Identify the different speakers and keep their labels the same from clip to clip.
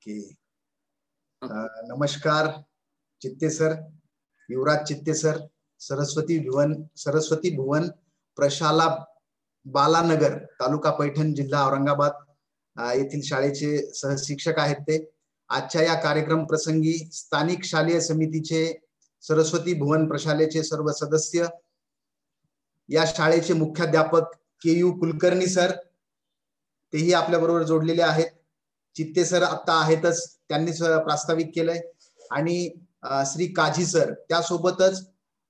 Speaker 1: Okay. नमस्कार चित्ते sir, युवराज चित्ते सर, सरस्वती भुवन प्रशाला बालानगर, तालुका पैठण, जिल्हा औरंगाबाद येथील शाळेचे सहशिक्षक आहेत ते. आजच्या या कार्यक्रम प्रसंगी स्थानिक शालेय समितीचे सरस्वती भुवन प्रशालेचे सर्व सदस्य, या शाळेचे मुख्याध्यापक के.यू. कुलकर्णी सर, तेही आपल्या बरोबर जोडलेले आहेत. चित्ते सर आता आहेतच, त्यांनीच प्रास्ताविक केलंय. आणि श्री काझी सर, त्यासोबतच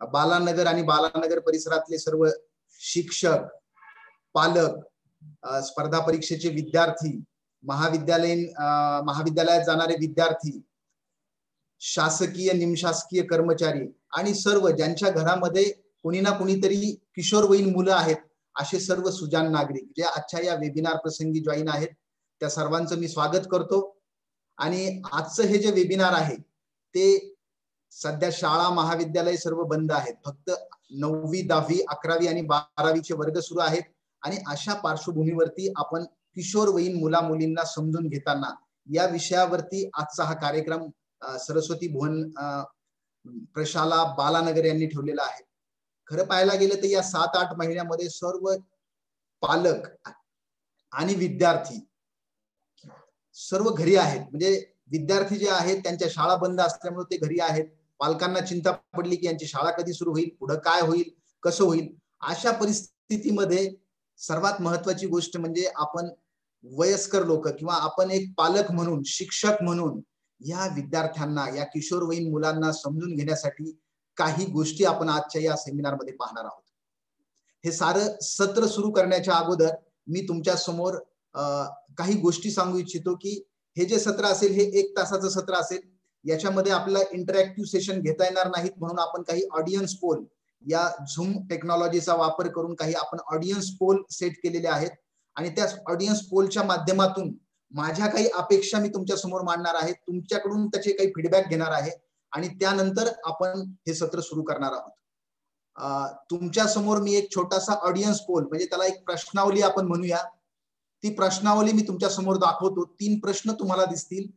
Speaker 1: बालानगर आणि बालानगर परिसरातले सर्व शिक्षक, पालक, स्पर्धा परीक्षेचे विद्यार्थी, महाविद्यालयात जाणारे विद्यार्थी, शासकीय निमशासकीय कर्मचारी आणि सर्व ज्यांच्या घरामध्ये कोणी ना कोणीतरी किशोरवयीन मुलं आहेत, असे सर्व सुजाण नागरिक जे आजच्या या वेबिनार प्रसंगी जॉईन आहेत, त्या सर्वांचं मी स्वागत करतो. आणि आजचं हे जे वेबिनार आहे ते सध्या शाळा महाविद्यालय सर्व बंद आहेत, फक्त 9वी 10वी 11वी आणि 12वीचे वर्ग सुरू आहेत. आणि अशा पार्श्वभूमीवरती आपण किशोरवयीन मुला मुलींना समजून घेताना या विषयावरती आजचा हा कार्यक्रम सरस्वती भुवन प्रशाला बालानगर यांनी ठेवलेला आहे. खरं पाहायला गेलं तर या 7-8 महिन्यामध्ये सर्व पालक आणि विद्यार्थी सर्व घरी आहेत. म्हणजे विद्यार्थी जे आहेत त्यांच्या शाळा बंद असल्यामुळे ते घरी आहेत. पालकांना चिंता पडली की यांची शाळा कधी सुरू होईल, पुढे काय होईल, कसं होईल. अशा परिस्थितीमध्ये सर्वात महत्वाची गोष्ट म्हणजे आपण वयस्कर लोक किंवा आपण एक पालक म्हणून, शिक्षक म्हणून या विद्यार्थ्यांना, या किशोरवयीन मुलांना समजून घेण्यासाठी काही गोष्टी आपण आजच्या या सेमिनार मध्ये पाहणार आहोत. हे सारं सत्र सुरू करण्याच्या अगोदर मी तुमच्या समोर काही गोष्टी सांगू इच्छितो की हे जे सत्र असेल हे 1 तासाचं सत्र असेल. याच्यामध्ये आपल्याला इंटरॅक्टिव्ह सेशन घेता येणार नाहीत, म्हणून आपण काही ऑडियन्स पोल, या झूम टेक्नॉलॉजीचा वापर करून काही आपण ऑडियन्स पोल सेट केलेले आहेत. आणि त्या ऑडियन्स पोलच्या माध्यमातून माझ्या काही अपेक्षा मी तुमच्या समोर मांडणार आहे, तुमच्याकडून त्याचे काही फीडबॅक घेणार आहे आणि त्यानंतर आपण हे सत्र सुरू करणार आहोत. तुमच्या समोर मी एक छोटासा ऑडियन्स पोल, म्हणजे त्याला एक प्रश्नावली आपण म्हणूया, ती प्रश्नावली मी तुमच्या समोर दाखवतो. 3 प्रश्न तुम्हाला दिसतील.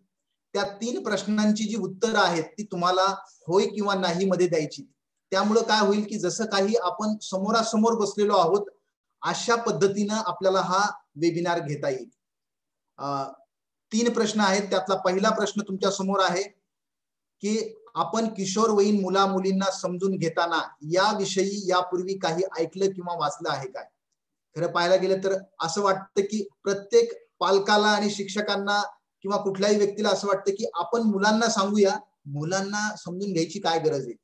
Speaker 1: त्या 3 प्रश्नांची जी उत्तरं आहेत ती तुम्हाला होय किंवा नाही मध्ये द्यायची. त्यामुळे काय होईल की जसं काही आपण समोरासमोर बसलेलो आहोत अशा पद्धतीनं आपल्याला हा वेबिनार घेता येईल. 3 प्रश्न आहेत. त्यातला पहिला प्रश्न तुमच्या समोर आहे की आपण किशोरवयीन मुला मुलींना समजून घेताना याविषयी यापूर्वी काही ऐकलं किंवा वाचलं आहे काय? खरं पाहायला गेलं तर असं वाटतं की प्रत्येक पालकाला आणि शिक्षकांना किंवा कुठल्याही व्यक्तीला असं वाटतं की आपण मुलांना सांगूया, मुलांना समजून घ्यायची काय गरज आहे.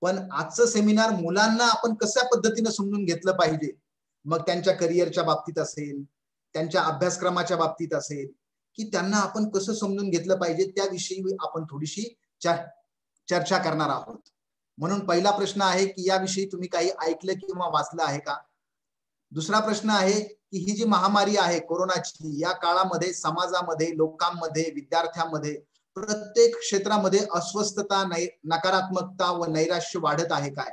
Speaker 1: पण आजचं सेमिनार मुलांना आपण कशा पद्धतीने समजून घेतलं पाहिजे, मग त्यांच्या करिअरच्या बाबतीत असेल, त्यांच्या अभ्यासक्रमाच्या बाबतीत असेल, की त्यांना आपण कसं समजून घेतलं पाहिजे त्याविषयी आपण थोडीशी चर्चा करणार आहोत. म्हणून पहिला प्रश्न आहे की याविषयी तुम्ही काही ऐकलं किंवा वाचलं आहे का? दुसरा प्रश्न आहे की ही जी महामारी आहे कोरोनाची, या काळामध्ये समाजामध्ये, लोकांमध्ये, विद्यार्थ्यांमध्ये प्रत्येक क्षेत्रामध्ये अस्वस्थता, नकारात्मकता व नैराश्य वाढत आहे काय?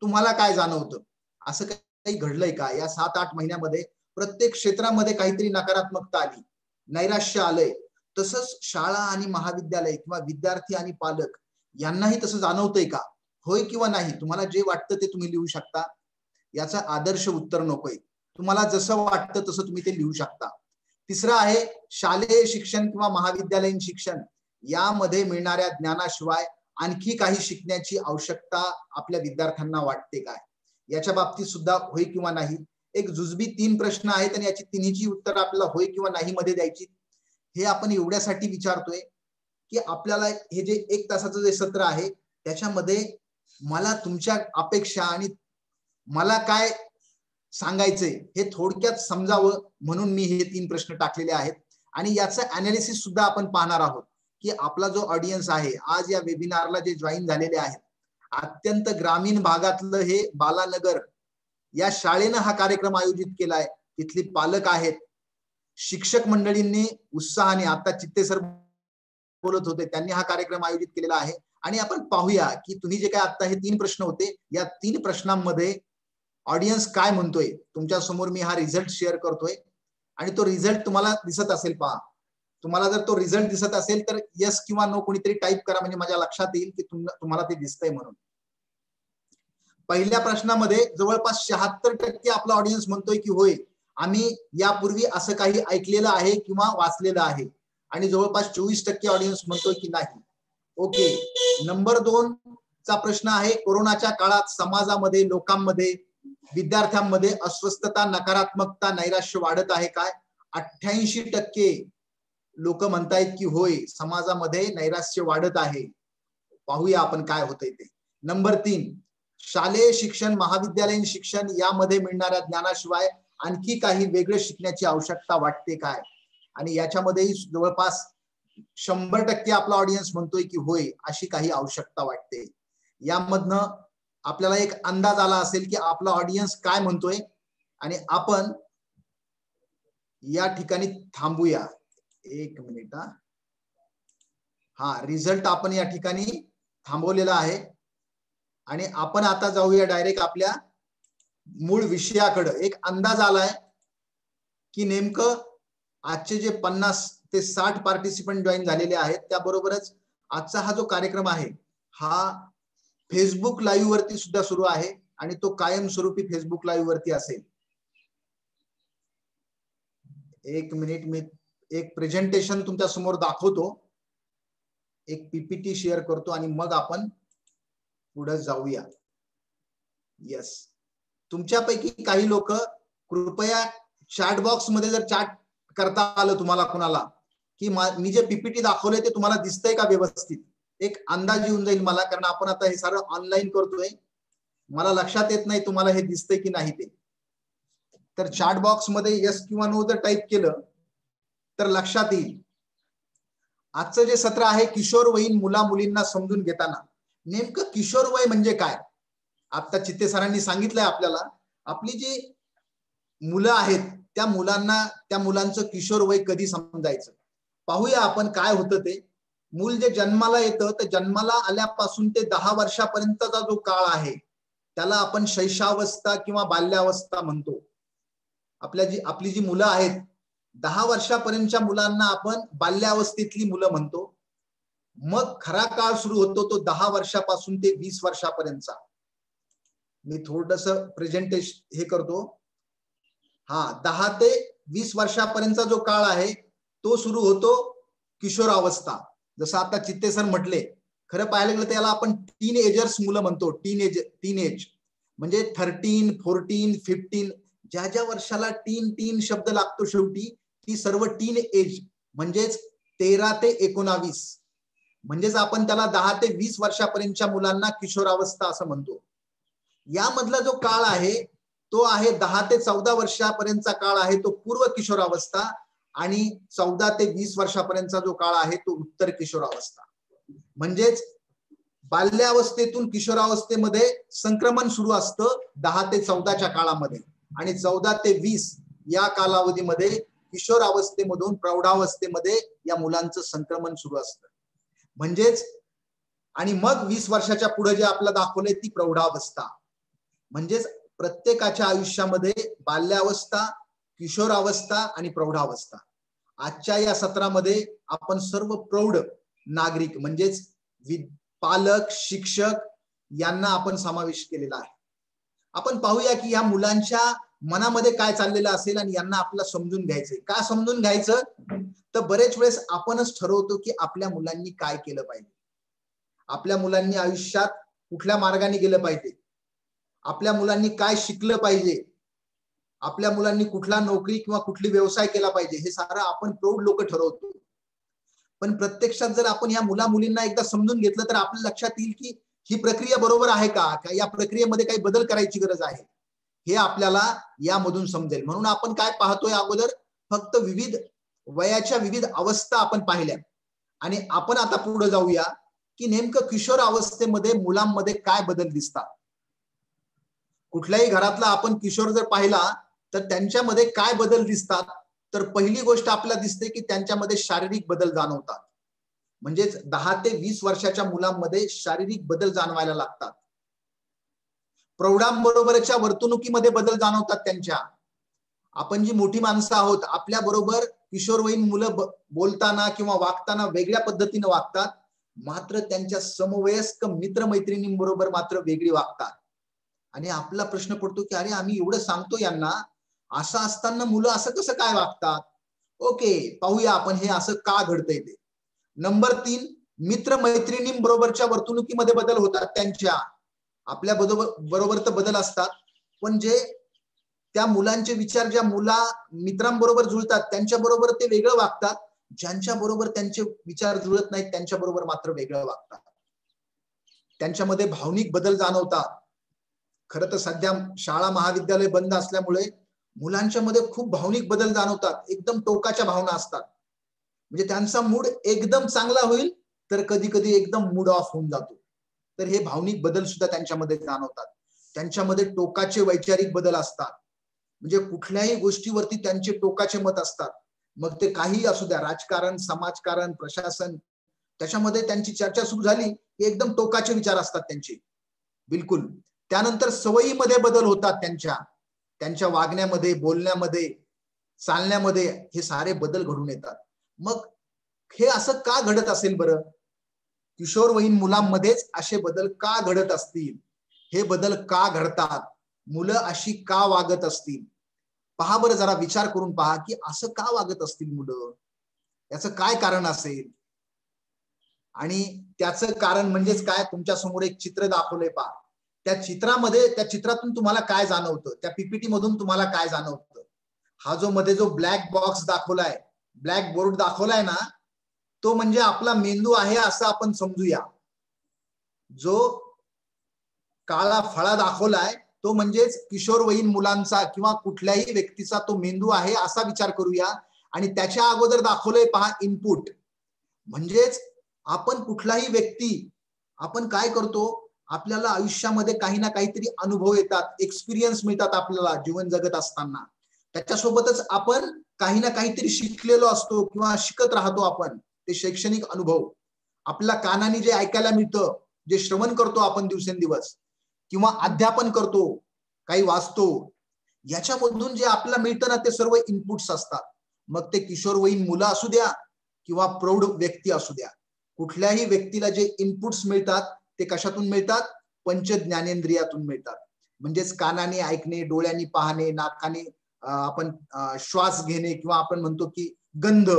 Speaker 1: तुम्हाला काय जाणवतं? असं काही घडलंय का? या 7-8 महिन्यामध्ये प्रत्येक क्षेत्रामध्ये काहीतरी नकारात्मकता आली, नैराश्य आलंय. तसंच शाळा आणि महाविद्यालय किंवा विद्यार्थी आणि पालक यांनाही तसं जाणवतंय का? होय किंवा नाही, तुम्हाला जे वाटतं ते तुम्ही लिहू शकता. याचं आदर्श उत्तर नकोय, तुम्हाला जसं वाटतं तसं तुम्ही ते लिहू शकता. तिसरं आहे शालेय शिक्षण किंवा महाविद्यालयीन शिक्षण यामध्ये मिळणाऱ्या ज्ञानाशिवाय आणखी काही शिकण्याची आवश्यकता आपल्या विद्यार्थ्यांना वाटते काय? याच्या बाबतीत सुद्धा होय किंवा नाही. एक जुजबी 3 प्रश्न आहेत आणि याची तिन्हीची उत्तर आपल्याला होय किंवा नाही मध्ये द्यायची. हे आपण एवढ्यासाठी विचारतोय की आपल्याला हे जे 1 तासाचं जे सत्र आहे त्याच्यामध्ये मला तुमच्या अपेक्षा आणि मला काय सांगायचंय हे थोडक्यात समजावं म्हणून मी हे 3 प्रश्न टाकलेले आहेत. आणि याचं अनालिसिस सुद्धा आपण पाहणार आहोत की आपला जो ऑडियन्स आहे आज या वेबिनारला जे जॉईन झालेले आहेत, अत्यंत ग्रामीण भागातलं हे बालानगर या शाळेनं हा कार्यक्रम आयोजित केलाय. तिथली पालक आहेत, शिक्षक मंडळींनी उत्साहाने, आता चित्ते सर बोलत होते, त्यांनी हा कार्यक्रम आयोजित केलेला आहे. आणि आपण पाहूया की तुम्ही जे काय आता हे 3 प्रश्न होते, या 3 प्रश्नांमध्ये ऑडियन्स काय म्हणतोय. तुमच्या समोर मी हा रिझल्ट शेअर करतोय आणि तो रिझल्ट तुम्हाला दिसत असेल पहा. तुम्हाला जर तो रिझल्ट दिसत असेल तर यस किंवा नो कोणीतरी टाईप करा, म्हणजे माझ्या लक्षात येईल की तुम्हाला ते दिसतंय म्हणून. पहिल्या प्रश्नामध्ये जवळपास 76% आपला ऑडियन्स म्हणतोय की होय, आम्ही यापूर्वी असं काही ऐकलेलं आहे किंवा वाचलेलं आहे, आणि जवळपास 24% ऑडियन्स म्हणतोय की नाही. ओके. नंबर 2 चा प्रश्न आहे, कोरोनाच्या काळात समाजामध्ये, लोकांमध्ये, विद्यार्थ्यांमध्ये अस्वस्थता, नकारात्मकता, नैराश्य वाढत आहे काय? 88% लोक म्हणतायत की होय, समाजामध्ये नैराश्य वाढत आहे. पाहूया आपण काय होतंय ते. नंबर 3, शालेय शिक्षण, महाविद्यालयीन शिक्षण यामध्ये मिळणाऱ्या ज्ञानाशिवाय आणखी काही वेगळे शिकण्याची आवश्यकता वाटते काय? आणि याच्यामध्येही जवळपास 100% आपला ऑडियन्स म्हणतोय की होय, अशी काही आवश्यकता वाटते. यामधनं आपल्याला एक अंदाज आला असेल की आपला ऑडियन्स काय म्हणतोय, आणि आपण या ठिकाणी थांबूया. एक मिनिट. हा रिझल्ट आपण या ठिकाणी थांबवलेला आहे, आणि आपण आता जाऊया डायरेक्ट आपल्या मूळ विषयाकडे. एक अंदाज आलाय की नेमकं आजचे जे 50 ते 60 पार्टिसिपंट जॉईन झालेले आहेत, त्याबरोबरच आजचा हा जो कार्यक्रम आहे हा फेसबुक लाईव्ह वरती सुद्धा सुरू आहे, आणि तो कायमस्वरूपी फेसबुक लाईव्ह वरती असेल. एक मिनिट, मी एक प्रेझेंटेशन तुमच्या समोर दाखवतो, एक पीपीटी शेअर करतो, आणि मग आपण पुढे जाऊया. यस, तुमच्यापैकी काही लोक कृपया चॅट बॉक्स मध्ये जर चॅट करता आलं तुम्हाला कोणाला की मी जे पीपीटी दाखवले ते तुम्हाला दिसतंय का व्यवस्थित, एक अंदाज येऊन जाईल मला, कारण आपण आता हे सारं ऑनलाईन करतोय. मला लक्षात येत नाही तुम्हाला हे दिसतंय की नाही ते. तर चॅट बॉक्स मध्ये यस किंवा नो जर टाईप केलं तर लक्षात येईल. आजचं जे सत्र आहे किशोरवयीन मुला मुलींना समजून घेताना. नेमकं किशोरवय म्हणजे काय? आता चित्ते सरांनी सांगितलंय आपल्याला, आपली जी मुलं आहेत त्या मुलांचं किशोरवय कधी समजायचं. पाहूया आपण काय होतं ते. मूल जे जन्माला येतं तर जन्माला आल्यापासून ते 10 वर्षापर्यंतचा जो काळ आहे त्याला आपण शैशवावस्था किंवा बाल्यावस्था म्हणतो. आपली जी मुलं आहेत 10 वर्षापर्यंतच्या मुलांना आपण बाल्यावस्थेतली मुलं म्हणतो. मग खरा काळ सुरू होतो तो 10 वर्षापासून ते 20 वर्षापर्यंतचा. मी थोडंसं प्रेझेंटेशन हे करतो. हा 10 ते 20 वर्षापर्यंतचा जो काळ आहे तो सुरू होतो किशोरावस्था. जसं आता चित्ते सर म्हटले, खरं पाहायला गेलं त्याला आपण टीन एजर्स मुलं म्हणतो. टीन एज म्हणजे 13, 14, 15, ज्या ज्या वर्षाला टीन शब्द लागतो शेवटी ती सर्व टीन एज, म्हणजेच 13 ते 19, म्हणजेच आपण त्याला 10 ते 20 वर्षापर्यंतच्या मुलांना किशोरावस्था असं म्हणतो. यामधला जो काळ आहे तो आहे 10 ते 14 वर्षापर्यंतचा काळ आहे तो पूर्व किशोरावस्था, आणि 14 ते 20 वर्षापर्यंतचा जो काळ आहे तो उत्तर किशोरावस्था. म्हणजेच बाल्यावस्थेतून किशोरावस्थेमध्ये संक्रमण सुरू असतं 10 ते 14च्या काळामध्ये, आणि 14 ते 20 या कालावधीमध्ये किशोरावस्थेमधून प्रौढावस्थेमध्ये या मुलांचं संक्रमण सुरू असतं. म्हणजेच आणि मग 20 वर्षाच्या पुढे जे आपलं दाखवलंय ती प्रौढावस्था. म्हणजेच प्रत्येकाच्या आयुष्यामध्ये बाल्यावस्था, किशोरावस्था आणि प्रौढावस्था. आजच्या या सत्रामध्ये आपण सर्व प्रौढ नागरिक म्हणजेच पालक, शिक्षक यांना आपण समावेश केलेला आहे. आपण पाहूया की या मुलांच्या मनामध्ये काय चाललेलं असेल आणि यांना आपल्याला समजून घ्यायचंय. का समजून घ्यायचं? तर बरेच वेळेस आपणच ठरवतो की आपल्या मुलांनी काय केलं पाहिजे, आपल्या मुलांनी आयुष्यात कुठल्या मार्गाने गेलं पाहिजे, आपल्या मुलांनी काय शिकलं पाहिजे, आपल्या मुलांनी कुठला नोकरी किंवा कुठली व्यवसाय केला पाहिजे, हे सारं आपण प्रौढ लोक ठरवतो. पण प्रत्यक्षात जर आपण या मुला मुलींना एकदा समजून घेतलं तर आपल्या लक्षात येईल की ही प्रक्रिया बरोबर आहे का, या प्रक्रियेमध्ये काही बदल करायची गरज आहे, हे आपल्याला यामधून समजेल. म्हणून आपण काय पाहतोय, अगोदर फक्त विविध वयाच्या विविध अवस्था आपण पाहिल्या, आणि आपण आता पुढे जाऊया की नेमकं किशोर अवस्थेमध्ये मुलांमध्ये काय बदल दिसतात. कुठल्याही घरातला आपण किशोर जर पाहिला तर त्यांच्यामध्ये काय बदल दिसतात, तर पहिली गोष्ट आपल्याला दिसते की त्यांच्यामध्ये शारीरिक बदल जाणवतात. म्हणजेच 10 ते 20 वर्षाच्या मुलांमध्ये शारीरिक बदल जाणवायला लागतात. प्रौढांबरोबरच्या वर्तणुकीमध्ये बदल जाणवतात त्यांच्या. आपण जी मोठी माणसं आहोत आपल्या बरोबर किशोरवयीन मुलं बोलताना किंवा वागताना वेगळ्या पद्धतीने वागतात, मात्र त्यांच्या समवयस्क मित्रमैत्रिणींबरोबर मात्र वेगळी वागतात. आणि आपला प्रश्न पडतो की अरे आम्ही एवढं सांगतो यांना, असं असताना मुलं असं कसं काय वागतात? ओके, पाहूया आपण हे असं का घडतंय ते. नंबर 3, मित्रमैत्रिणींबरोबरच्या वर्तणुकीमध्ये बदल होतात त्यांच्या. आपल्या बरोबर तर बदल असतात, पण जे त्या मुलांचे विचार ज्या मित्रांबरोबर जुळतात त्यांच्या बरोबर ते वेगळं वागतात, ज्यांच्या बरोबर त्यांचे विचार जुळत नाहीत त्यांच्या बरोबर मात्र वेगळं वागतात. त्यांच्यामध्ये भावनिक बदल जाणवतात. खरं तर सध्या शाळा महाविद्यालय बंद असल्यामुळे मुलांच्या मध्ये खूप भावनिक बदल जाणवतात. एकदम टोकाच्या भावना असतात. म्हणजे त्यांचा मूड एकदम चांगला होईल तर कधी कधी एकदम मूड ऑफ होऊन जातो. तर हे भावनिक बदल सुद्धा त्यांच्यामध्ये जाणवतात. त्यांच्यामध्ये टोकाचे वैचारिक बदल असतात. म्हणजे कुठल्याही गोष्टीवरती त्यांचे टोकाचे मत असतात. मग ते काही असू द्या, राजकारण, समाजकारण, प्रशासन, त्याच्यामध्ये त्यांची चर्चा सुरू झाली की एकदम टोकाचे विचार असतात त्यांचे. बिलकुल. त्यानंतर सवयीमध्ये बदल होतात त्यांच्या वागण्यामध्ये, बोलण्यामध्ये, चालण्यामध्ये हे सारे बदल घडून येतात. मग हे असं का घडत असेल बरं? किशोरवयीन मुलांमध्येच असे बदल का घडत असतील? हे बदल का घडतात? मुलं अशी का वागत असतील? पहा बरं, जरा विचार करून पहा की असं का वागत असतील मुलं? याचं काय कारण असेल? आणि त्याचं कारण म्हणजेच काय? तुमच्या समोर एक चित्र दाखवलंय पहा. त्या चित्रातून तुम्हाला काय जाणवतं? त्या पीपीटी मधून तुम्हाला काय जाणवतं? हा जो मध्ये जो ब्लॅक बॉक्स दाखवलाय, ब्लॅक बोर्ड दाखवलाय ना, तो म्हणजे आपला मेंदू आहे असं आपण समजूया. जो काळा फळा दाखवलाय तो म्हणजेच किशोरवयीन मुलांचा किंवा कुठल्याही व्यक्तीचा तो मेंदू आहे असा विचार करूया. आणि त्याच्या अगोदर दाखवलंय पहा इनपुट. म्हणजेच आपण कुठलाही व्यक्ती, आपण काय करतो, आपल्याला आयुष्यामध्ये काही ना काहीतरी अनुभव येतात, एक्सपिरियन्स मिळतात आपल्याला जीवन जगत असताना. त्याच्यासोबतच आपण काही ना काहीतरी शिकलेलो असतो किंवा शिकत राहतो आपण. ते शैक्षणिक अनुभव आपल्या कानाने जे ऐकायला मिळतं, जे श्रवण करतो आपण दिवसेंदिवस किंवा अध्यापन करतो, काही वाचतो, याच्यामधून जे आपल्याला मिळतं ना ते सर्व इनपुट्स असतात. मग ते किशोरवयीन मुलं असू द्या किंवा प्रौढ व्यक्ती असू द्या, कुठल्याही व्यक्तीला जे इनपुट्स मिळतात ते कशातून मिळतात? पंच ज्ञानेंद्रियातून मिळतात. म्हणजेच कानाने ऐकणे, डोळ्यांनी पाहणे, नाकाने आपण श्वास घेणे किंवा आपण म्हणतो की गंध,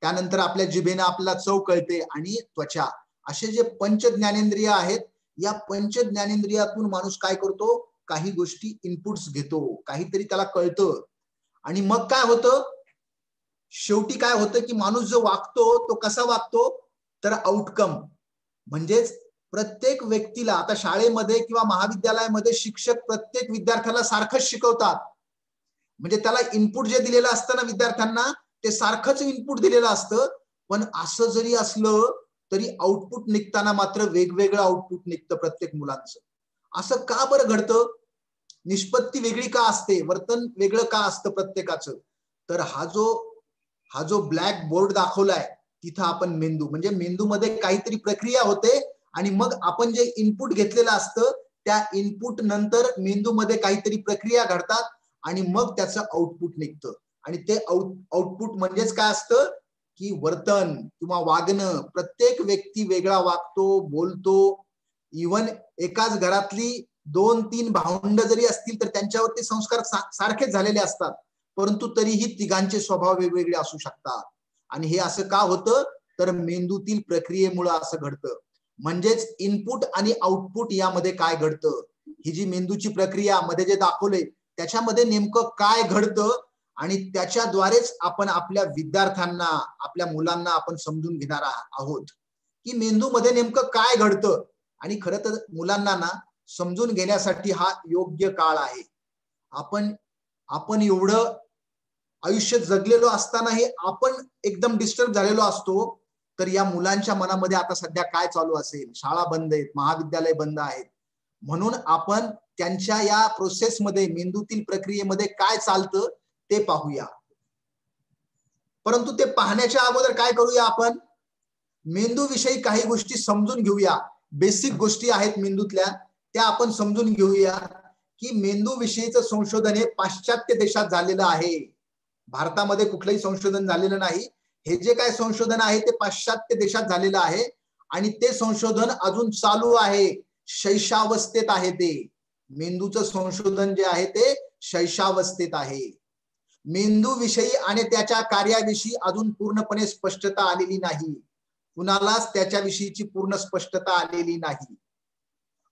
Speaker 1: त्यानंतर आपल्या जिभेने आपल्याला चव कळते आणि त्वचा, असे जे पंच ज्ञानेंद्रिय आहेत, या पंच ज्ञानेंद्रियातून माणूस काय करतो? काही गोष्टी इनपुट्स घेतो, काहीतरी त्याला कळतं. आणि मग काय होतं? शेवटी काय होतं की माणूस जो वागतो तो कसा वागतो? तर आउटकम म्हणजेच प्रत्येक व्यक्तीला, आता शाळेमध्ये किंवा महाविद्यालयामध्ये शिक्षक प्रत्येक विद्यार्थ्याला सारखंच शिकवतात. म्हणजे त्याला इनपुट जे दिलेलं असतं ना विद्यार्थ्यांना, ते सारखंच इनपुट दिलेलं असतं. पण असं जरी असलं तरी आउटपुट निघताना मात्र वेगवेगळं आउटपुट निघतं प्रत्येक मुलांचं. असं का बरं घडतं? निष्पत्ती वेगळी का असते? वर्तन वेगळं का असतं प्रत्येकाचं? तर हा जो ब्लॅक बोर्ड दाखवलाय, तिथं आपण मेंदू, म्हणजे मेंदूमध्ये काहीतरी प्रक्रिया होते आणि मग आपण जे इनपुट घेतलेलं असतं त्या इनपुट नंतर मेंदूमध्ये काहीतरी प्रक्रिया घडतात आणि मग त्याचं आउटपुट निघतं. आणि ते आउटपुट म्हणजेच काय असतं की वर्तन किंवा वागणं. प्रत्येक व्यक्ती वेगळा वागतो, बोलतो. इव्हन एकाच घरातली 2-3 भावंड जरी असतील तर त्यांच्यावरती संस्कार सारखेच झालेले असतात, परंतु तरीही तिघांचे स्वभाव वेगवेगळे असू शकतात. आणि हे असं का होतं? तर मेंदूतील प्रक्रियेमुळे असं घडतं. म्हणजेच इनपुट आणि आउटपुट यामध्ये काय घडतं, ही जी मेंदूची प्रक्रिया मध्ये जे दाखवले त्याच्यामध्ये नेमकं काय घडतं आणि त्याच्याद्वारेच आपण आपल्या विद्यार्थ्यांना, आपल्या मुलांना आपण समजून घेणार आहोत की मेंदूमध्ये नेमकं काय घडतं. आणि खरं तर मुलांना ना समजून घेण्यासाठी हा योग्य काळ आहे. आपण एवढं आयुष्य जगलेलो असतानाही आपण एकदम डिस्टर्ब झालेलो असतो. तर या मुलांच्या मनामध्ये आता सध्या काय चालू असेल? शाळा बंद आहेत, महाविद्यालय बंद आहेत, म्हणून आपण त्यांच्या या प्रोसेसमध्ये, मेंदूतील प्रक्रियेमध्ये काय चालतं ते पाहूया. परंतु ते पाहण्याच्या अगोदर काय करूया? आपण मेंदूविषयी काही गोष्टी समजून घेऊया. बेसिक गोष्टी आहेत मेंदूतल्या, त्या आपण समजून घेऊया की मेंदू विषयीचं संशोधन हे पाश्चात्य देशात झालेलं आहे. भारतामध्ये कुठलंही संशोधन झालेलं नाही. हे जे काय संशोधन आहे ते पाश्चात्य देशात झालेलं आहे आणि ते संशोधन अजून चालू आहे, शैशवावस्थेत आहे. ते मेंदूचं संशोधन जे आहे ते शैशवावस्थेत आहे. मेंदू विषयी आणि त्याच्या कार्याविषयी अजून पूर्णपणे स्पष्टता आलेली नाही, कुणालाच त्याच्याविषयीची पूर्ण स्पष्टता आलेली नाही.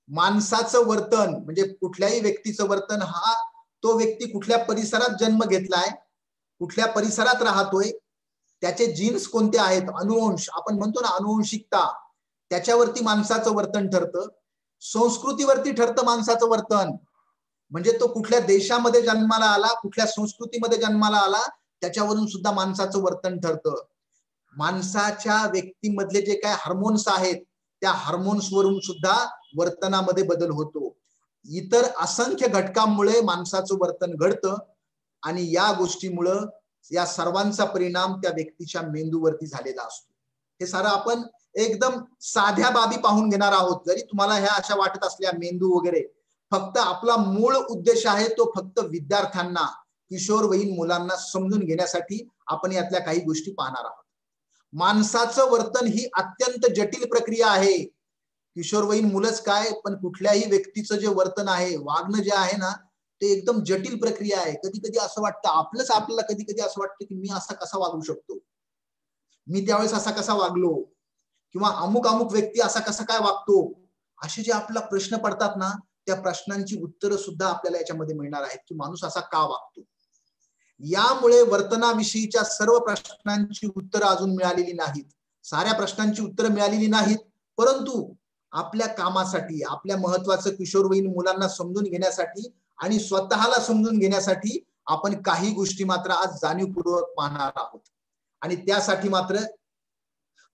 Speaker 1: माणसाचं वर्तन म्हणजे कुठल्याही व्यक्तीचं वर्तन हा तो व्यक्ती कुठल्या परिसरात जन्म घेतलाय, कुठल्या परिसरात राहतोय, त्याचे जीन्स कोणते आहेत, अनुवंश आपण म्हणतो ना अनुवंशिकता, त्याच्यावरती माणसाचं वर्तन ठरतं. संस्कृतीवरती ठरतं माणसाचं वर्तन. म्हणजे तो कुठल्या देशामध्ये जन्माला आला, कुठल्या संस्कृतीमध्ये जन्माला आला, त्याच्यावरून सुद्धा माणसाचं वर्तन ठरतं. माणसाच्या व्यक्तीमधले जे काय हार्मोन्स आहेत त्या हार्मोन्स वरून सुद्धा वर्तनामध्ये बदल होतो. इतर असंख्य घटकांमुळे माणसाचं वर्तन घडतं आणि या गोष्टीमुळं या सर्वांचा परिणाम त्या व्यक्तीच्या मेंदूवरती झालेला असतो. हे सारं आपण एकदम साध्या बाबी पाहून घेणार आहोत. जरी तुम्हाला ह्या अशा वाटत असल्या मेंदू वगैरे, फक्त आपला मूळ उद्देश आहे तो फक्त विद्यार्थ्यांना, किशोरवयीन मुलांना समजून घेण्यासाठी आपण यातल्या काही गोष्टी पाहणार आहोत. माणसाचं वर्तन ही अत्यंत जटिल प्रक्रिया आहे. किशोरवयीन मुलंच काय, पण कुठल्याही व्यक्तीचं जे वर्तन आहे, वागणं जे आहे ना, ते एकदम जटिल प्रक्रिया आहे. कधी कधी असं वाटतं आपलंच आपल्याला, कधी कधी असं वाटतं की मी असा कसा वागू शकतो, मी त्यावेळेस असा कसा वागलो, किंवा अमुक अमुक व्यक्ती असा कसा काय वागतो. असे जे आपल्याला प्रश्न पडतात ना, त्या प्रश्नांची उत्तरं सुद्धा आपल्याला याच्यामध्ये मिळणार आहेत की माणूस असा का वागतो. यामुळे वर्तनाविषयीच्या सर्व प्रश्नांची उत्तरं अजून मिळालेली नाहीत, साऱ्या प्रश्नांची उत्तरं मिळालेली नाहीत, परंतु आपल्या कामासाठी, आपल्या महत्वाचं किशोरवयीन मुलांना समजून घेण्यासाठी आणि स्वतःला समजून घेण्यासाठी आपण काही गोष्टी मात्र आज जाणीवपूर्वक पाहणार आहोत. आणि त्यासाठी मात्र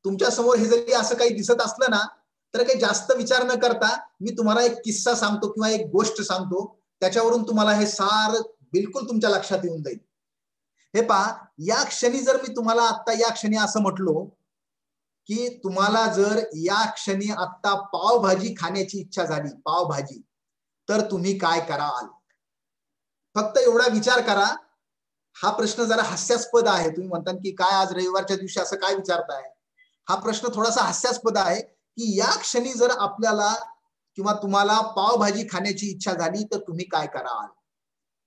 Speaker 1: तुमच्या समोर हे जरी असं काही दिसत असलं ना, तर काही जास्त विचार न करता मी तुम्हाला एक किस्सा सांगतो किंवा एक गोष्ट सांगतो, त्याच्यावरून तुम्हाला हे सारं बिलकुल तुमच्या लक्षात येऊन जाईल. हे पहा, या क्षणी जर मी तुम्हाला आता या क्षणी असं म्हटलो की तुम्हाला जर या क्षणी आता पावभाजी खाण्याची इच्छा झाली, पावभाजी, तर तुम्ही काय कराल? फक्त एवढा विचार करा. हा प्रश्न जरा हास्यास्पद आहे. तुम्ही म्हणता की काय आज रविवारच्या दिवशी असं काय विचारताय? हा प्रश्न थोडासा हास्यास्पद आहे की या क्षणी जर आपल्याला किंवा तुम्हाला पावभाजी खाण्याची इच्छा झाली तर तुम्ही काय कराल?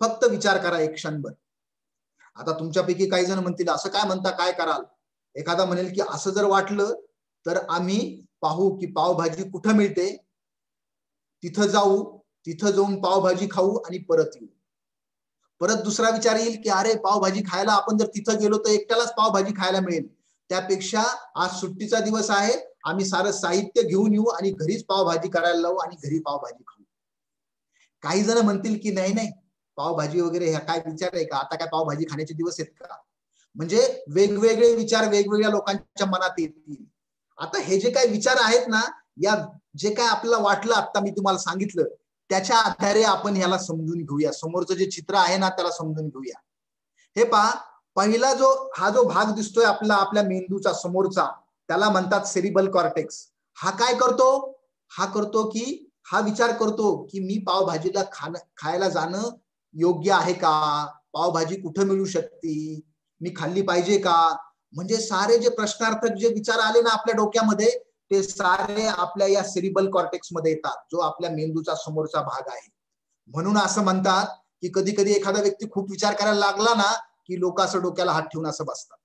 Speaker 1: फक्त विचार करा एक क्षणभर. आता तुमच्यापैकी काही जण म्हणतील असं काय म्हणता, काय कराल? एखादा म्हणेल की असं जर वाटलं तर आम्ही पाहू की पावभाजी कुठं मिळते, तिथं जाऊ, तिथं जाऊन पावभाजी खाऊ आणि परत येऊ. परत दुसरा विचार येईल की अरे पावभाजी खायला आपण जर तिथं गेलो तर एकट्यालाच पावभाजी खायला मिळेल, त्यापेक्षा आज सुट्टीचा दिवस आहे, आम्ही सारं साहित्य घेऊन येऊ आणि घरीच पावभाजी करायला लावू आणि घरी पावभाजी खाऊ. काही जण म्हणतील की नाही नाही, पावभाजी वगैरे ह्या काय विचार आहे का, आता काय पावभाजी खाण्याचे दिवस आहेत का? म्हणजे वेगवेगळे विचार वेगवेगळ्या लोकांच्या मनात येतील. आता हे जे काही विचार आहेत ना, या जे काय आपल्याला वाटलं आता मी तुम्हाला सांगितलं, त्याच्या आधारे आपण ह्याला समजून घेऊया. समोरचं जे चित्र आहे ना त्याला समजून घेऊया. हे पहा, पहिला हा जो भाग दिसतोय आपला आपल्या मेंदूचा समोरचा, त्याला म्हणतात सेरिबल कॉर्टेक्स. हा काय करतो? हा करतो की हा विचार करतो की मी पावभाजीला खायला जाणं योग्य आहे का, पावभाजी कुठं मिळू शकते, मी खाल्ली पाहिजे का. म्हणजे सारे जे प्रश्नार्थक जे विचार आले ना आपल्या डोक्यामध्ये, ते सारे आपल्या या सेरिबल कॉर्टेक्स मध्ये येतात, जो आपल्या मेंदूचा समोरचा भाग आहे. म्हणून असं म्हणतात की कधी कधी एखादा व्यक्ती खूप विचार करायला लागला ना की लोक असं डोक्याला हात ठेवून असं बसतात.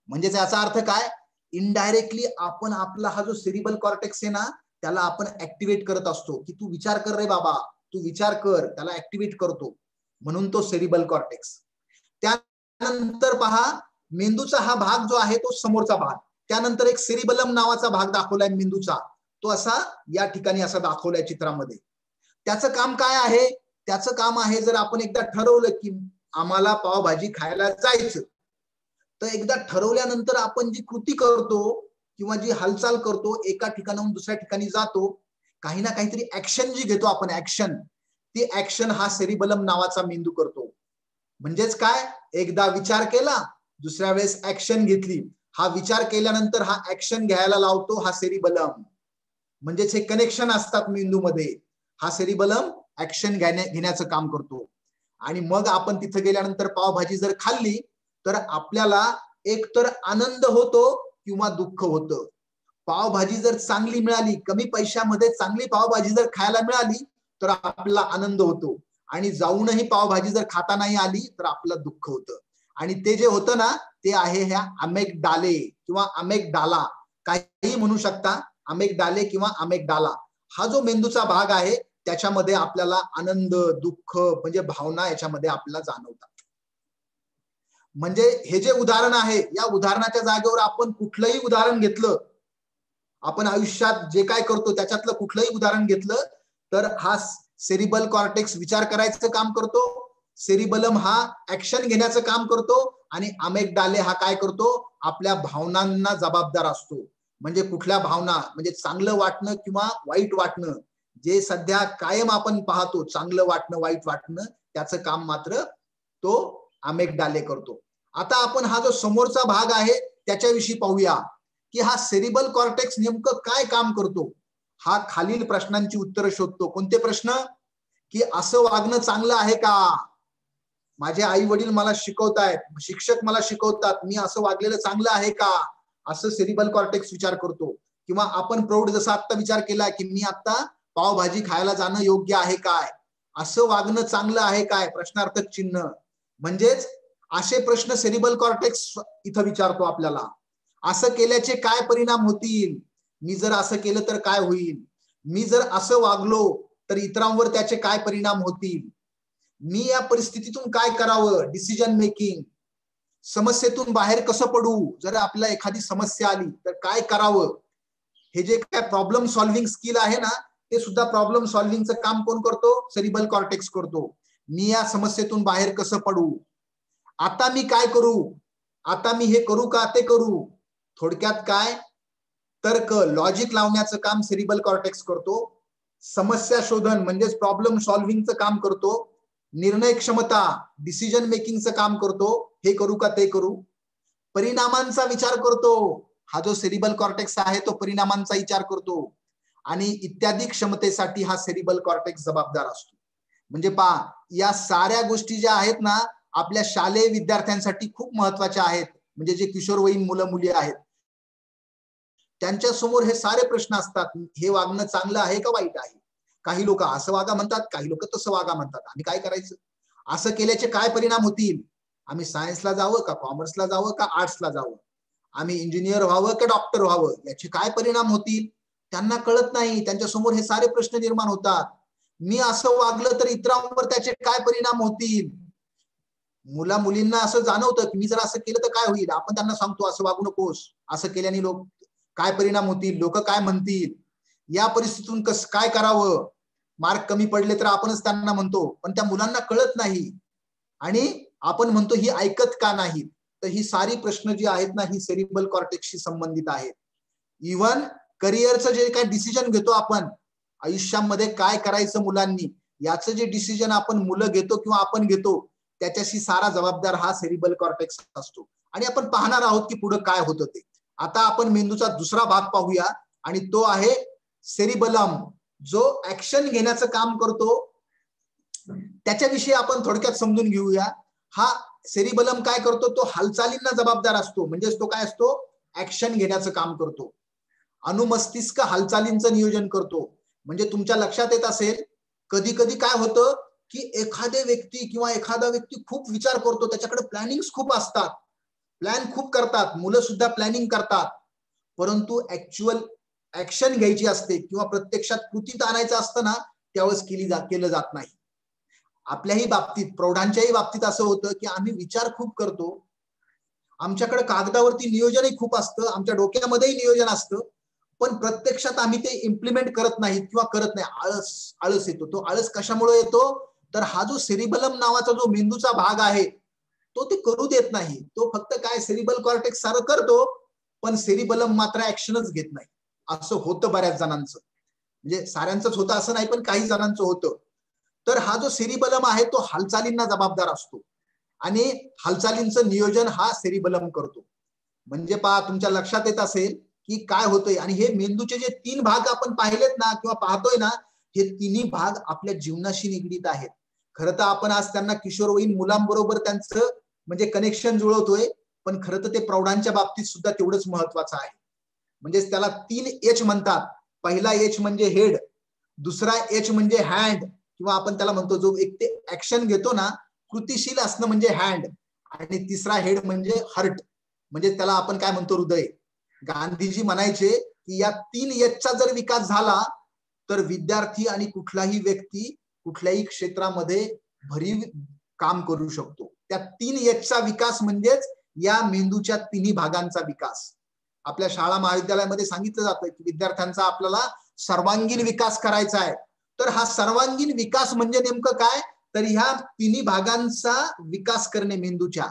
Speaker 1: म्हणजे याचा अर्थ काय, इनडायरेक्टली आपण आपला हा जो सेरिबल कॉर्टेक्स आहे ना त्याला आपण ऍक्टिव्हेट करत असतो की तू विचार कर रे बाबा, तू विचार कर, त्याला ऍक्टिव्हेट करतो. म्हणून तो सेरिबल कॉर्टेक्स. त्यानंतर पहा, मेंदूचा हा भाग जो आहे तो समोरचा भाग, त्यानंतर एक सेरिबलम नावाचा भाग दाखवलाय मेंदूचा, तो असा या ठिकाणी असा दाखवलाय चित्रामध्ये. त्याचं काम काय आहे? त्याचं काम आहे, जर आपण एकदा ठरवलं की आम्हाला पावभाजी खायला जायचं, तर एकदा ठरवल्यानंतर आपण जी कृती करतो किंवा जी हालचाल करतो, एका ठिकाणाहून दुसऱ्या ठिकाणी जातो, काही ना काहीतरी ऍक्शन जी घेतो आपण, ऍक्शन, ती ऍक्शन हा सेरिबलम नावाचा मेंदू करतो. म्हणजेच काय, एकदा विचार केला, दुसऱ्या वेळेस ऍक्शन घेतली, हा विचार केल्यानंतर हा ऍक्शन घ्यायला लावतो हा सेरिबलम. म्हणजेच हे कनेक्शन असतात मेंदूमध्ये. हा सेरिबलम ऍक्शन घेण्याचं काम करतो. आणि मग आपण तिथे गेल्यानंतर पावभाजी जर खाल्ली तर आपल्याला एकतर आनंद होतो किंवा दुःख होतं. पावभाजी जर चांगली मिळाली, कमी पैशामध्ये चांगली पावभाजी जर खायला मिळाली तर आपल्याला आनंद होतो, आणि जाऊनही पावभाजी जर खाता नाही आली तर आपलं दुःख होतं. आणि ते जे होतं ना ते आहे ह्या अमेगडाले किंवा अमेगडाला, काही म्हणू शकता, अमेगडाले किंवा अमेगडाला. हा जो मेंदूचा भाग आहे त्याच्यामध्ये आपल्याला आनंद, दुःख म्हणजे भावना याच्यामध्ये आपल्याला जाणवतात. म्हणजे हे जे उदाहरण आहे, या उदाहरणाच्या जागेवर आपण कुठलंही उदाहरण घेतलं, आपण आयुष्यात जे काय करतो त्याच्यातलं कुठलंही उदाहरण घेतलं तर हा सेरिबल कॉर्टेक्स विचार करायचं काम करतो, सेरिबलम हा ऍक्शन घेण्याचं काम करतो, आणि अमेगडाले हा काय करतो, आपल्या भावनांना जबाबदार असतो. म्हणजे कुठल्या भावना, म्हणजे चांगलं वाटणं किंवा वाईट वाटणं, जे सध्या कायम आपण पाहतो चांगलं वाटणं वाईट वाटणं, त्याचं काम मात्र तो अमेगडाले करतो. आता आपण हा जो समोरचा भाग आहे त्याच्याविषयी पाहूया की हा सेरिबल कॉर्टेक्स नेमकं काय काम करतो. हा खालील प्रश्नांची उत्तरं शोधतो. कोणते प्रश्न? की असं वागणं चांगलं आहे का, माझे आई वडील मला शिकवतायत, शिक्षक मला शिकवतात, मी असं वागलेलं चांगलं आहे का, असं सेरिबल कॉर्टेक्स विचार करतो. किंवा आपण प्रौढ जसा आता विचार केला की मी आता पावभाजी खायला जाणं योग्य आहे काय, असं वागणं चांगलं आहे काय, प्रश्नार्थक चिन्ह. म्हणजेच असे प्रश्न सेरिबल कॉर्टेक्स इथं विचारतो आपल्याला. असं केल्याचे काय परिणाम होतील, मी जर असं केलं तर काय होईल, मी जर असं वागलो तर इतरांवर त्याचे काय परिणाम होतील, मी या परिस्थितीतून काय करावं, डिसिजन मेकिंग, समस्येतून बाहेर कसं पडू, जर आपल्याला एखादी समस्या आली तर काय करावं, हे जे काय प्रॉब्लेम सॉल्व्हिंग स्किल आहे ना, ते सुद्धा प्रॉब्लेम सॉल्व्हिंगचं काम कोण करतो, सेरिबल कॉर्टेक्स करतो. मी या समस्येतून बाहेर कसं पडू, आता मी काय करू, आता मी हे करू का ते करू, थोडक्यात काय, तर्क लॉजिक लावण्याचं काम सेरिबल कॉर्टेक्स करतो. समस्या शोधन म्हणजेच प्रॉब्लेम सॉल्व्हिंगचं काम करतो. निर्णय क्षमता डिसिजन मेकिंगचं काम करतो, हे करू का ते करू. परिणामांचा विचार करतो, हा जो सेरिबल कॉर्टेक्स आहे तो परिणामांचा विचार करतो. आणि इत्यादी क्षमतेसाठी हा सेरिबल कॉर्टेक्स जबाबदार असतो. म्हणजे पहा, या साऱ्या गोष्टी ज्या आहेत ना आपल्या शालेय विद्यार्थ्यांसाठी खूप महत्वाच्या आहेत. म्हणजे जे किशोरवयीन मुलं मुली आहेत त्यांच्या समोर हे सारे प्रश्न असतात. हे वागणं चांगलं आहे का वाईट आहे. काही लोक असं वागा म्हणतात, काही लोक तसं वागा म्हणतात. आम्ही काय करायचं, असं केल्याचे काय परिणाम होतील, आम्ही सायन्सला जावं का कॉमर्सला जावं का आर्ट्सला जावं, आम्ही इंजिनियर व्हावं का डॉक्टर व्हावं, याचे काय परिणाम होतील, त्यांना कळत नाही. त्यांच्या समोर हे सारे प्रश्न निर्माण होतात. मी असं वागलं तर इतरांवर त्याचे काय परिणाम होतील. मुला मुलींना असं जाणवतं की मी जर असं केलं तर काय होईल, आपण त्यांना सांगतो असं वागू नकोस, असं केल्याने लोक काय परिणाम होतील, लोक काय म्हणतील, या परिस्थितीतून कसं काय करावं, मार्क कमी पडले तर आपणच त्यांना म्हणतो, पण त्या मुलांना कळत नाही आणि आपण म्हणतो ही ऐकत का नाही. तर ही सारी प्रश्न जी आहेत ना ही सेरिबल कॉर्टेक्सशी संबंधित आहेत. इव्हन करिअरचं जे काय डिसिजन घेतो आपण, आयुष्यामध्ये काय करायचं मुलांनी, याचं जे डिसिजन आपण मुलं घेतो किंवा आपण घेतो त्याच्याशी सारा जबाबदार हा सेरिबल कॉर्टेक्स असतो. आणि आपण पाहणार आहोत की पुढे काय होतं ते. आता आपण मेंदूचा दुसरा भाग पाहूया आणि तो आहे सेरिबलम, जो ऍक्शन घेण्याचं काम करतो. त्याच्याविषयी आपण थोडक्यात समजून घेऊया. हा सेरिबलम काय करतो, तो हालचालींना जबाबदार असतो. म्हणजेच तो काय असतो, ऍक्शन घेण्याचं काम करतो. अनुमस्तिष्क हालचालींचं नियोजन करतो. म्हणजे तुमच्या लक्षात येत असेल कधी कधी काय होतं की एखाद्या व्यक्ती किंवा एखादा व्यक्ती खूप विचार करतो, त्याच्याकडे प्लॅनिंग खूप असतात, प्लॅन खूप करतात, मुलं सुद्धा प्लॅनिंग करतात, परंतु ऍक्च्युअल ऍक्शन घ्यायची असते किंवा प्रत्यक्षात कृतीत आणायचं असतं ना त्यावेळेस केलं जात नाही. आपल्याही बाबतीत, प्रौढांच्याही बाबतीत असं होतं की आम्ही विचार खूप करतो, आमच्याकडे कागदावरती नियोजनही खूप असतं, आमच्या डोक्यामध्येही नियोजन असतं, पण प्रत्यक्षात आम्ही ते इम्प्लिमेंट करत नाहीत किंवा करत नाही. आळस येतो. तो आळस कशामुळे येतो, तर हा जो सेरिबलम नावाचा जो मेंदूचा भाग आहे तो ते करू देत नाही. तो फक्त काय सेरिबल कॉर्टेक्स सारं करतो, पण सेरिबलम मात्र ऍक्शनच घेत नाही. असं होतं बऱ्याच जणांचं, म्हणजे साऱ्यांचंच होतं असं नाही, पण काही जणांचं होतं. तर हा जो सेरिबलम आहे तो हालचालींना जबाबदार असतो आणि हालचालींचं नियोजन हा सेरिबलम करतो. म्हणजे पहा, तुमच्या लक्षात येत असेल की काय होतंय. आणि हे मेंदूचे जे 3 भाग आपण पाहिलेत ना किंवा पाहतोय ना, हे तिन्ही भाग आपल्या जीवनाशी निगडीत आहेत. खरं तर आपण आज त्यांना किशोरवयीन मुलांबरोबर त्यांचं म्हणजे कनेक्शन जुळवतोय, पण खरं तर ते प्रौढांच्या बाबतीत सुद्धा तेवढंच महत्वाचं आहे. म्हणजेच त्याला 3 एच म्हणतात. पहिला एच म्हणजे हेड, दुसरा एच म्हणजे हँड, किंवा आपण त्याला म्हणतो जो एक ते ऍक्शन घेतो ना, कृतिशील असणं म्हणजे हँड, आणि तिसरा हेड म्हणजे हार्ट, म्हणजे त्याला आपण काय म्हणतो, हृदय. गांधीजी म्हणायचे की या 3 एचचा जर विकास झाला तर विद्यार्थी आणि कुठलाही व्यक्ती कुठल्याही क्षेत्रामध्ये भरीव काम करू शकतो. त्या 3 एचचा विकास म्हणजेच या मेंदूच्या तिन्ही भागांचा विकास. आपल्या शाळा महाविद्यालयामध्ये सांगितलं जातं की विद्यार्थ्यांचा आपल्याला सर्वांगीण विकास करायचा आहे. तर हा सर्वांगीण विकास म्हणजे नेमकं काय, तर ह्या तिन्ही भागांचा विकास करणे मेंदूच्या.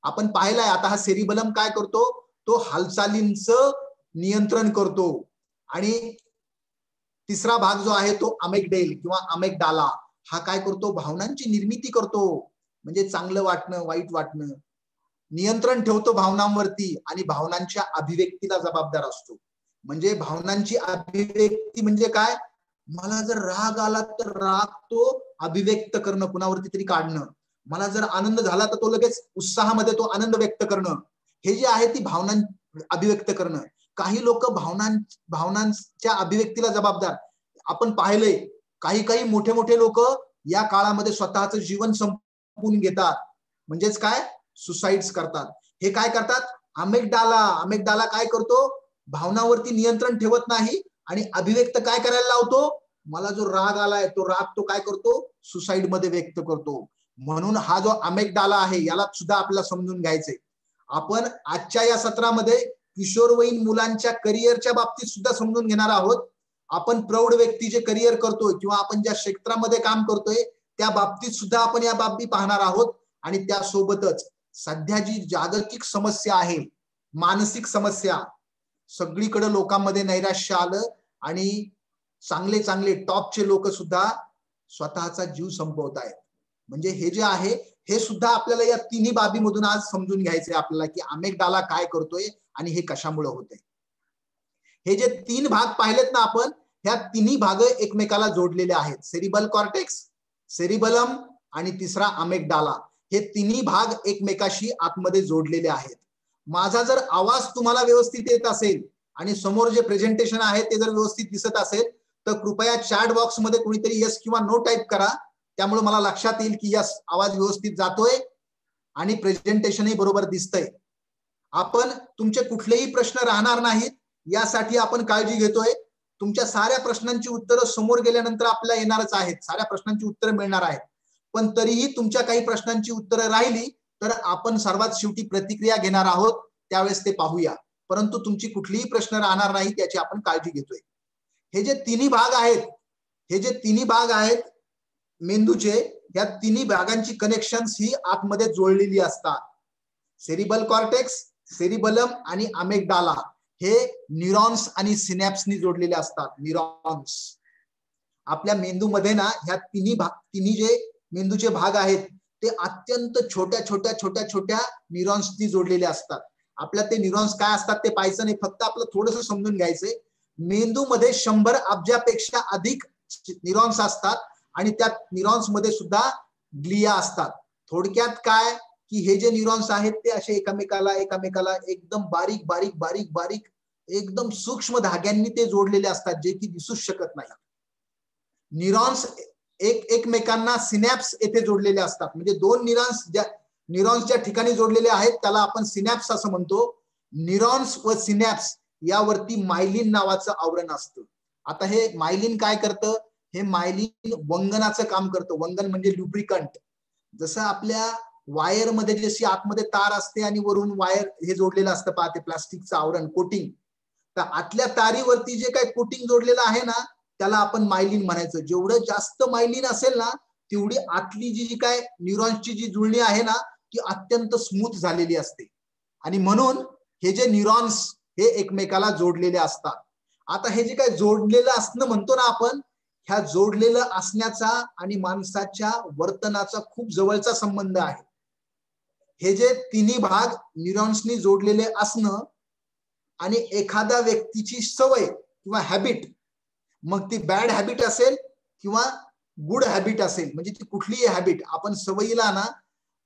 Speaker 1: आपण पाहिलाय आता हा सेरिबलम काय करतो, तो हालचालींचं नियंत्रण करतो. आणि तिसरा भाग जो आहे तो अमेगडेल किंवा अमेगडाला, हा काय करतो, भावनांची निर्मिती करतो. म्हणजे चांगलं वाटणं, वाईट वाटणं, नियंत्रण ठेवतो भावनांवरती, आणि भावनांच्या अभिव्यक्तीला जबाबदार असतो. म्हणजे भावनांची अभिव्यक्ती म्हणजे काय, मला जर राग आला तर राग तो अभिव्यक्त करणं, कुणावरती तरी काढणं. मला जर आनंद झाला तर तो लगेच उत्साहामध्ये तो आनंद व्यक्त करणं. हे जे आहे ती भावना अभिव्यक्त करणं. काही लोक भावनांच्या अभिव्यक्तीला जबाबदार. आपण पाहिलंय काही काही मोठे मोठे लोक या काळामध्ये स्वतःचं जीवन संपवून घेतात, म्हणजेच काय, सुसाइड्स करतात. हे काय करतात, अमेगडाला काय करतो, भावनावरती नियंत्रण ठेवत नाही आणि अभिव्यक्त काय करायला लावतो, मला जो राग आलाय तो राग तो काय करतो, सुसाइड मध्ये व्यक्त करतो. म्हणून हा जो अमेगडाला आहे याला सुद्धा आपल्याला समजून घ्यायचंय. आपण आजच्या या सत्रामध्ये किशोरवयीन मुलांच्या करिअरच्या बाबतीत सुद्धा समजून घेणार आहोत. आपण प्रौढ व्यक्ती जे करिअर करतोय किंवा आपण ज्या क्षेत्रामध्ये काम करतोय त्या बाबतीत सुद्धा आपण या बाबी पाहणार आहोत. आणि त्यासोबतच सध्या जी जागतिक समस्या आहे, मानसिक समस्या, सगळीकडे लोकांमध्ये नैराश्य आलं आणि चांगले चांगले टॉपचे लोक सुद्धा स्वतःचा जीव संपवत आहेत. म्हणजे हे जे आहे हे सुद्धा आपल्याला या तिन्ही बाबीमधून आज समजून घ्यायचंय आपल्याला की अमेगडाला काय करतोय आणि हे कशामुळे होतंय. हे जे 3 भाग पाहिलेत ना आपण, ह्या तिन्ही भाग एकमेकाला जोडलेले आहेत. सेरिबल कॉर्टेक्स, सेरिबलम आणि तिसरा अमेगडाला, हे तिन्ही भाग एकमेकाशी आतमध्ये जोडलेले आहेत. माझा जर आवाज तुम्हाला व्यवस्थित येत असेल आणि समोर जे प्रेझेंटेशन आहे ते जर व्यवस्थित दिसत असेल तर कृपया चॅट बॉक्स मध्ये कोणीतरी यस किंवा नो टाईप करा. त्यामुळे मला लक्षात येईल की यस, आवाज व्यवस्थित जातोय आणि प्रेझेंटेशनही बरोबर दिसतंय. आपण तुमचे कुठलेही प्रश्न राहणार नाहीत यासाठी आपण काळजी घेतोय. तुमच्या साऱ्या प्रश्नांची उत्तरं समोर गेल्यानंतर आपल्याला येणारच आहेत, साऱ्या प्रश्नांची उत्तरं मिळणार आहेत. पण तरीही तुमच्या काही प्रश्नांची उत्तरं राहिली तर आपण सर्वात शेवटी प्रतिक्रिया घेणार आहोत, त्यावेळेस ते पाहूया. परंतु तुमची कुठलीही प्रश्न राहणार नाही याची आपण काळजी घेतोय. हे जे तिन्ही भाग आहेत मेंदूचे, या तिन्ही भागांची कनेक्शन्स ही आतमध्ये जोडलेली असतात. सेरिबल कॉर्टेक्स, सेरिबलम आणि अमेगडाला हे न्यूरॉन्स आणि सिनॅप्सनी जोडलेले असतात. न्यूरॉन्स आपल्या मेंदूमध्ये ना, ह्या तिन्ही जे मेंदूचे भाग आहेत ते अत्यंत छोट्या छोट्या छोट्या छोट्या न्यूरॉन्सनी जोडलेले असतात. आपल्या ते न्यूरॉन्स काय असतात ते पाहायचं नाही, फक्त आपलं थोडंसं समजून घ्यायचंय. मेंदूमध्ये 100 अब्जापेक्षा अधिक न्यूरॉन्स असतात आणि त्या न्यूरॉन्स मध्ये सुद्धा ग्लिया असतात. थोडक्यात काय की हे जे न्यूरॉन्स आहेत ते असे एकमेकाला एकदम बारीक बारीक बारीक बारीक एकदम सूक्ष्म धाग्यांनी ते जोडलेले असतात, जे की दिसूच शकत नाही. न्यूरॉन्स एकमेकांना सिनॅप्स येथे जोडलेले असतात. म्हणजे 2 न्यूरॉन्स ज्या ठिकाणी जोडलेले आहेत त्याला आपण सिनॅप्स असं म्हणतो. न्यूरॉन्स व सिनॅप्स यावरती मायलिन नावाचं आवरण असतं. आता हे मायलिन काय करतं, हे मायलिन वंगनाचं काम करतं. वंगन म्हणजे लुब्रिकंट. जसं आपल्या वायर मध्ये जशी आतमध्ये तार असते आणि वरून वायर हे जोडलेलं असतं पहा, ते प्लास्टिकचं आवरण, कोटिंग. तर आतल्या तारीवरती जे काही कोटिंग जोडलेलं आहे ना त्याला आपण मायलिन म्हणायचं. जेवढं जास्त मायलिन असेल ना तेवढी आतली जी काय न्यूरॉन्सची जी जुळणी आहे ना ती अत्यंत स्मूथ झालेली असते. आणि म्हणून हे जे न्यूरॉन्स हे एकमेकाला जोडलेले असतात. आता हे जे काय जोडलेलं असणं म्हणतो ना आपण, ह्या जोडलेलं असण्याचा आणि माणसाच्या वर्तनाचा खूप जवळचा संबंध आहे. हे जे तिन्ही भाग न्यूरॉन्सनी जोडलेले असणं आणि एखाद्या व्यक्तीची सवय किंवा हॅबिट, मग ती बॅड हॅबिट असेल किंवा गुड हॅबिट असेल, म्हणजे ती कुठलीही हॅबिट, आपण सवयीला ना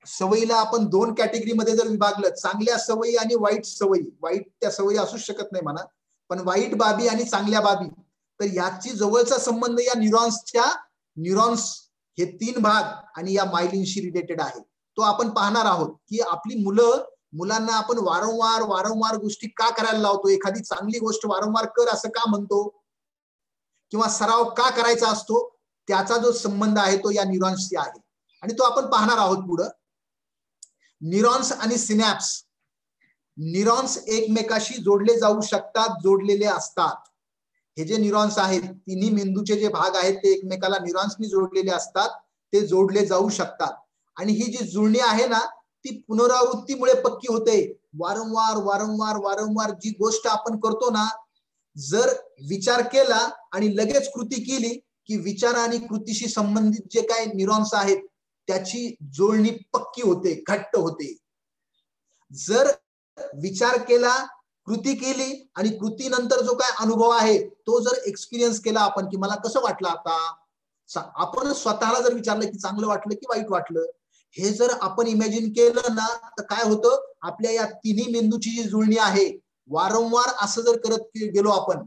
Speaker 1: सवयीला आपण दोन कॅटेगरीमध्ये जर विभागलं, चांगल्या सवयी आणि वाईट सवयी, वाईट त्या सवयी असूच शकत नाही म्हणा, पण वाईट बाबी आणि चांगल्या बाबी, तर याची जवळचा संबंध या न्यूरॉन्स हे 3 भाग आणि या मायलिनशी रिलेटेड आहे. तो आपण पाहणार आहोत की आपली मुलांना आपण वारंवार गोष्टी का करायला लावतो, एखादी चांगली गोष्ट वारंवार कर असं का म्हणतो, किंवा सराव का करायचा असतो, त्याचा जो संबंध आहे तो या न्यूरॉन्सशी आहे आणि तो आपण पाहणार आहोत पुढे. न्यूरॉन्स आणि सिनॅप्स, न्यूरॉन्स एकमेकाशी जोडले जाऊ शकतात, जोडलेले असतात. हे जे न्यूरॉन्स आहेत, तिन्ही मेंदूचे जे भाग आहेत ते एकमेकाला न्यूरॉन्सनी जोडलेले असतात, ते जोडले जाऊ शकतात. आणि ही जी जुळणी आहे ना, ती पुनरावृत्तीमुळे पक्की होते. वारंवार जी गोष्ट आपण करतो ना, जर विचार केला आणि लगेच कृती केली की विचार आणि कृतीशी संबंधित जे काही न्यूरॉन्स आहेत त्याची जोडणी पक्की होते, घट्ट होते. जर विचार केला, कृती केली आणि कृतीनंतर जो काय अनुभव आहे तो जर एक्सपिरियन्स केला आपण की मला कसं वाटलं, आता आपण स्वतःला जर विचारलं की चांगलं वाटलं की वाईट वाटलं, हे जर आपण इमॅजिन केलं ना, तर काय होतं, आपल्या या तिन्ही मेंदूची जी जुळणी आहे, वारंवार असं जर करत गेलो आपण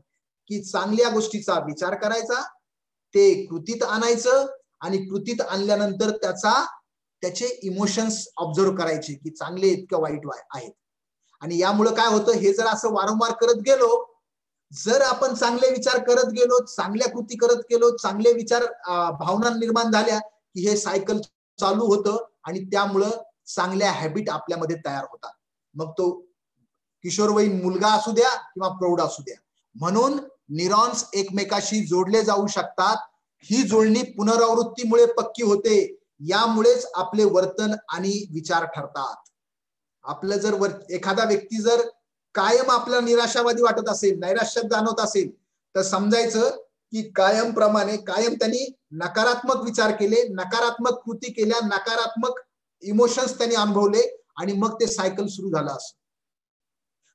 Speaker 1: की चांगल्या गोष्टीचा विचार करायचा, ते कृतीत आणायचं आणि कृतीत आणल्यानंतर त्याचे इमोशन्स ऑब्झर्व करायचे की चांगले आहेत का वाईट आहेत. आणि यामुळे काय होतं, हे जर असं वारंवार करत गेलो, जर आपण चांगले विचार करत गेलो, चांगल्या कृती करत गेलो, चांगले विचार भावना निर्माण झाल्या की हे सायकल चालू होतं आणि त्यामुळं चांगल्या हॅबिट आपल्यामध्ये तयार होतात. मग तो किशोरवयीन मुलगा असू द्या किंवा प्रौढ असू द्या. म्हणून न्यूरॉन्स एकमेकाशी जोडले जाऊ शकतात. ही जोडणी पुनरावृत्तीमुळे पक्की होते. यामुळेच आपले वर्तन आणि विचार ठरतात. आपलं जर एखादा व्यक्ती जर कायम आपला निराशावादी वाटत असेल, नैराश्यात जाणवत असेल, तर समजायचं की कायम त्यांनी नकारात्मक विचार केले, नकारात्मक कृती केल्या, नकारात्मक इमोशन्स त्यांनी अनुभवले आणि मग ते सायकल सुरू झालं असं.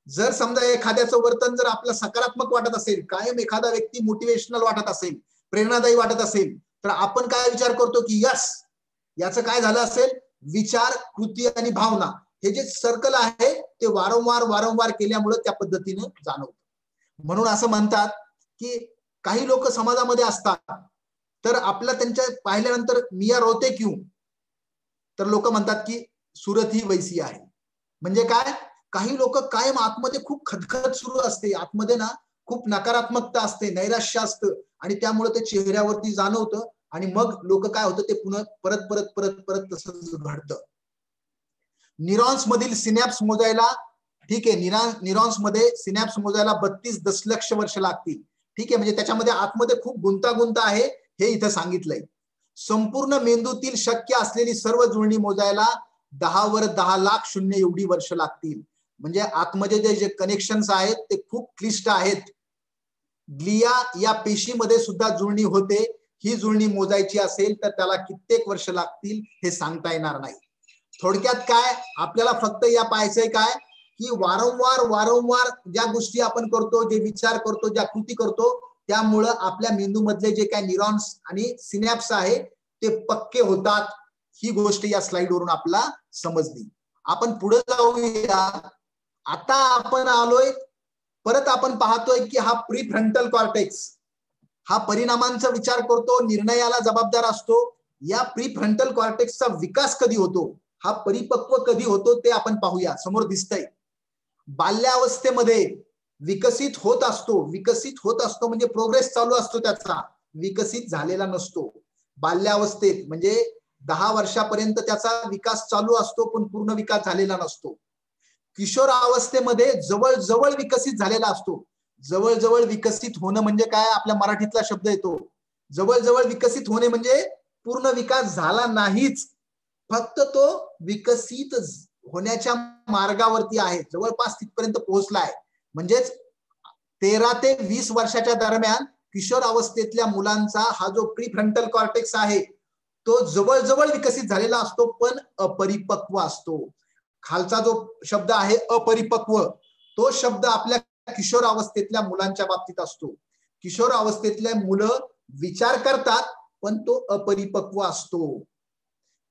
Speaker 1: जर समजा एखाद्याचं वर्तन जर आपलं सकारात्मक वाटत असेल, कायम एखादा व्यक्ती मोटिवेशनल वाटत असेल, प्रेरणादायी वाटत असेल, तर आपण काय विचार करतो की यस, याचं काय झालं असेल, विचार, कृती आणि भावना हे जे सर्कल आहे ते वारंवार केल्यामुळे त्या पद्धतीने जाणवतं. म्हणून असं म्हणतात की काही लोक समाजामध्ये असतात, तर आपला त्यांच्या पाहिल्यानंतर मिया रोते क्यों, तर लोक म्हणतात की सुरत ही वैसी आहे. म्हणजे काय, काही लोक कायम आतमध्ये खूप खदखद सुरू असते, आतमध्ये ना खूप नकारात्मकता असते, नैराश्य असतं आणि त्यामुळे ते चेहऱ्यावरती जाणवतं आणि मग लोक काय होतं, ते पुन्हा परत तसंच घडतं. न्यूरॉन्स मधील सिनॅप्स मोजायला, ठीक आहे, न्यूरॉन्स मध्ये सिनॅप्स मोजायला 32 दशलक्ष वर्ष लागतील. ठीक आहे, म्हणजे त्याच्यामध्ये आतमध्ये खूप गुंतागुंत आहे हे इथं सांगितलंय. संपूर्ण मेंदूतील शक्य असलेली सर्व जुळणी मोजायला 10 वर 10 लाख शून्य एवढी वर्ष लागतील. म्हणजे आतमध्ये जे कनेक्शन्स आहेत ते खूप क्लिष्ट आहेत. ग्लिया या पेशीमध्ये सुद्धा जुळणी होते. ही जुळणी मोजायची असेल तर त्याला कित्येक वर्ष लागतील, हे सांगता येणार नाही. थोडक्यात काय, आपल्याला फक्त या पाहायचंय काय की वारंवार ज्या गोष्टी आपण करतो, जे विचार करतो, ज्या कृती करतो, त्यामुळं आपल्या मेंदूमधले जे काय न्यूरॉन्स आणि सिनॅप्स आहे ते पक्के होतात. ही गोष्ट या स्लाइडवरून आपल्याला समजली. आपण पुढे जाऊया. आता आपण आलोय, परत आपण पाहतोय की हा प्रीफ्रंटल कॉर्टेक्स हा परिणामांचा विचार करतो, निर्णयाला जबाबदार असतो. या प्रीफ्रंटल कॉर्टेक्सचा विकास कधी होतो, हा परिपक्व कधी होतो ते आपण पाहूया. समोर दिसतंय, बाल्यावस्थेमध्ये विकसित होत असतो म्हणजे प्रोग्रेस चालू असतो, त्याचा विकसित झालेला नसतो. बाल्यावस्थेत म्हणजे 10 वर्षापर्यंत त्याचा विकास चालू असतो पण पूर्ण विकास झालेला नसतो. किशोर अवस्थेमध्ये जवळ विकसित झालेला असतो. जवळ विकसित होणं म्हणजे काय, आपल्या मराठीतला शब्द येतो. जवळ विकसित होणे म्हणजे पूर्ण विकास झाला नाहीच, फक्त तो विकसित होण्याच्या मार्गावरती आहे, जवळपास तिथपर्यंत पोहोचलाय. म्हणजेच 13 ते 20 वर्षाच्या दरम्यान किशोर अवस्थेतल्या मुलांचा हा जो प्रीफ्रंटल कॉर्टेक्स आहे तो जवळ विकसित झालेला असतो पण अपरिपक्व असतो. खालचा जो शब्द आहे अपरिपक्व, तो शब्द आपल्या किशोर अवस्थेतल्या मुलांच्या बाबतीत असतो. किशोर अवस्थेतल्या मुलं विचार करतात पण तो अपरिपक्व असतो.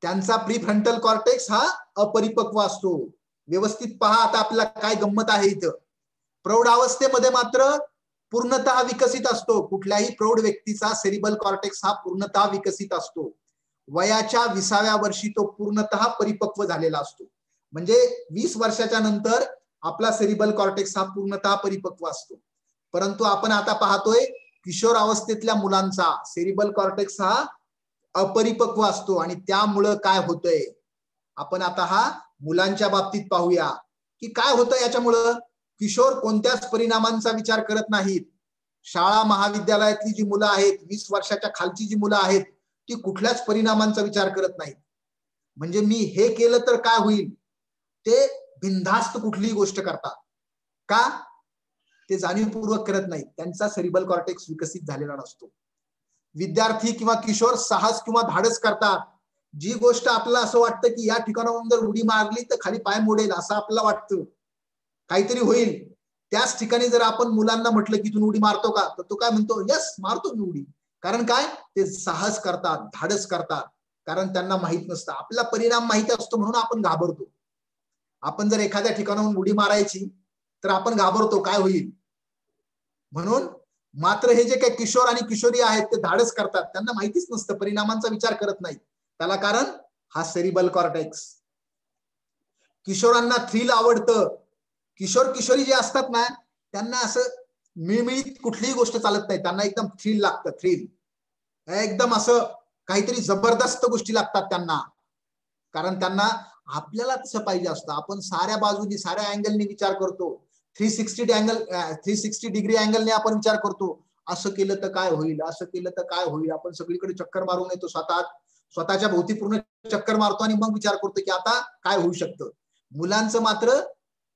Speaker 1: त्यांचा प्री फ्रंटल कॉर्टेक्स हा अपरिपक्व असतो. व्यवस्थित पहा आता आपल्याला काय गंमत आहे इथं. प्रौढावस्थेमध्ये मात्र पूर्णतः विकसित असतो. कुठल्याही प्रौढ व्यक्तीचा सेरिबल कॉर्टेक्स हा पूर्णतः विकसित असतो. वयाच्या 20व्या वर्षी तो पूर्णतः परिपक्व झालेला असतो. म्हणजे 20 वर्षाच्या नंतर आपला सेरिबल कॉर्टेक्स हा पूर्णतः परिपक्व असतो. परंतु आपण आता पाहतोय किशोर अवस्थेतल्या मुलांचा सेरिबल कॉर्टेक्स हा अपरिपक्व असतो. आणि त्यामुळं काय होतंय आपण आता हा मुलांच्या बाबतीत पाहूया की काय होतं याच्यामुळं. किशोर कोणत्याच परिणामांचा विचार करत नाहीत. शाळा महाविद्यालयातली जी मुलं आहेत, 20 वर्षाच्या खालची जी मुलं आहेत, ती कुठल्याच परिणामांचा विचार करत नाहीत. म्हणजे मी हे केलं तर काय होईल ते बिनधास्त कुठलीही गोष्ट करतात. का? ते जाणीवपूर्वक करत नाहीत. त्यांचा सेरिबल कॉर्टेक्स विकसित झालेला नसतो. विद्यार्थी किंवा किशोर साहस किंवा धाडस करतात. जी गोष्ट आपल्याला असं वाटतं की या ठिकाणाहून जर उडी मारली तर खाली पाय मोडेल असं आपल्याला वाटतं, काहीतरी होईल, त्याच ठिकाणी जर आपण मुलांना म्हटलं की तू उडी मारतो का, तर तो काय म्हणतो, यस मारतो मी उडी. कारण काय, ते साहस करतात, धाडस करतात. कारण त्यांना माहित नसतं, आपला परिणाम माहित असतो म्हणून आपण घाबरतो. आपण जर एखाद्या ठिकाणाहून उडी मारायची तर आपण घाबरतो काय होईल म्हणून. मात्र हे जे काही किशोर आणि किशोरी आहेत ते धाडस करतात. त्यांना माहितीच नसतं, परिणामांचा विचार करत नाहीत. त्याला कारण हा सेरिबल कॉर्टेक्स. किशोरांना थ्रिल आवडतं. किशोर किशोरी जे असतात ना, त्यांना असं मिळमिळीत कुठलीही गोष्ट चालत नाही. त्यांना एकदम थ्रिल लागतं. थ्रिल एकदम असं काहीतरी जबरदस्त गोष्टी लागतात त्यांना. कारण त्यांना आपल्याला तसं पाहिजे असतं. आपण साऱ्या बाजूनी साऱ्या अँगलनी विचार करतो. 360 डिग्री अँगलने आपण विचार करतो. असं केलं तर काय होईल, असं केलं तर काय होईल. आपण सगळीकडे चक्कर मारून येतो, स्वतःच्या भोवती पूर्ण चक्कर मारतो आणि मग विचार करतो की आता काय होऊ शकतं. मुलांचं मात्र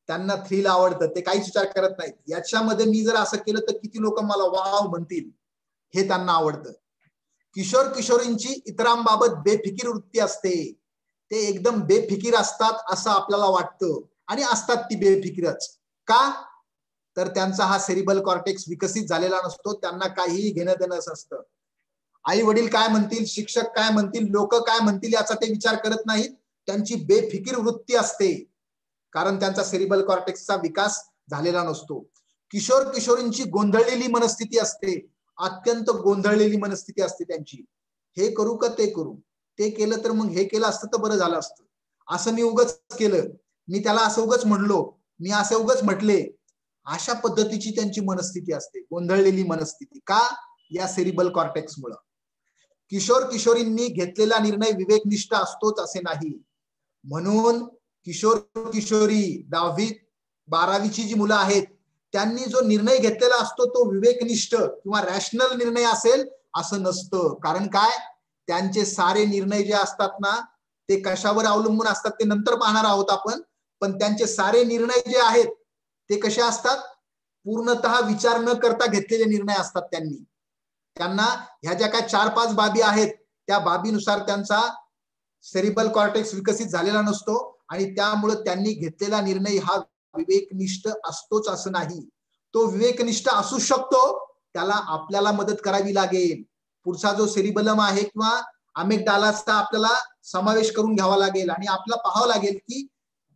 Speaker 1: त्यांना थ्रिल आवडतं. ते काहीच विचार करत नाहीत. याच्यामध्ये मी जर असं केलं तर किती लोक मला वाव म्हणतील, हे त्यांना आवडतं. किशोर किशोरींची इतरांबाबत बेफिकीर वृत्ती असते. ते एकदम बेफिकीर असतात असं आपल्याला वाटतं आणि असतात ती बेफिकीरच. का? तर त्यांचा हा सेरिबल कॉर्टेक्स विकसित झालेला नसतो. त्यांना काहीही घेणं देणं नसतं. आई वडील काय म्हणतील, शिक्षक काय म्हणतील, लोक काय म्हणतील याचा ते विचार करत नाहीत. त्यांची बेफिकीर वृत्ती असते कारण त्यांचा सेरिबल कॉर्टेक्सचा विकास झालेला नसतो. किशोर किशोरींची गोंधळलेली मनस्थिती असते. अत्यंत गोंधळलेली मनस्थिती असते त्यांची. हे करू का ते करू, ते केलं तर मग हे केलं असतं तर बरं झालं असतं, असं मी उगाच केलं, मी त्याला असं उगाच म्हणलो, मी असं उगाच म्हटले, अशा पद्धतीची त्यांची मनस्थिती असते. गोंधळलेली मनस्थिती. का? या सेरिबल कॉर्टेक्स मुळे. किशोर किशोरींनी घेतलेला निर्णय विवेकनिष्ठ असतोच असे नाही. म्हणून किशोर किशोरी 10वी 12वीची जी मुलं आहेत त्यांनी जो निर्णय घेतलेला असतो तो विवेकनिष्ठ किंवा रॅशनल निर्णय असेल असं नसतं. कारण काय, त्यांचे सारे निर्णय जे असतात ना ते कशावर अवलंबून असतात ते नंतर पाहणार आहोत आपण. पण त्यांचे सारे निर्णय जे आहेत ते कसे असतात, पूर्णतः विचार न करता घेतलेले निर्णय असतात. त्यांना ह्या ज्या काय 4-5 बाबी आहेत त्या बाबीनुसार त्यांचा सेरिबल कॉर्टेक्स विकसित झालेला नसतो आणि त्यामुळे त्यांनी घेतलेला निर्णय हा विवेकनिष्ठ असतोच असं नाही. तो विवेकनिष्ठ असू शकतो, त्याला आपल्याला मदत करावी लागेल. पुढचा जो सेरिबलम आहे किंवा अमिगडालाचा आपल्याला समावेश करून घ्यावा लागेल आणि आपल्याला पाहावं लागेल की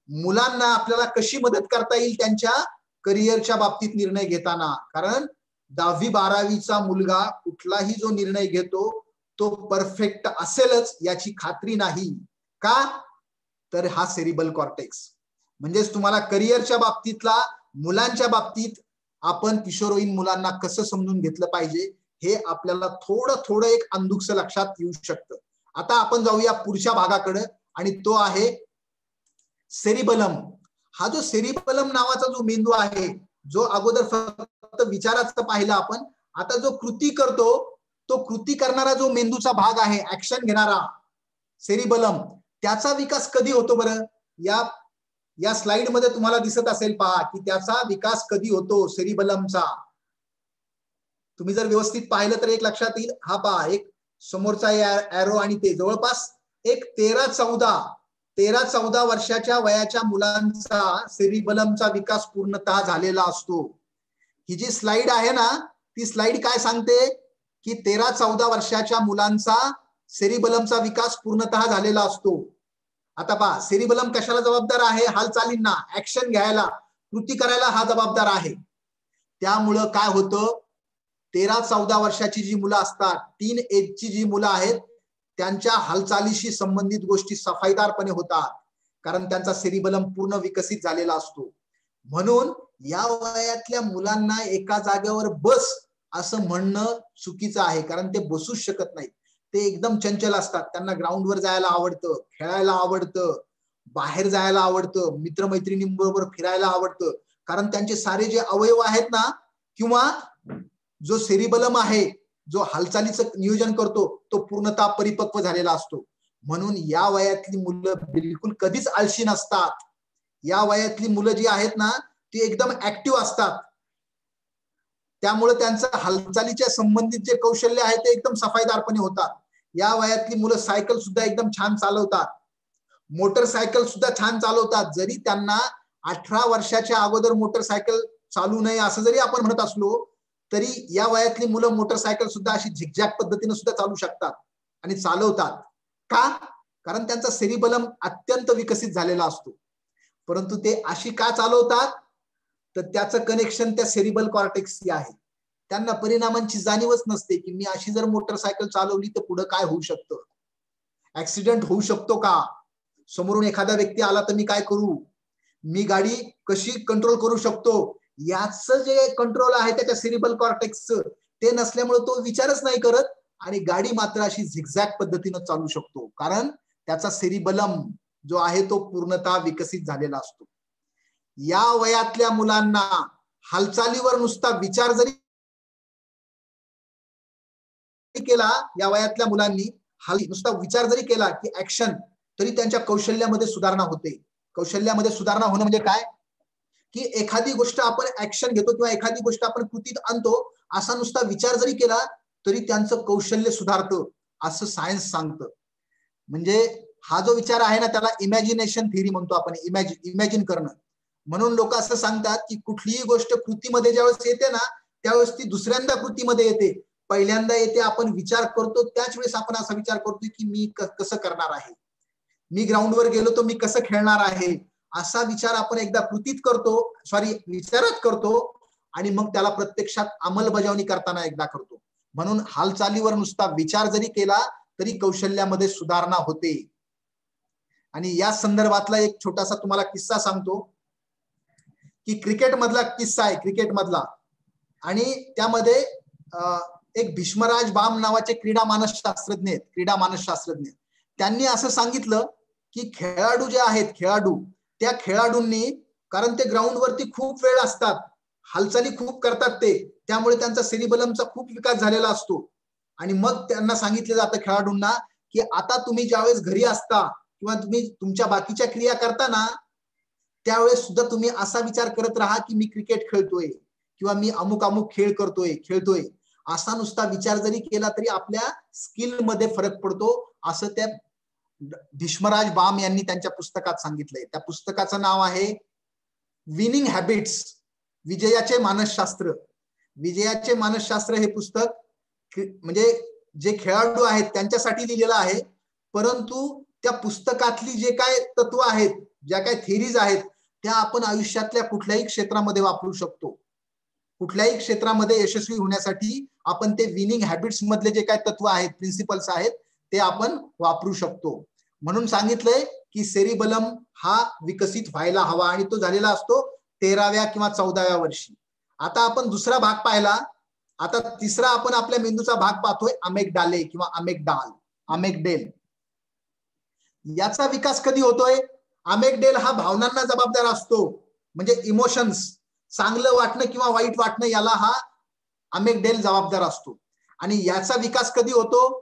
Speaker 1: मुलांना आपल्याला कशी मदत करता येईल त्यांच्या करिअरच्या बाबतीत निर्णय घेताना. कारण 10वी 12वीचा मुलगा कुठलाही जो निर्णय घेतो तो परफेक्ट असेलच याची खात्री नाही. का? तर हा सेरिबल कॉर्टेक्स. म्हणजेच तुम्हाला करिअरच्या बाबतीतला मुलांच्या बाबतीत आपण किशोरवयीन मुलांना कसं समजून घेतलं पाहिजे हे आपल्याला थोडं थोडं एक अंधुकस लक्षात येऊ शकतं. आता आपण जाऊया पुढच्या भागाकडे आणि तो आहे सेरिबलम. हा जो सेरिबलम नावाचा जो मेंदू आहे, जो अगोदर फक्त विचाराचं पाहिलं आपण, आता जो कृती करतो तो कृती करणारा जो मेंदूचा भाग आहे, ऍक्शन घेणारा सेरिबलम, त्याचा विकास कधी होतो बरं? या स्लाइड मध्ये तुम्हाला दिसत असेल पहा की त्याचा विकास कधी होतो सेरिबलमचा. तुम्ही जर व्यवस्थित पाहिलं तर एक लक्षात येईल. हा पहा, एक समोरचा एरो आणि ते जवळपास एक 13-14 वर्षाच्या वयाच्या मुलांचा सेरिबलमचा विकास पूर्णतः झालेला असतो. ही जी स्लाइड आहे ना, ती स्लाइड काय सांगते की 13-14 वर्षाच्या मुलांचा सेरिबलमचा विकास पूर्णतः झालेला असतो. आता पहा, सेरिबलम कशाला जबाबदार आहे? हालचालींना, ऍक्शन घ्यायला, कृती करायला हा जबाबदार आहे. त्यामुळं काय होतं, 13-14 वर्षाची जी मुलं असतात, टीन एजची जी मुलं आहेत, त्यांच्या हालचालीशी संबंधित गोष्टी सफाईदारपणे होतात, कारण त्यांचा सेरिबलम पूर्ण विकसित झालेला असतो. म्हणून या वयातल्या मुलांना एका जागेवर बस असं म्हणणं चुकीचं आहे, कारण ते बसूच शकत नाहीत. ते एकदम चंचल असतात. त्यांना ग्राउंडवर जायला आवडतं, खेळायला आवडतं, बाहेर जायला आवडतं, मित्रमैत्रिणींबरोबर फिरायला आवडतं, कारण त्यांचे सारे जे अवयव आहेत ना, किंवा जो सेरिबलम आहे, जो हालचालीचं नियोजन करतो, तो पूर्णतः परिपक्व झालेला असतो. म्हणून या वयातली मुलं बिलकुल कधीच आळशी नसतात. या वयातली मुलं जी आहेत ना, ती एकदम ऍक्टिव्ह असतात. त्यामुळे त्यांचं हालचालीच्या संबंधित जे कौशल्य आहे ते एकदम सफाईदारपणे होतात. या वयातली मुलं सायकल सुद्धा एकदम छान चालवतात, मोटरसायकल सुद्धा छान चालवतात. जरी त्यांना 18 वर्षाच्या अगोदर मोटरसायकल चालू नये असं जरी आपण म्हणत असलो, तरी या वयातली मुलं मोटरसायकल सुद्धा अशी झिकझॅक पद्धतीने सुद्धा चालू शकतात आणि चालवतात. का? कारण त्यांचा सेरिबलम अत्यंत विकसित झालेला असतो. परंतु ते अशी का चालवतात? तर त्याचं कनेक्शन त्या सेरिबल कॉर्टेक्सशी आहे. त्यांना परिणामांची जाणीवच नसते की मी अशी जर मोटरसायकल चालवली तर पुढे काय होऊ शकतं, ऍक्सिडेंट होऊ शकतो का, समोरून एखादा व्यक्ती आला तर मी काय करू, मी गाडी कशी कंट्रोल करू शकतो, याचं जे कंट्रोल आहे त्याच्या सेरिबल कॉर्टेक्सचं, ते नसल्यामुळे तो विचारच नाही करत आणि गाडी मात्र अशी झिगझॅग पद्धतीनं चालू शकतो, कारण त्याचा सेरिबलम जो आहे तो पूर्णतः विकसित झालेला असतो. या वयातल्या मुलांना हालचालीवर नुसता विचार जरी केला, या वयातल्या मुलांनी नुसता विचार जरी केला की ऍक्शन, तरी त्यांच्या कौशल्यामध्ये सुधारणा होते. कौशल्यामध्ये सुधारणा होणं म्हणजे काय, की एखादी गोष्ट आपण ऍक्शन घेतो किंवा एखादी गोष्ट आपण कृतीत आणतो, असा नुसता विचार जरी केला तरी त्यांचं कौशल्य सुधारतं, असं सायन्स सांगतं. म्हणजे हा जो विचार आहे ना, त्याला इमॅजिनेशन थिअरी म्हणतो आपण, इमॅजिन करणं. म्हणून लोक असं सांगतात की कुठलीही गोष्ट कृतीमध्ये ज्यावेळेस येते ना, त्यावेळेस ती दुसऱ्यांदा कृतीमध्ये येते. पहिल्यांदा येते आपण विचार करतो, त्याच वेळेस आपण असा विचार करतोय की मी कसं करणार आहे, मी ग्राउंडवर गेलो तर मी कसं खेळणार आहे, असा विचार आपण एकदा कृतीत करतो, विचारात करतो आणि मग त्याला प्रत्यक्षात अंमलबजावणी करताना एकदा करतो. म्हणून हालचालीवर नुसता विचार जरी केला तरी कौशल्यामध्ये सुधारणा होते. आणि या संदर्भातला एक छोटासा तुम्हाला किस्सा सांगतो, की क्रिकेट मधला किस्सा आहे, क्रिकेट मधला. आणि त्यामध्ये एक भीष्मराज बाम नावाचे क्रीडा मानसशास्त्रज्ञ त्यांनी असं सांगितलं की खेळाडू जे आहेत, त्या खेळाडूंनी, कारण ते ग्राउंडवरती खूप वेळ असतात, हालचाली खूप करतात ते, त्यामुळे त्यांचा सेरिबलमचा खूप विकास झालेला असतो. आणि मग त्यांना सांगितलं जातं खेळाडूंना की आता तुम्ही ज्यावेळेस घरी असता किंवा तुम्ही तुमच्या बाकीच्या क्रिया करताना, त्यावेळेस सुद्धा तुम्ही असा विचार करत राहा की मी क्रिकेट खेळतोय किंवा मी अमुक अमुक खेळ खेळतोय. असा नुसता विचार जरी केला तरी आपल्या स्किल मध्ये फरक पडतो, असं त्या भीष्मराज बाम यांनी त्यांच्या पुस्तकात सांगितलंय. त्या पुस्तकाचं नाव आहे विनिंग हॅबिट्स, विजयाचे मानसशास्त्र. विजयाचे मानसशास्त्र हे पुस्तक म्हणजे जे खेळाडू आहेत त्यांच्यासाठी लिहिलेलं आहे, परंतु त्या पुस्तकातली जे काय तत्व आहेत, ज्या काय थिअरीज आहेत, त्या आपण आयुष्यातल्या कुठल्याही क्षेत्रामध्ये वापरू शकतो. कुठल्याही क्षेत्रामध्ये यशस्वी होण्यासाठी आपण ते विनिंग हॅबिट्स मधले जे काय तत्व आहेत, प्रिन्सिपल्स आहेत, ते आपण वापरू शकतो. म्हणून सांगितलंय की सेरिबलम हा विकसित व्हायला हवा आणि तो झालेला असतो 13व्या किंवा 14व्या वर्षी. आता आपण दुसरा भाग पाहिला, आता तिसरा आपण आपल्या मेंदूचा भाग पाहतोय, अमेगडाले किंवा अमेगडेल. याचा विकास कधी होतोय? अमेगडेल हा भावनांना जबाबदार असतो, म्हणजे इमोशन्स, चांगलं वाटणं किंवा वाईट वाटणं, याला हा अमेगडेल जबाबदार असतो. आणि याचा विकास कधी होतो?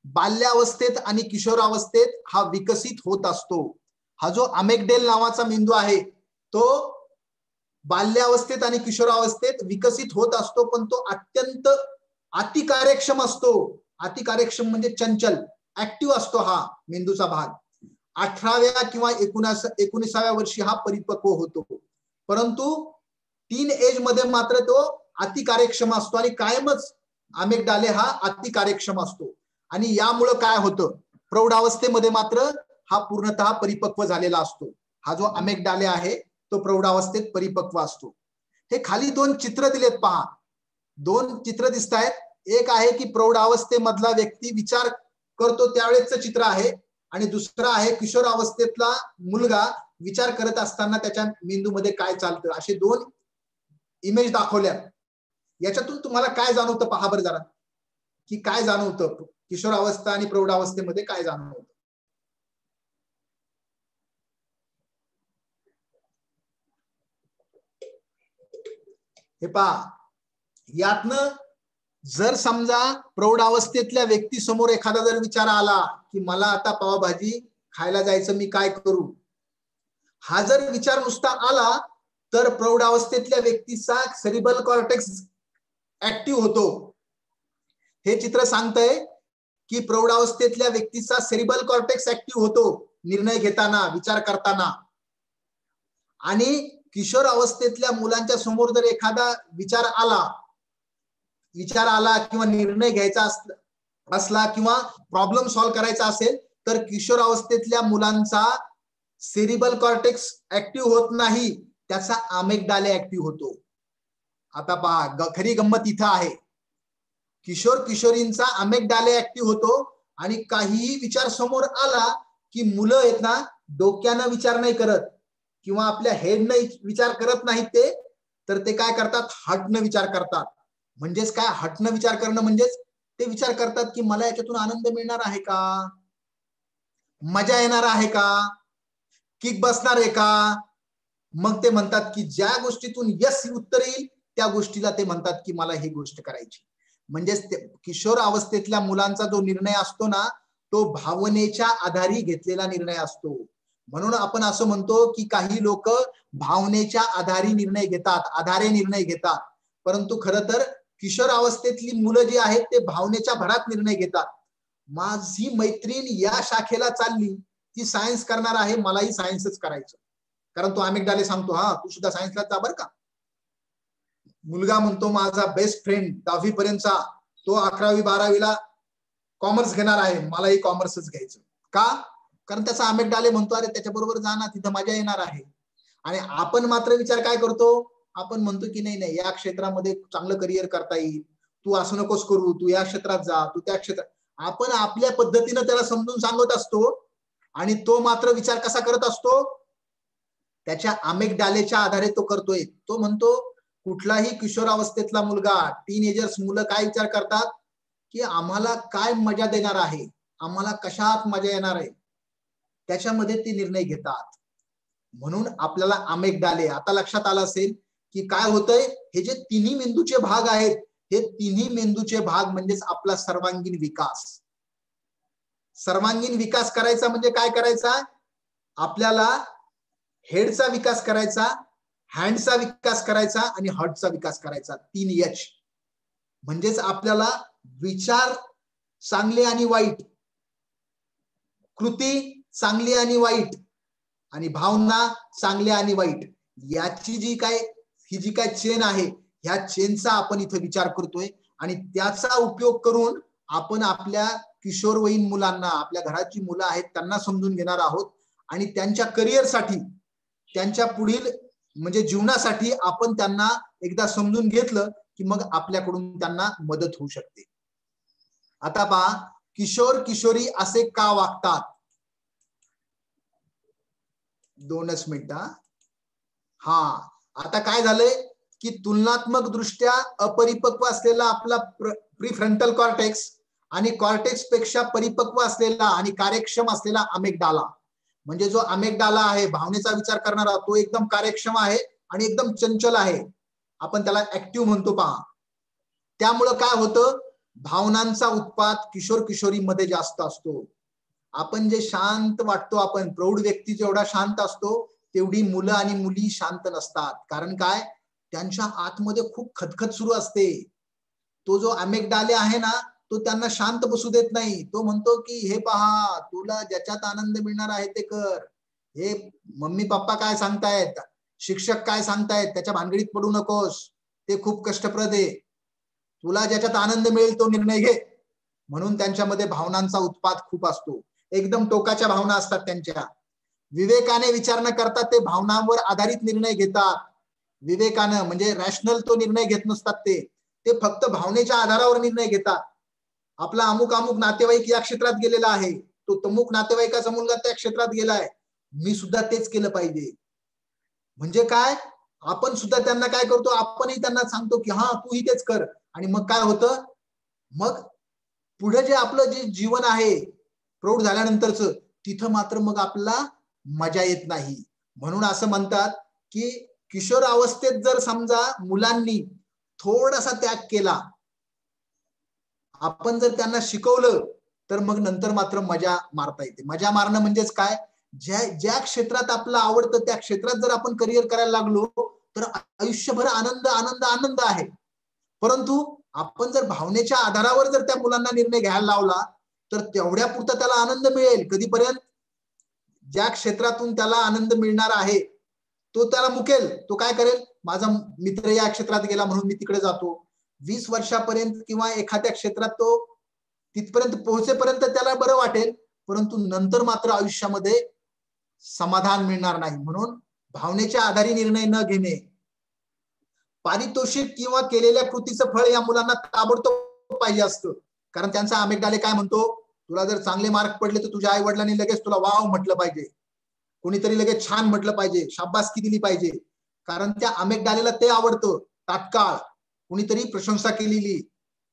Speaker 1: बाल्यावस्थेत आणि किशोरावस्थेत हा विकसित होत असतो. हा जो अमेगडेल नावाचा मेंदू आहे तो बाल्यावस्थेत आणि किशोरावस्थेत विकसित होत असतो, पण तो अत्यंत अतिकार्यक्षम असतो. अतिकार्यक्षम म्हणजे चंचल, ऍक्टिव्ह असतो हा मेंदूचा भाग. 18व्या किंवा 19व्या वर्षी हा परिपक्व होतो. परंतु टीन एज मध्ये मात्र तो अतिकार्यक्षम असतो आणि कायमच अमेगडाले हा अतिकार्यक्षम असतो. आणि यामुळं काय होतं, प्रौढावस्थेमध्ये मात्र हा पूर्णतः परिपक्व झालेला असतो. हा जो अमेग्डाले आहे तो प्रौढावस्थेत परिपक्व असतो. हे खाली दोन चित्र दिलेत पहा, दोन चित्र दिसत आहेत. एक आहे की प्रौढावस्थेमधला व्यक्ती विचार करतो त्यावेळेचं चित्र आहे, आणि दुसरा आहे किशोरावस्थेतला मुलगा विचार करत असताना त्याच्या मेंदूमध्ये काय चालतं. असे दोन इमेज दाखवल्या. याच्यातून तुम्हाला काय जाणवतं पहा बरं जरा, की काय जाणवतं किशोरावस्था आणि प्रौढावस्थेमध्ये काय जाणवतं. हे पहा, यातनं जर समजा प्रौढावस्थेतल्या व्यक्ती समोर एखादा जर विचार आला की मला आता पावभाजी खायला जायचं, मी काय करू, हा जर विचार नुसता आला तर प्रौढावस्थेतल्या व्यक्तीचा सेरिब्रल कॉर्टेक्स ऍक्टिव्ह होतो. हे चित्र सांगतंय की प्रौढावस्थेतल्या व्यक्तीचा सेरिब्रल कॉर्टेक्स ऍक्टिव्ह होतो निर्णय घेताना, विचार करताना. आणि किशोर अवस्थेतल्या मुलांच्या समोर जर एखादा विचार आला किंवा निर्णय घ्यायचा असला किंवा प्रॉब्लेम सॉल्व्ह करायचा असेल, तर किशोर अवस्थेतल्या मुलांचा सेरिब्रल कॉर्टेक्स ऍक्टिव्ह होत नाही, त्याचा अमेग्डाले ऍक्टिव्ह होतो. आता पहा, खरी गंमत इथं आहे, किशोर किशोरींचा अमेग्डाले ऍक्टिव्ह होतो आणि काहीही विचार समोर आला की मुलं आहेत ना, डोक्यानं विचार नाही करत किंवा आपल्या हेडनं विचार करत नाहीत, तर ते काय करतात, हार्टनं विचार करतात. म्हणजेच काय, हार्टनं विचार करणं म्हणजेच ते विचार करतात की मला याच्यातून आनंद मिळणार आहे का, मजा येणार आहे का, किक बसणार आहे का. मग ते म्हणतात की ज्या गोष्टीतून यस उत्तर येईल त्या गोष्टीला ते म्हणतात की मला ही गोष्ट करायची. म्हणजेच किशोर अवस्थेतल्या मुलांचा जो निर्णय असतो ना, तो भावनेच्या आधारे घेतलेला निर्णय असतो. म्हणून आपण असं म्हणतो की काही लोक भावनेच्या आधारे निर्णय घेतात, परंतु खरं तर किशोर अवस्थेतली मुलं जी आहेत ते भावनेच्या भरात निर्णय घेतात. माझी मैत्रीण या शाखेला चालली, ती सायन्स करणार आहे, मलाही सायन्सच करायचं, कारण तो अमेग्डाले सांगतो हा तू सुद्धा सायन्सला जा बरं का. मुलगा म्हणतो माझा बेस्ट फ्रेंड 10वी पर्यंतचा, तो 11वी 12वीला कॉमर्स घेणार आहे, मलाही कॉमर्सच घ्यायचं. का, कारण त्याचा अमेग्डाले म्हणतो अरे त्याच्याबरोबर जा ना, तिथं मजा येणार आहे. आणि आपण मात्र विचार काय करतो, आपण म्हणतो की नाही नाही, या क्षेत्रामध्ये चांगलं करिअर करता येईल, तू असं नकोस करू, तू या क्षेत्रात जा, तू त्या क्षेत्रात. आपण आपल्या पद्धतीनं त्याला समजून सांगत असतो आणि तो मात्र विचार कसा करत असतो, त्याच्या अमेग्डालेच्या आधारे तो करतोय. तो म्हणतो कुठलाही किशोरावस्थेतला मुलगा, टीनेजर्स मुलं काय विचार करतात की आम्हाला काय मजा देणार आहे, आम्हाला कशात मजा येणार आहे, त्याच्यामध्ये ते निर्णय घेतात. म्हणून आपल्याला अमेग्डाले, आता लक्षात आलं असेल की काय होतंय, हे जे तिन्ही मेंदूचे भाग आहेत, हे तिन्ही मेंदूचे भाग म्हणजेच आपला सर्वांगीण विकास. सर्वांगीण विकास करायचा म्हणजे काय करायचा, आपल्याला हेडचा विकास करायचा, हँडचा विकास करायचा आणि हार्टचा विकास करायचा. 3 H. म्हणजेच आपल्याला विचार चांगले आणि वाईट, कृती चांगली आणि वाईट, आणि भावना चांगल्या आणि वाईट, याची जी काय चेन आहे, ह्या चेनचा आपण इथं विचार करतोय. आणि त्याचा उपयोग करून आपण आपल्या किशोरवयीन मुलांना, आपल्या घराची मुलं आहेत त्यांना समजून घेणार आहोत. आणि त्यांच्या करिअरसाठी, त्यांच्या पुढील म्हणजे जीवनासाठी आपण त्यांना एकदा समजून घेतलं की मग आपल्याकडून त्यांना मदत होऊ शकते. आता पहा, किशोर किशोरी असे का वागतात, 2च मिनिटं. हा, आता काय झालंय की तुलनात्मक दृष्ट्या अपरिपक्व असलेला आपला प्रीफ्रंटल कॉर्टेक्स आणि कॉर्टेक्स पेक्षा परिपक्व असलेला आणि कार्यक्षम असलेला अमेग्डाला, म्हणजे जो अमेग्डाला आहे भावनेचा विचार करणारा, तो एकदम कार्यक्षम आहे आणि एकदम चंचल आहे, आपण त्याला ऍक्टिव्ह म्हणतो पहा. त्यामुळं काय होतं, भावनांचा उत्पाद किशोर किशोरीमध्ये जास्त असतो. आपण जे शांत वाटतो, आपण प्रौढ व्यक्ती जेवढा शांत असतो तेवढी मुलं आणि मुली शांत नसतात. कारण काय, त्यांच्या आतमध्ये खूप खतखत सुरू असते. तो जो अमेग्डाले आहे ना, तो त्यांना शांत बसू देत नाही. तो म्हणतो की हे पहा, तुला ज्याच्यात आनंद मिळणार आहे ते कर, हे मम्मी पप्पा काय सांगतायत, शिक्षक काय सांगतायत त्याच्या भानगडीत पडू नकोस, ते खूप कष्टप्रद आहे, तुला ज्याच्यात आनंद मिळेल तो निर्णय घे. म्हणून त्यांच्यामध्ये भावनांचा उत्पाद खूप असतो, एकदम टोकाच्या भावना असतात त्यांच्या. विवेकाने विचार न करता ते भावनांवर आधारित निर्णय घेतात. विवेकानं म्हणजे रॅशनल तो निर्णय घेत नसतात, ते फक्त भावनेच्या आधारावर निर्णय घेतात. आपला अमुक अमुक नातेवाईक या क्षेत्रात गेलेला आहे, तो तमुक नातेवाईकाचा मुलगा त्या क्षेत्रात गेलाय, मी सुद्धा तेच केलं पाहिजे. म्हणजे काय, आपण सुद्धा त्यांना काय करतो, आपणही त्यांना सांगतो की हा तूही तेच कर. आणि मग काय होतं, मग पुढे जे आपलं जे जीवन आहे प्रौढ झाल्यानंतरच, तिथं मात्र मग आपल्याला मजा येत नाही. म्हणून असं म्हणतात की किशोर अवस्थेत जर समजा मुलांनी थोडासा त्याग केला, आपण जर त्यांना शिकवलं, तर मग नंतर मात्र मजा मारता येते. मजा मारणं म्हणजेच काय, ज्या क्षेत्रात आपलं आवडतं त्या क्षेत्रात जर आपण करिअर करायला लागलो तर आयुष्यभर आनंद आनंद आनंद आहे. परंतु आपण जर भावनेच्या आधारावर जर त्या मुलांना निर्णय घ्यायला लावला तर तेवढ्या पुरता त्याला आनंद मिळेल. कधीपर्यंत, ज्या क्षेत्रातून त्याला आनंद मिळणार आहे तो त्याला मुकेल. तो काय करेल, माझा मित्र या क्षेत्रात गेला म्हणून मी तिकडे जातो. 20 वर्षापर्यंत किंवा एखाद्या क्षेत्रात तो तिथपर्यंत पोहोचेपर्यंत त्याला बरं वाटेल, परंतु नंतर मात्र आयुष्यामध्ये समाधान मिळणार नाही. म्हणून भावनेच्या आधारे निर्णय न घेणे. पारितोषिक किंवा केलेल्या कृतीचं फळ या मुलांना ताबडतोब पाहिजे असतं. कारण त्यांचा अमिगडाले काय म्हणतो, तुला जर चांगले मार्क पडले तर तुझ्या आई वडिलांनी लगेच तुला वाव म्हटलं पाहिजे, कोणीतरी लगेच छान म्हटलं पाहिजे, शाबासकी दिली पाहिजे. कारण त्या अमिगडालेला ते आवडतं तात्काळ, कुणीतरी प्रशंसा केलेली,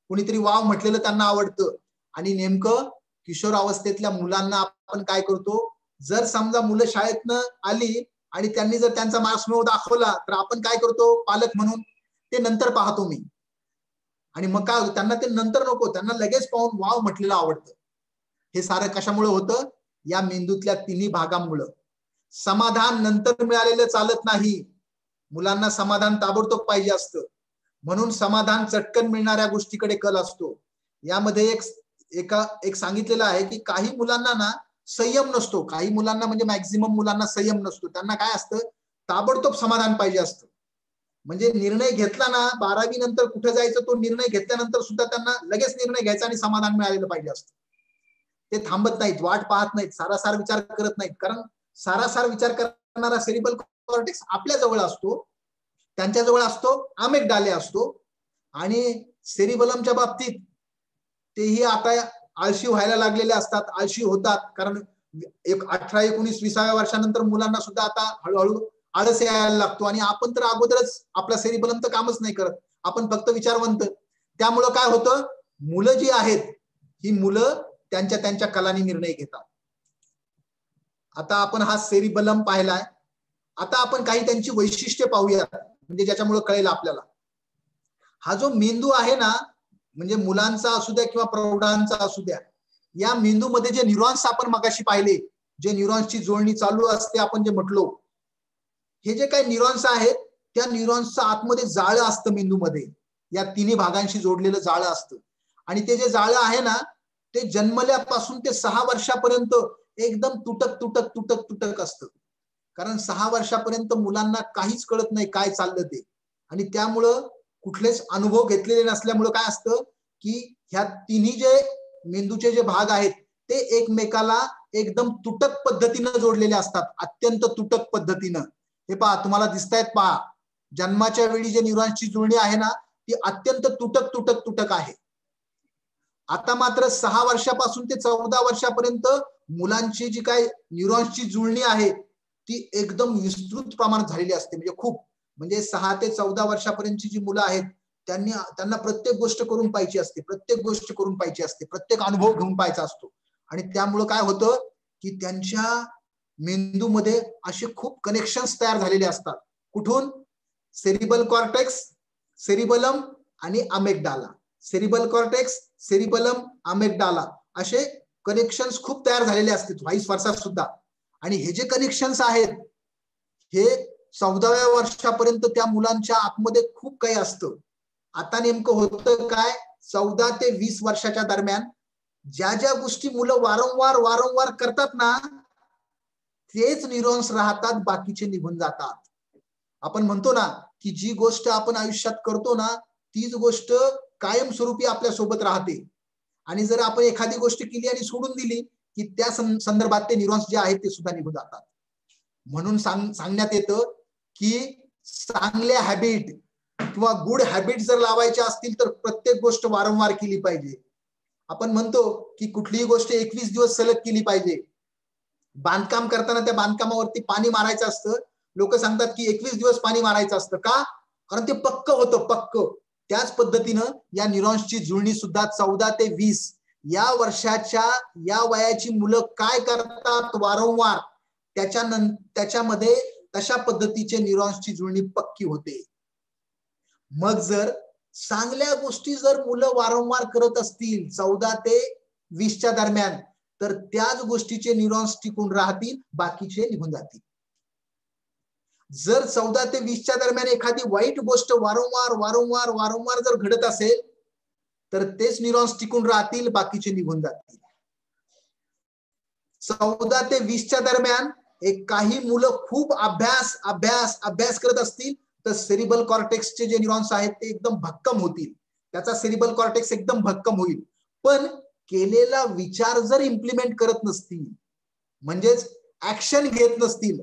Speaker 1: कुणीतरी वाव म्हटलेलं त्यांना आवडतं. आणि नेमकं किशोर अवस्थेतल्या मुलांना आपण काय करतो, जर समजा मुलं शाळेतनं आली आणि त्यांनी जर त्यांचा मार्क्स मेमो दाखवला तर आपण काय करतो, पालक म्हणून ते नंतर पाहतो मी. आणि मग काय होतं, त्यांना ते नंतर नको, त्यांना लगेच पाहून वाव म्हटलेलं आवडतं. हे सारं कशामुळे होतं, या मेंदूतल्या तिन्ही भागांमुळे. समाधान नंतर मिळालेलं चालत नाही, मुलांना समाधान ताबडतोब पाहिजे असतं. म्हणून समाधान चटकन मिळणाऱ्या गोष्टीकडे कल असतो. यामध्ये एक सांगितलेलं आहे की काही मुलांना ना संयम नसतो, काही मुलांना म्हणजे मॅक्झिमम मुलांना संयम नसतो. त्यांना काय असतं, ताबडतोब समाधान पाहिजे असतं. म्हणजे निर्णय घेतला ना, 12वी नंतर कुठे जायचं तो निर्णय घेतल्यानंतर सुद्धा त्यांना लगेच निर्णय घ्यायचा आणि समाधान मिळालेलं पाहिजे असतं. ते थांबत नाहीत, वाट पाहत नाहीत, सारासार विचार करत नाहीत. कारण सारासार विचार करणारा सेरिब्रल कॉर्टेक्स आपल्या जवळ असतो, त्यांच्या जवळ असतो अमिगडाले असतो. आणि सेरिबलमच्या बाबतीत तेही आता आळशी व्हायला लागलेले असतात, आळशी होतात. कारण 18-19 20व्या वर्षानंतर मुलांना सुद्धा आता हळूहळू आळस यायला लागतो. आणि आपण तर अगोदरच आपला सेरिबलम तर कामच नाही करत, आपण फक्त विचारवंत. त्यामुळं काय होतं, मुलं जी आहेत ही मुलं त्यांच्या त्यांच्या कलानी निर्णय घेतात. आता आपण हा सेरिबलम पाहिलाय, आता आपण काही त्यांची वैशिष्ट्ये पाहूया, म्हणजे ज्याच्यामुळे कळेल आपल्याला. हा जो मेंदू आहे ना, म्हणजे मुलांचा असू द्या किंवा प्रौढांचा असू द्या, या मेंदूमध्ये जे न्यूरॉन्स आपण मगाशी पाहिले, जे न्यूरॉन्सची जोडणी चालू असते, आपण जे म्हटलो, हे जे काही न्यूरॉन्स आहेत त्या न्यूरॉन्सचं आतमध्ये जाळं असतं मेंदूमध्ये, या तिन्ही भागांशी जोडलेलं जाळं असतं. आणि ते जे जाळं आहे ना, ते जन्मल्यापासून ते 6 वर्षापर्यंत एकदम तुटक तुटक तुटक तुटक असतं. कारण 6 वर्षापर्यंत मुलांना काहीच कळत नाही काय चाललं ते. आणि त्यामुळं कुठलेच अनुभव घेतलेले नसल्यामुळं काय असतं की ह्या तिन्ही जे मेंदूचे जे भाग आहेत ते एकमेकाला एकदम तुटक पद्धतीनं जोडलेले असतात, अत्यंत तुटक पद्धतीनं. हे पहा, तुम्हाला दिसतायत पहा, जन्माच्या वेळी जे न्यूरॉन्सची जुळणी आहे ना, ती अत्यंत तुटक तुटक तुटक आहे. आता मात्र 6 वर्षापासून ते 14 वर्षापर्यंत मुलांची जी काय न्यूरॉन्सची जुळणी आहे ती एकदम विस्तृत प्रमाणात झालेली असते. म्हणजे खूप, म्हणजे 6 ते 14 वर्षापर्यंतची जी मुलं आहेत त्यांना प्रत्येक गोष्ट करून पाहिजे असते, प्रत्येक गोष्ट करून पाहिजे असते, प्रत्येक अनुभव घेऊन पाहायचा असतो. आणि त्यामुळे काय होतं की त्यांच्या मेंदूमध्ये असे खूप कनेक्शन्स तयार झालेले असतात. कुठून, सेरिबल कॉर्टेक्स, सेरिबलम आणि amygdala, cerebral cortex, cerebellum, amygdala, असे कनेक्शन्स खूप तयार झालेले असतात, व्हाईस वर्सा सुद्धा. आणि हे जे कनेक्शन्स आहेत हे 14व्या वर्षापर्यंत त्या मुलांच्या आतमध्ये खूप काही असतं. आता नेमकं होतं काय, 14 ते 20 वर्षाच्या दरम्यान ज्या ज्या गोष्टी मुलं वारंवार वारंवार करतात ना, तेच न्यूरॉन्स राहतात, बाकीचे निघून जातात. आपण म्हणतो ना की जी गोष्ट आपण आयुष्यात करतो ना, तीच गोष्ट कायमस्वरूपी आपल्या सोबत राहते. आणि जर आपण एखादी गोष्ट केली आणि सोडून दिली की त्या संदर्भात ते न्यूरॉन्स जे आहेत ते सुद्धा निघून जातात. म्हणून सांगण्यात येतं की चांगल्या हॅबिट किंवा गुड हॅबिट जर लावायच्या असतील तर प्रत्येक गोष्ट वारंवार केली पाहिजे. आपण म्हणतो की कुठलीही गोष्ट 21 दिवस सलग केली पाहिजे. बांधकाम करताना त्या बांधकामावरती पाणी मारायचं असतं. लोक सांगतात की 21 दिवस पाणी मारायचं असतं. का? कारण ते पक्क होतं, पक्क. त्याच पद्धतीनं या न्यूरॉन्सची जुळणी सुद्धा 14 ते 20 या वर्षाच्या या वयाची मुलं काय करतात वारंवार त्याच्यामध्ये तशा पद्धतीचे न्यूरॉन्सची जुळणी पक्की होते. मग जर चांगल्या गोष्टी जर मुलं वारंवार करत असतील 14 ते 20च्या दरम्यान, तर त्याच गोष्टीचे न्यूरॉन्स टिकून राहतील, बाकीचे निघून जातील. जर 14 ते 20च्या दरम्यान एखादी वाईट गोष्ट वारंवार वारंवार वारंवार जर घडत असेल तर तेच न्यूरॉन्स टिकून राहतील, बाकीचे निघून जातील. 14 ते 20च्या दरम्यान काही मुलं खूप अभ्यास करत असतील तर सेरिबल कॉर्टेक्सचे जे न्यूरॉन्स आहेत ते एकदम भक्कम होतील. त्याचा सेरिबल कॉर्टेक्स एकदम भक्कम होईल. पण केलेला विचार जर इम्प्लिमेंट करत नसतील, म्हणजेच ऍक्शन घेत नसतील,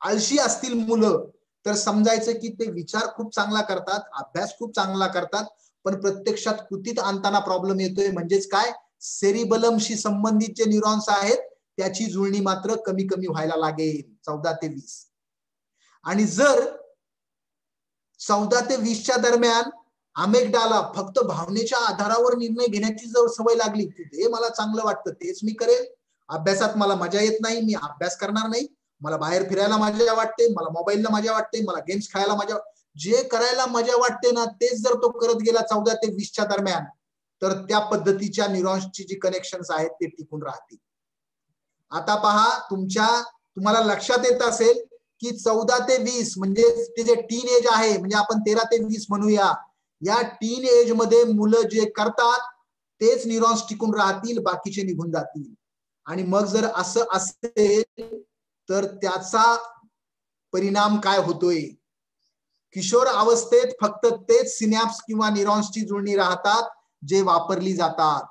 Speaker 1: आळशी असतील मुलं, तर समजायचं की ते विचार खूप चांगला करतात, अभ्यास खूप चांगला करतात, पण प्रत्यक्षात कृतीत आणताना प्रॉब्लेम येतोय. म्हणजेच काय? सेरिबलमशी संबंधित जे न्यूरॉन्स आहेत त्याची जुळणी मात्र कमी कमी व्हायला लागेल 14 ते 20. आणि जर 14 ते 20च्या दरम्यान अमेगडाला फक्त भावनेच्या आधारावर निर्णय घेण्याची जर सवय लागली, ते मला चांगलं वाटतं तेच मी करेल, अभ्यासात मला मजा येत नाही, मी अभ्यास करणार नाही, मला बाहेर फिरायला मजा वाटते, मला मोबाईलला मजा वाटते, मला गेम्स खेळायला मजा, जे करायला मजा वाटते ना तेच जर तो करत गेला 14 ते 20च्या दरम्यान, तर त्या पद्धतीच्या न्यूरॉन्सची जी कनेक्शन्स आहेत ते टिकून राहतील. आता पहा, तुम्हाला लक्षात येत असेल की 14 ते 20 म्हणजे ते जे टीन एज आहे, म्हणजे आपण 13 ते 20 म्हणूया, या टीन एज मध्ये मुलं जे करतात तेच न्यूरॉन्स टिकून राहतील, बाकीचे निघून जातील. आणि मग जर असं असेल तर त्याचा परिणाम काय होतोय? किशोर अवस्थेत फक्त तेच सिनॅप्स किंवा न्यूरॉन्सची जुळणी राहतात जे वापरली जातात.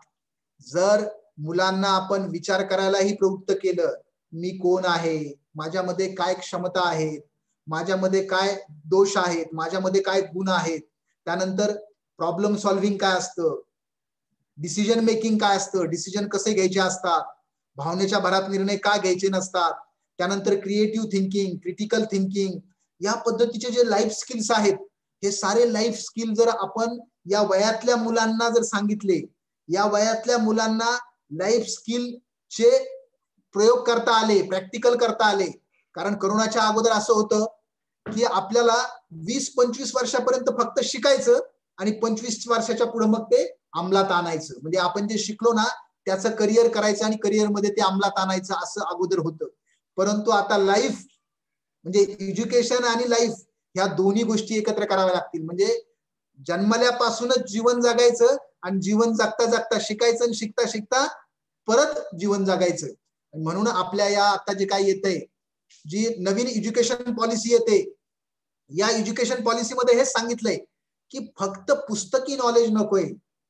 Speaker 1: जर मुलांना आपण विचार करायलाही प्रवृत्त केलं, मी कोण आहे, माझ्यामध्ये काय क्षमता आहेत, माझ्यामध्ये काय दोष आहेत, माझ्यामध्ये काय गुण आहेत, त्यानंतर प्रॉब्लेम सॉल्व्हिंग काय असतं, डिसिजन मेकिंग काय असतं, डिसिजन कसे घ्यायचे असतात, भावनेच्या भरात निर्णय का घ्यायचे नसतात, त्यानंतर क्रिएटिव्ह थिंकिंग, क्रिटिकल थिंकिंग, या पद्धतीचे जे लाईफ स्किल्स आहेत, हे सारे लाईफ स्किल जर आपण या वयातल्या मुलांना जर सांगितले, या वयातल्या मुलांना लाईफ स्किलचे प्रयोग करता आले, प्रॅक्टिकल करता आले. कारण कोरोनाच्या अगोदर असं होतं की आपल्याला 20-25 वर्षापर्यंत फक्त शिकायचं आणि 25 वर्षाच्या पुढे मग ते अंमलात आणायचं. म्हणजे आपण जे शिकलो ना त्याचं करिअर करायचं आणि करिअरमध्ये ते अंमलात आणायचं, असं अगोदर होतं. परंतु आता लाईफ म्हणजे एज्युकेशन आणि लाईफ ह्या दोन्ही गोष्टी एकत्र कराव्या लागतील. म्हणजे जन्मल्यापासूनच जीवन जगायचं आणि जीवन जगता जगता शिकायचं आणि शिकता शिकता परत जीवन जगायचं. म्हणून आपल्या या आता जे काही येतंय, जी नवीन एज्युकेशन पॉलिसी येते, या एज्युकेशन पॉलिसीमध्ये हेच सांगितलंय की फक्त पुस्तकी नॉलेज नकोय,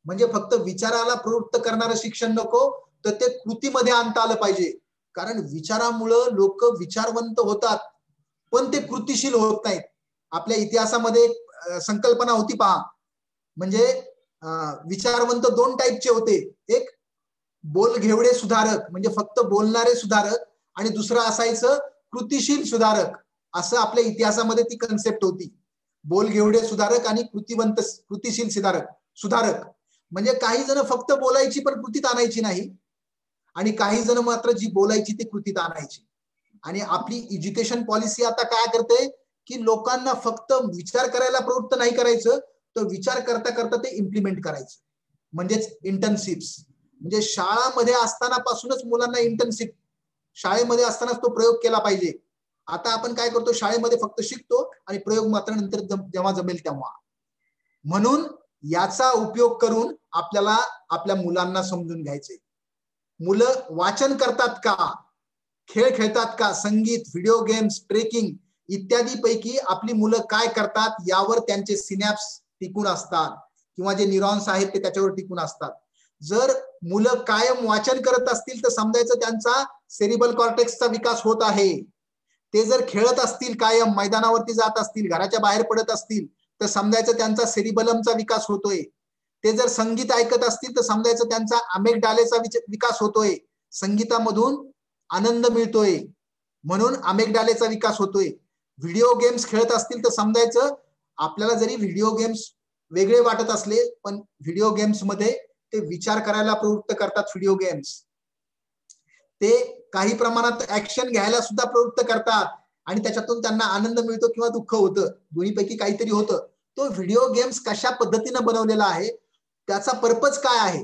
Speaker 1: म्हणजे फक्त विचाराला प्रवृत्त करणारं शिक्षण नको, तर ते कृतीमध्ये आणता आलं पाहिजे. कारण विचारामुळं लोक विचारवंत होतात पण ते कृतीशील होत नाहीत. आपल्या इतिहासामध्ये संकल्पना होती पहा, म्हणजे विचारवंत दोन टाईपचे होते, एक बोलघेवडे सुधारक म्हणजे फक्त बोलणारे सुधारक, आणि दुसरं असायचं कृतीशील सुधारक. असं आपल्या इतिहासामध्ये ती कन्सेप्ट होती, बोलघेवडे सुधारक आणि कृतीशील सुधारक. म्हणजे काही जण फक्त बोलायची पण कृतीत आणायची नाही, आणि काही जण मात्र जी बोलायची ती कृतीत आणायची. आणि आपली एज्युकेशन पॉलिसी आता काय करते की लोकांना फक्त विचार करायला प्रवृत्त नाही करायचं, तर विचार करता करता ते इम्प्लिमेंट करायचं, म्हणजेच इंटर्नशिप्स. म्हणजे शाळामध्ये असताना पासूनच मुलांना इंटर्नशिप, शाळेमध्ये असतानाच तो प्रयोग केला पाहिजे. आता आपण काय करतो, शाळेमध्ये फक्त शिकतो आणि प्रयोग मात्र नंतर जेव्हा जमेल तेव्हा. म्हणून याचा उपयोग करून आपल्याला आपल्या मुलांना समजून घ्यायचे. मुलं वाचन करतात का, खेळ खेळतात का, संगीत, व्हिडिओ गेम्स, ट्रेकिंग इत्यादी पैकी आपली मुलं काय करतात यावर त्यांचे सिनॅप्स टिकून असतात, किंवा जे न्यूरॉन्स आहेत ते त्याच्यावर टिकून असतात. जर मुलं कायम वाचन करत असतील तर समजायचं त्यांचा सेरिबल कॉर्टेक्सचा विकास होत आहे. ते जर खेळत असतील, कायम मैदानावरती जात असतील, घराच्या बाहेर पडत असतील तर समजायचं त्यांचा सेरिबलमचा विकास होतोय. ते जर संगीत ऐकत असतील तर समजायचं त्यांचा अमेगडालेचा विकास होतोय. संगीतामधून आनंद मिळतोय म्हणून अमेगडालेचा विकास होतोय. व्हिडिओ गेम्स खेळत असतील तर समजायचं आपल्याला जरी व्हिडिओ गेम्स वेगळे वाटत असले पण व्हिडिओ गेम्स मध्ये ते विचार करायला प्रवृत्त करतात. व्हिडिओ गेम्स ते काही प्रमाणात ऍक्शन घ्यायला सुद्धा प्रवृत्त करतात आणि त्याच्यातून त्यांना आनंद मिळतो किंवा दुःख होतं, दोन्हीपैकी काहीतरी होतं. तो व्हिडिओ गेम्स कशा पद्धतीने बनवलेला आहे, त्याचा पर्पज काय आहे,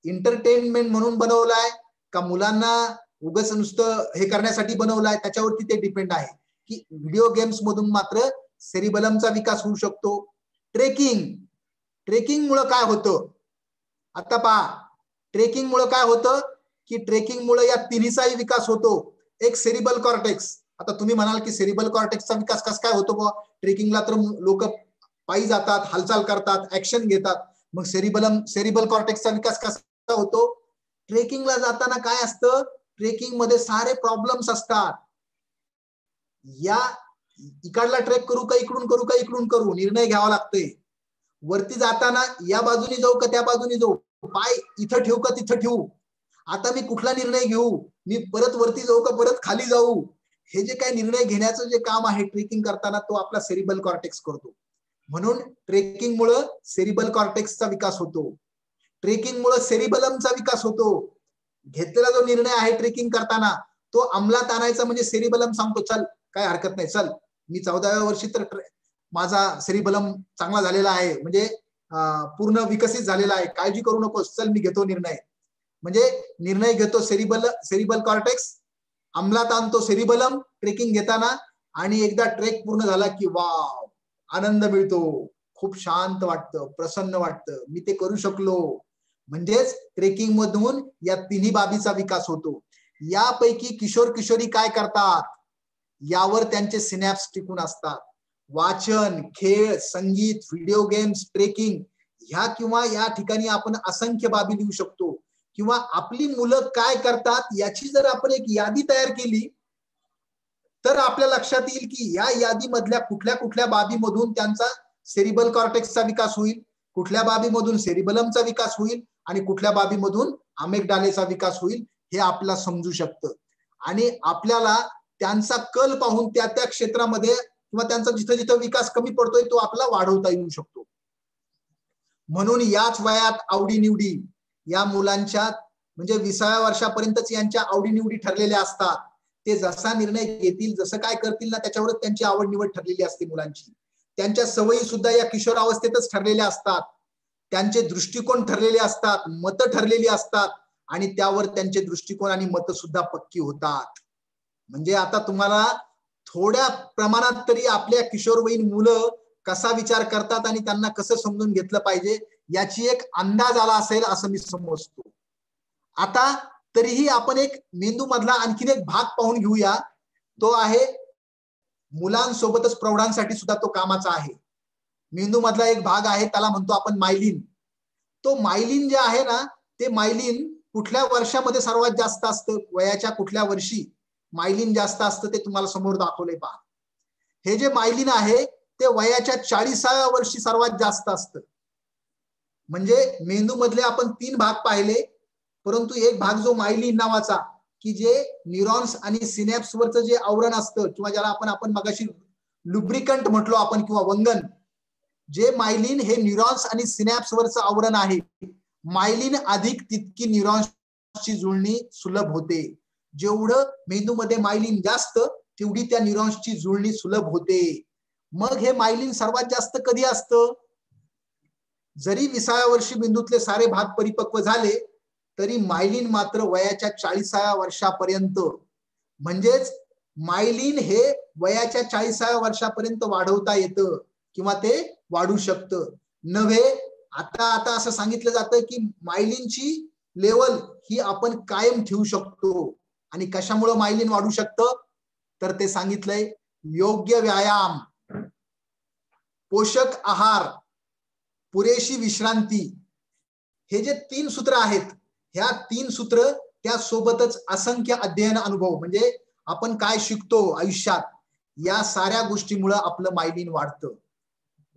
Speaker 1: एंटरटेनमेंट म्हणून बनवलाय का मुलांना उगाच नुसतं हे करण्यासाठी बनवलाय, त्याच्यावरती ते डिपेंड आहे की व्हिडिओ गेम्स मधून मात्र सेरिबलमचा विकास होऊ शकतो. ट्रेकिंग मुळे काय होतं, आता पहा, ट्रेकिंग मुळे काय होतं की ट्रेकिंग मुळे या तिन्हीचाही विकास होतो. एक सेरिबल कॉर्टेक्स, आता तुम्ही म्हणाल की सेरिबल कॉर्टेक्सचा विकास कसा काय होतो बुवा, ट्रेकिंगला तर लोक पायी जातात, हालचाल करतात, ऍक्शन घेतात, मग सेरिबल कॉर्टेक्सचा विकास कसा होतो. ट्रेकिंगला जाताना काय असतं, ट्रेकिंग मध्ये सारे प्रॉब्लेम्स असतात. या इकडला ट्रेक करू का इकडून करू निर्णय घ्यावा लागतोय. वरती जाताना या बाजूने जाऊ का त्या बाजूने जाऊ, पाय इथं ठेवू का तिथं ठेवू, आता मी कुठला निर्णय घेऊ, मी परत वरती जाऊ का परत खाली जाऊ, हे जे काही निर्णय घेण्याचं जे काम आहे ट्रेकिंग करताना तो आपला सेरिबल कॉर्टेक्स करतो. म्हणून ट्रेकिंग मुळे सेरिबल कॉर्टेक्सचा विकास होतो. ट्रेकिंग मुळे सेरिबलमचा विकास होतो. घेतलेला जो निर्णय आहे ट्रेकिंग करताना तो अंमलात आणायचा म्हणजे सेरिबलम सांगतो चल काय हरकत नाही, चल मी 14व्या वर्षी तर माझा सेरिबलम चांगला झालेला आहे, म्हणजे पूर्ण विकसित झालेला आहे, काळजी करू नकोस, चल मी घेतो निर्णय. म्हणजे निर्णय घेतो सेरिबल कॉर्टेक्स, अंमलात आणतो सेरिबलम ट्रेकिंग घेताना, आणि एकदा ट्रेक पूर्ण झाला की वाव आनंद मिळतो, खूप शांत वाटतं, प्रसन्न वाटतं, मी ते करू शकलो. म्हणजेच ट्रेकिंग मधून या तिन्ही बाबीचा विकास होतो. यापैकी किशोर किशोरी काय करतात यावर त्यांचे सिनॅप्स टिकून असतात. वाचन, खेळ, संगीत, व्हिडिओ गेम्स, ट्रेकिंग ह्या किंवा या ठिकाणी आपण असंख्य बाबी लिहू शकतो. किंवा आपली मुलं काय करतात याची जर आपण एक यादी तयार केली तर आपल्या लक्षात येईल की या यादीमधल्या कुठल्या कुठल्या बाबीमधून त्यांचा सेरिबल कॉर्टेक्सचा विकास होईल, कुठल्या बाबीमधून सेरिबलमचा विकास होईल आणि कुठल्या बाबीमधून अमेगडालेचा विकास होईल हे आपल्याला समजू शकतं. आणि आपल्याला त्यांचा कल पाहून त्या त्या क्षेत्रामध्ये किंवा त्यांचा जिथं जिथं विकास कमी पडतोय तो आपला वाढवता येऊ शकतो. म्हणून याच वयात आवडीनिवडी या मुलांच्या म्हणजे 20व्या वर्षापर्यंतच यांच्या आवडीनिवडी ठरलेल्या असतात. ते जसा निर्णय घेतील, जसं काय करतील ना त्याच्यावरच त्यांची आवड निवड ठरलेली असते मुलांची. त्यांच्या सवयी सुद्धा या किशोर अवस्थेतच ठरलेल्या असतात. त्यांचे दृष्टिकोन ठरलेले असतात, मतं ठरलेली असतात आणि त्यावर त्यांचे दृष्टिकोन आणि मतं सुद्धा पक्की होतात. म्हणजे आता तुम्हाला थोड्या प्रमाणात तरी आपल्या किशोरवयीन मुलं कसा विचार करतात आणि त्यांना कसं समजून घेतलं पाहिजे याची एक अंदाज आला असेल असं मी समजतो. आता तरीही आपण एक मेंदू मधला आणखीन एक भाग पाहून घेऊया, तो आहे मुलांसोबतच प्रौढांसाठी सुद्धा तो कामाचा आहे. मेंदू मधला एक भाग आहे त्याला म्हणतो आपण मायलिन. तो मायलिन जे आहे ना ते मायलिन कुठल्या वर्षामध्ये सर्वात जास्त असतं, वयाच्या कुठल्या वर्षी मायलिन जास्त असतं ते तुम्हाला समोर दाखवलंय पहा. हे जे मायलिन आहे ते वयाच्या 40व्या वर्षी सर्वात जास्त असतं. म्हणजे मेंदू मधले आपण 3 भाग पाहिले, परंतु एक भाग जो मायलिन नावाचा की जे न्यूरॉन्स आणि सिनॅप्स वरचं जे आवरण असतं किंवा ज्याला आपण मगाशी लुब्रिकंट म्हटलो आपण किंवा वंगण, जे मायलिन हे न्यूरॉन्स आणि सिनॅप्स वरचं आवरण आहे. मायलिन अधिक तितकी न्यूरॉन्सची जुळणी सुलभ होते. जेवढं मेंदूमध्ये मायलिन जास्त तेवढी त्या न्यूरॉन्सची जुळणी सुलभ होते. मग हे मायलिन सर्वात जास्त कधी असतं, जरी 20व्या वर्षी मेंदूतले सारे भाग परिपक्व झाले तरी मायलिन मात्र वयाच्या 40व्या वर्षापर्यंत, म्हणजेच मायलिन हे वयाच्या 40व्या वर्षापर्यंत वाढवता येतं किंवा ते वाढू शकतं. नव्हे आता असं सांगितलं जातं की मायलिनची लेवल ही आपण कायम ठेवू शकतो. आणि कशामुळे मायलिन वाढू शकतं तर ते सांगितलंय योग्य व्यायाम, पोषक आहार, पुरेशी विश्रांती हे जे 3 सूत्र आहेत, ह्या 3 सूत्र त्यासोबतच असंख्य अध्ययन अनुभव, म्हणजे आपण काय शिकतो आयुष्यात, या साऱ्या गोष्टीमुळे आपलं मायलिन वाढतं.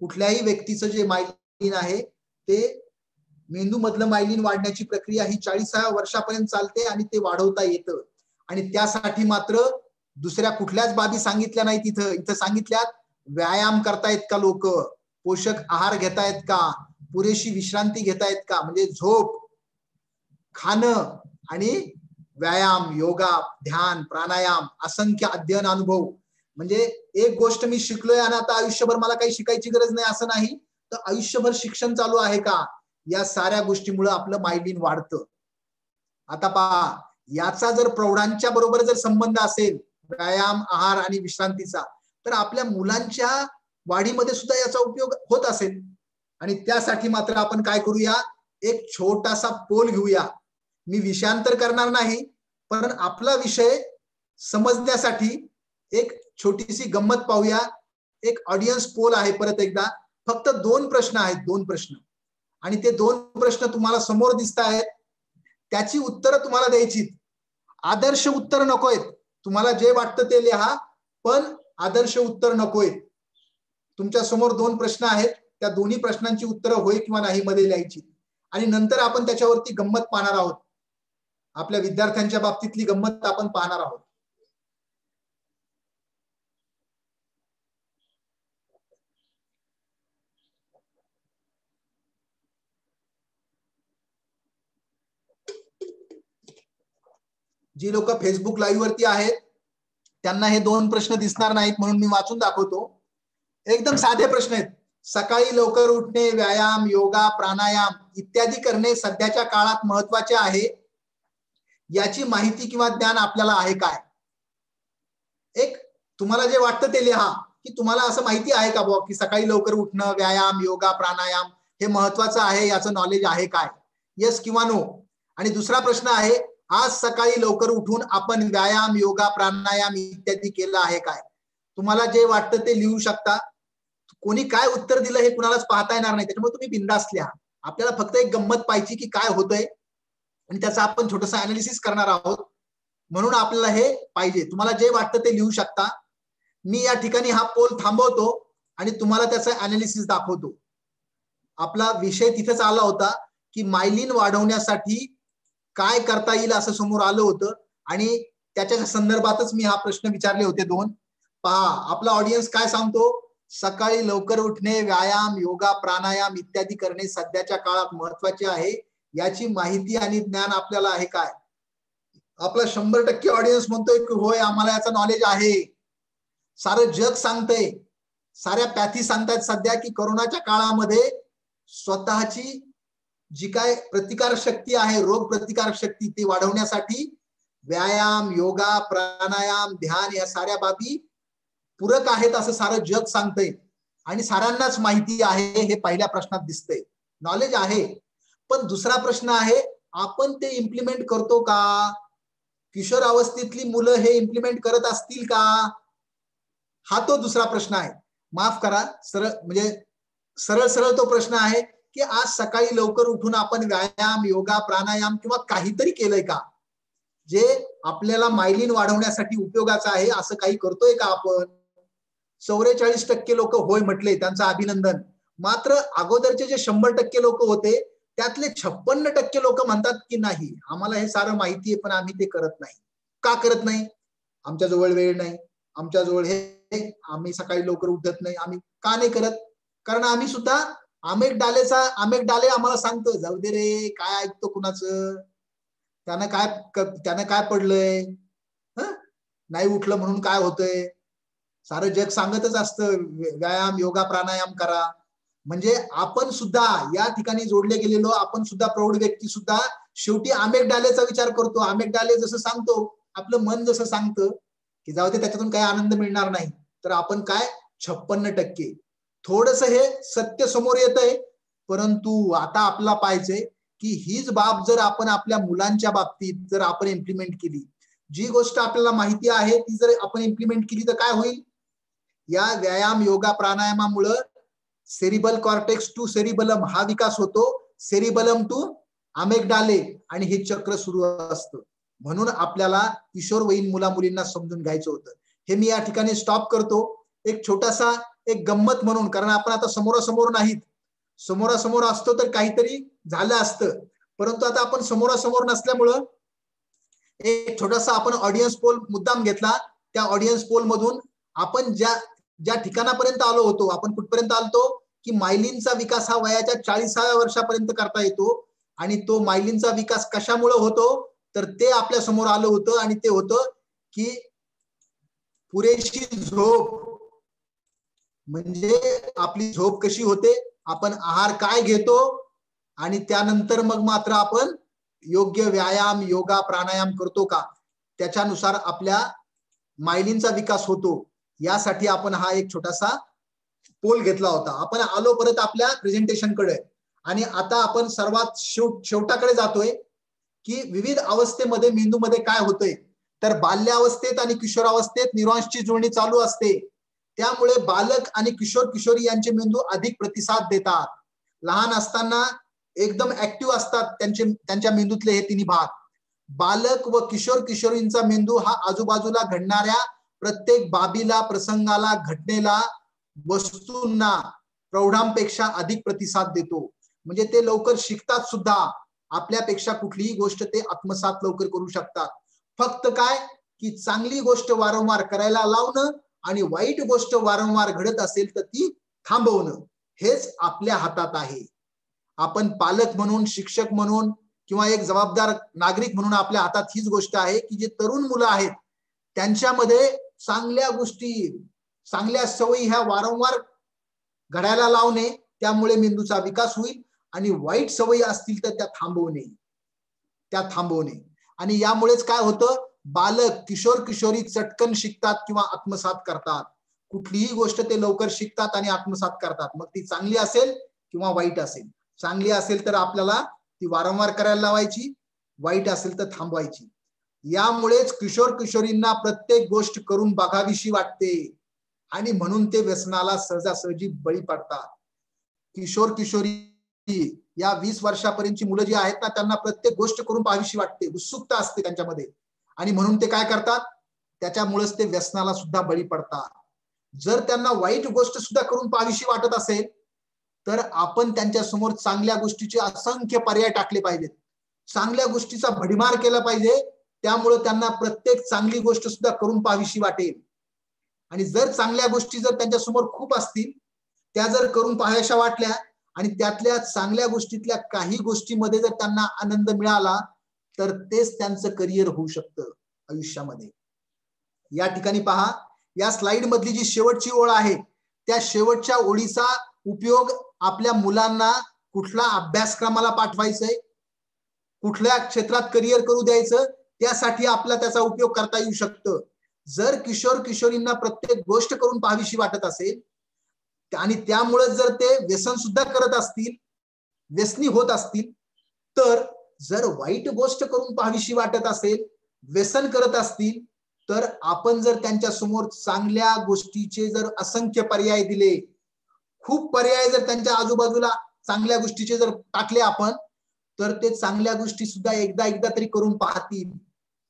Speaker 1: कुठल्याही व्यक्तीचं जे मायलिन आहे ते मेंदू मधलं मायलिन वाढण्याची प्रक्रिया ही 40व्या वर्षापर्यंत चालते आणि ते वाढवता येतं. आणि त्यासाठी मात्र दुसऱ्या कुठल्याच बाबी सांगितल्या नाहीत. इथं सांगितल्यात व्यायाम करतायत का लोक, पोषक आहार घेतायत का, पुरेशी विश्रांती घेतायत का, म्हणजे झोप, खाणं आणि व्यायाम, योगा, ध्यान, प्राणायाम, असंख्य अध्ययन अनुभव. म्हणजे एक गोष्ट मी शिकलोय आणि आता आयुष्यभर मला काही शिकायची गरज नाही असं नाही, तर आयुष्यभर शिक्षण चालू आहे का, या साऱ्या गोष्टीमुळे आपलं मायलिन वाढतं. आता पहा, याचा जर प्रौढांच्या बरोबर जर संबंध असेल, व्यायाम, आहार आणि विश्रांतीचा, तर आपल्या मुलांच्या वाढीमध्ये सुद्धा याचा उपयोग होत असेल. आणि त्यासाठी मात्र आपण काय करूया, एक छोटासा पोल घेऊया. मी विषयांतर करणार नाही, पण आपला विषय समजण्यासाठी एक छोटीशी गंमत पाहूया. एक ऑडियन्स पोल आहे. परत एकदा, फक्त 2 प्रश्न आहेत, 2 प्रश्न, आणि ते 2 प्रश्न तुम्हाला समोर दिसत आहेत. त्याची उत्तरं तुम्हाला द्यायची. आदर्श उत्तर नकोयत, तुम्हाला जे वाटतं ते लिहा, पण आदर्श उत्तर नकोयत. तुमच्या समोर 2 प्रश्न आहेत, त्या दोन्ही प्रश्नांची उत्तरं होय किंवा नाही मध्ये लिहायची. आणि नंतर आपण त्याच्यावरती गंमत पाहणार आहोत. आपल्या विद्यार्थ्यांच्या बाबतीतली गंमत आपण पाहणार आहोत. जी लोक फेसबुक लाईव्ह वरती आहेत त्यांना हे 2 प्रश्न दिसणार नाहीत, म्हणून मी वाचून दाखवतो. एकदम साधे प्रश्न आहेत. सकाळी लवकर उठणे, व्यायाम, योगा, प्राणायाम इत्यादी करणे सध्याच्या काळात महत्वाचे आहे, याची माहिती किंवा ज्ञान आपल्याला आहे काय? एक तुम्हाला जे वाटतं ते लिहा, की तुम्हाला असं माहिती आहे का बुवा, की सकाळी लवकर उठणं, व्यायाम, योगा, प्राणायाम हे महत्वाचं आहे, याचं नॉलेज आहे काय? येस किंवा नो. आणि दुसरा प्रश्न आहे, आज सकाळी लवकर उठून आपण व्यायाम, योगा, प्राणायाम इत्यादी केलं आहे काय? तुम्हाला जे वाटतं ते लिहू शकता. कोणी काय उत्तर दिलं हे कुणालाच पाहता येणार नाही, त्याच्यामुळे तुम्ही बिंदास लिहा. आपल्याला फक्त एक गंमत पाहिजे की काय होतंय, आणि त्याचं आपण छोटंसं अनालिसिस करणार आहोत, म्हणून आपल्याला हे पाहिजे. तुम्हाला जे वाटतं ते लिहू शकता. मी या ठिकाणी हा पोल थांबवतो आणि तुम्हाला त्याचं अनालिसिस दाखवतो. आपला विषय तिथेच आला होता की मायलिन वाढवण्यासाठी काय करता येईल असं समोर आलं होतं, आणि त्याच्या संदर्भातच मी हा प्रश्न विचारले होते 2. पहा, आपला ऑडियन्स काय सांगतो, सकाळी लवकर उठणे, व्यायाम, योगा, प्राणायाम इत्यादी करणे सध्याच्या काळात महत्वाचे आहे, याची माहिती आणि ज्ञान आपल्याला आहे काय? आपला 100% ऑडियन्स म्हणतोय की होय, आम्हाला याचं नॉलेज आहे. सारं जग सांगतंय, साऱ्या पॅथी सांगतायत सध्या की कोरोनाच्या काळामध्ये स्वतःची जी काय प्रतिकार शक्ती आहे, रोग प्रतिकार शक्ती, ती वाढवण्यासाठी व्यायाम, योगा, प्राणायाम, ध्यान या साऱ्या बाबी पूरक आहेत असं सारं जग सांगतंय. आणि साऱ्यांनाच माहिती आहे, हे पहिल्या प्रश्नात दिसतंय. नॉलेज आहे. पण दुसरा प्रश्न आहे, आपण ते इम्प्लिमेंट करतो का? किशोर अवस्थेतली मुलं हे इम्प्लिमेंट करत असतील का? हा तो दुसरा प्रश्न आहे. माफ करा, सरळ सरळ तो प्रश्न आहे की आज सकाळी लवकर उठून आपण व्यायाम, योगा, प्राणायाम किंवा काहीतरी केलंय का, जे आपल्याला मायलिन वाढवण्यासाठी उपयोगाचं आहे? असं काही करतोय का आपण? 44% लोक होय म्हटले, त्यांचं अभिनंदन. मात्र अगोदरचे जे 100% लोक होते, त्यातले 56% लोक म्हणतात की नाही, आम्हाला हे सारं माहिती आहे पण आम्ही ते करत नाही. का करत नाही? आमच्याजवळ वेळ नाही, आमच्याजवळ हे, आम्ही सकाळी लवकर उठत नाही. आम्ही का नाही करत? कारण आम्ही सुद्धा आमेक डाले आम्हाला सांगतो, जाऊ दे रे, काय ऐकतो कुणाचं, त्यानं काय पडलंय, नाही उठलं म्हणून काय होतंय, सारं जग सांगतच असतं व्यायाम, योगा, प्राणायाम करा. म्हणजे आपण सुद्धा या ठिकाणी जोडले गेलेलो, आपण सुद्धा प्रौढ व्यक्ती सुद्धा शेवटी आमेकडालेचा विचार करतो. आमेकडाले जसं सांगतो, आपलं मन जसं सांगतं की जाऊ दे, त्याच्यातून काही आनंद मिळणार नाही, तर आपण काय 56%. थोडस हे सत्य समोर येतंय, परंतु आता आपल्याला पाहिजे की हीच बाब जर आपण आपल्या मुलांच्या बाबतीत जर आपण इम्प्लिमेंट केली, जी गोष्ट आपल्याला माहिती आहे ती जर आपण इम्प्लिमेंट केली, तर काय होईल? या व्यायाम, योगा, प्राणायामामुळे सेरिबल कॉर्टेक्स टू सेरिबलम हा विकास होतो. सेरिबलम टू अमेगडाले आणि हे चक्र सुरू असतं. म्हणून आपल्याला किशोरवयीन मुला मुलींना समजून घ्यायचं होतं. हे मी या ठिकाणी स्टॉप करतो. एक छोटासा एक गंमत म्हणून, कारण आपण आता समोरासमोर नाहीत, समोरासमोर असतो तर काहीतरी झालं असतं, परंतु आता आपण समोरासमोर नसल्यामुळं एक छोटासा आपण ऑडियन्स पोल मुद्दाम घेतला. त्या ऑडियन्स पोल मधून आपण ज्या ठिकाणापर्यंत आलो होतो, आपण कुठपर्यंत आलतो की मायलिनचा विकास हा वयाच्या 40व्या वर्षापर्यंत करता येतो. आणि तो मायलिनचा विकास कशामुळे होतो, तर ते आपल्या समोर आलं होतं. आणि ते होतं की पुरेशी झोप, म्हणजे आपली झोप कशी होते, आपण आहार काय घेतो, आणि त्यानंतर मग मात्र आपण योग्य व्यायाम, योगा, प्राणायाम करतो का, त्याच्यानुसार आपल्या मायलिनचा विकास होतो. यासाठी आपण हा एक छोटासा पोल घेतला होता. आपण आलो परत आपल्या प्रेझेंटेशन कडे, आणि आता आपण सर्वात शेवटाकडे जातोय की विविध अवस्थेमध्ये मेंदूमध्ये काय होतंय. तर बाल्यावस्थेत आणि किशोरावस्थेत न्यूरॉन्सची जुळणी चालू असते. त्यामुळे बालक आणि किशोर किशोरी यांचे मेंदू अधिक प्रतिसाद देतात. लहान असताना एकदम ऍक्टिव्ह असतात त्यांच्या मेंदूतले हे तिन्ही भाग. बालक व किशोर किशोरींचा मेंदू हा आजूबाजूला घडणाऱ्या प्रत्येक बाबीला, प्रसंगाला, घटनेला, वस्तूंना प्रौढांपेक्षा अधिक प्रतिसाद देतो. म्हणजे ते लवकर शिकतात सुद्धा. आपल्यापेक्षा कुठलीही गोष्ट ते आत्मसात लवकर करू शकतात. फक्त काय की चांगली गोष्ट वारंवार करायला लावणं आणि वाईट गोष्ट वारंवार घडत असेल तर ती थांबवणं, हेच आपल्या हातात आहे. आपण पालक म्हणून, शिक्षक म्हणून किंवा एक जबाबदार नागरिक म्हणून आपल्या हातात हीच गोष्ट आहे की जे तरुण मुलं आहेत त्यांच्यामध्ये चांगल्या गोष्टी, चांगल्या सवयी ह्या वारंवार घडायला लावणे, त्यामुळे मेंदूचा विकास होईल. आणि वाईट सवयी असतील तर त्या थांबवणे. आणि यामुळेच काय होतं, बालक, किशोर किशोरी चटकन शिकतात किंवा आत्मसात करतात. कुठलीही गोष्ट ते लवकर शिकतात आणि आत्मसात करतात, मग ती चांगली असेल किंवा वाईट असेल. चांगली असेल तर आपल्याला ती वारंवार करायला लावायची, वाईट असेल तर थांबवायची. यामुळेच किशोर किशोरींना प्रत्येक गोष्ट करून बघावीशी वाटते आणि म्हणून ते व्यसनाला सहजासहजी बळी पडतात. किशोर किशोरी या 20 वर्षापर्यंतची मुलं जी आहेत ना, त्यांना प्रत्येक गोष्ट करून पाहावीशी वाटते, उत्सुकता असते त्यांच्यामध्ये, आणि म्हणून ते काय करतात, त्याच्यामुळेच ते व्यसनाला सुद्धा बळी पडतात. जर त्यांना वाईट गोष्ट सुद्धा करून पाहावीशी वाटत असेल तर आपण त्यांच्या समोर चांगल्या गोष्टीचे असंख्य पर्याय टाकले पाहिजेत, चांगल्या गोष्टीचा भडीमार केला पाहिजे. त्यामुळे त्यांना प्रत्येक चांगली गोष्ट सुद्धा करून पाहावीशी वाटेल. आणि जर चांगल्या गोष्टी जर त्यांच्या समोर खूप असतील, त्या जर करून पाहायच्या वाटल्या आणि त्यातल्या चांगल्या गोष्टीतल्या काही गोष्टीमध्ये जर त्यांना आनंद मिळाला तर तेच त्यांचं करिअर होऊ शकतं आयुष्यामध्ये. या ठिकाणी पहा, या स्लाइड मधली जी शेवटची ओळ आहे त्या शेवटच्या ओळीचा उपयोग आपल्या मुलांना कुठला अभ्यासक्रमाला पाठवायचंय, कुठल्या क्षेत्रात करिअर करू द्यायचं, त्यासाठी आपला त्याचा उपयोग करता येऊ शकतं. जर किशोर किशोरींना प्रत्येक गोष्ट करून पाहावीशी वाटत असेल आणि त्यामुळे जर ते व्यसन सुद्धा करत असतील, व्यसनी होत असतील, तर जर वाईट गोष्ट करून पाहावीशी वाटत असेल, व्यसन करत असतील, तर आपण जर त्यांच्या समोर चांगल्या गोष्टीचे जर असंख्य पर्याय दिले, खूप पर्याय जर त्यांच्या आजूबाजूला चांगल्या गोष्टीचे जर टाकले आपण, तर ते चांगल्या गोष्टी सुद्धा एकदा तरी करून पाहतील,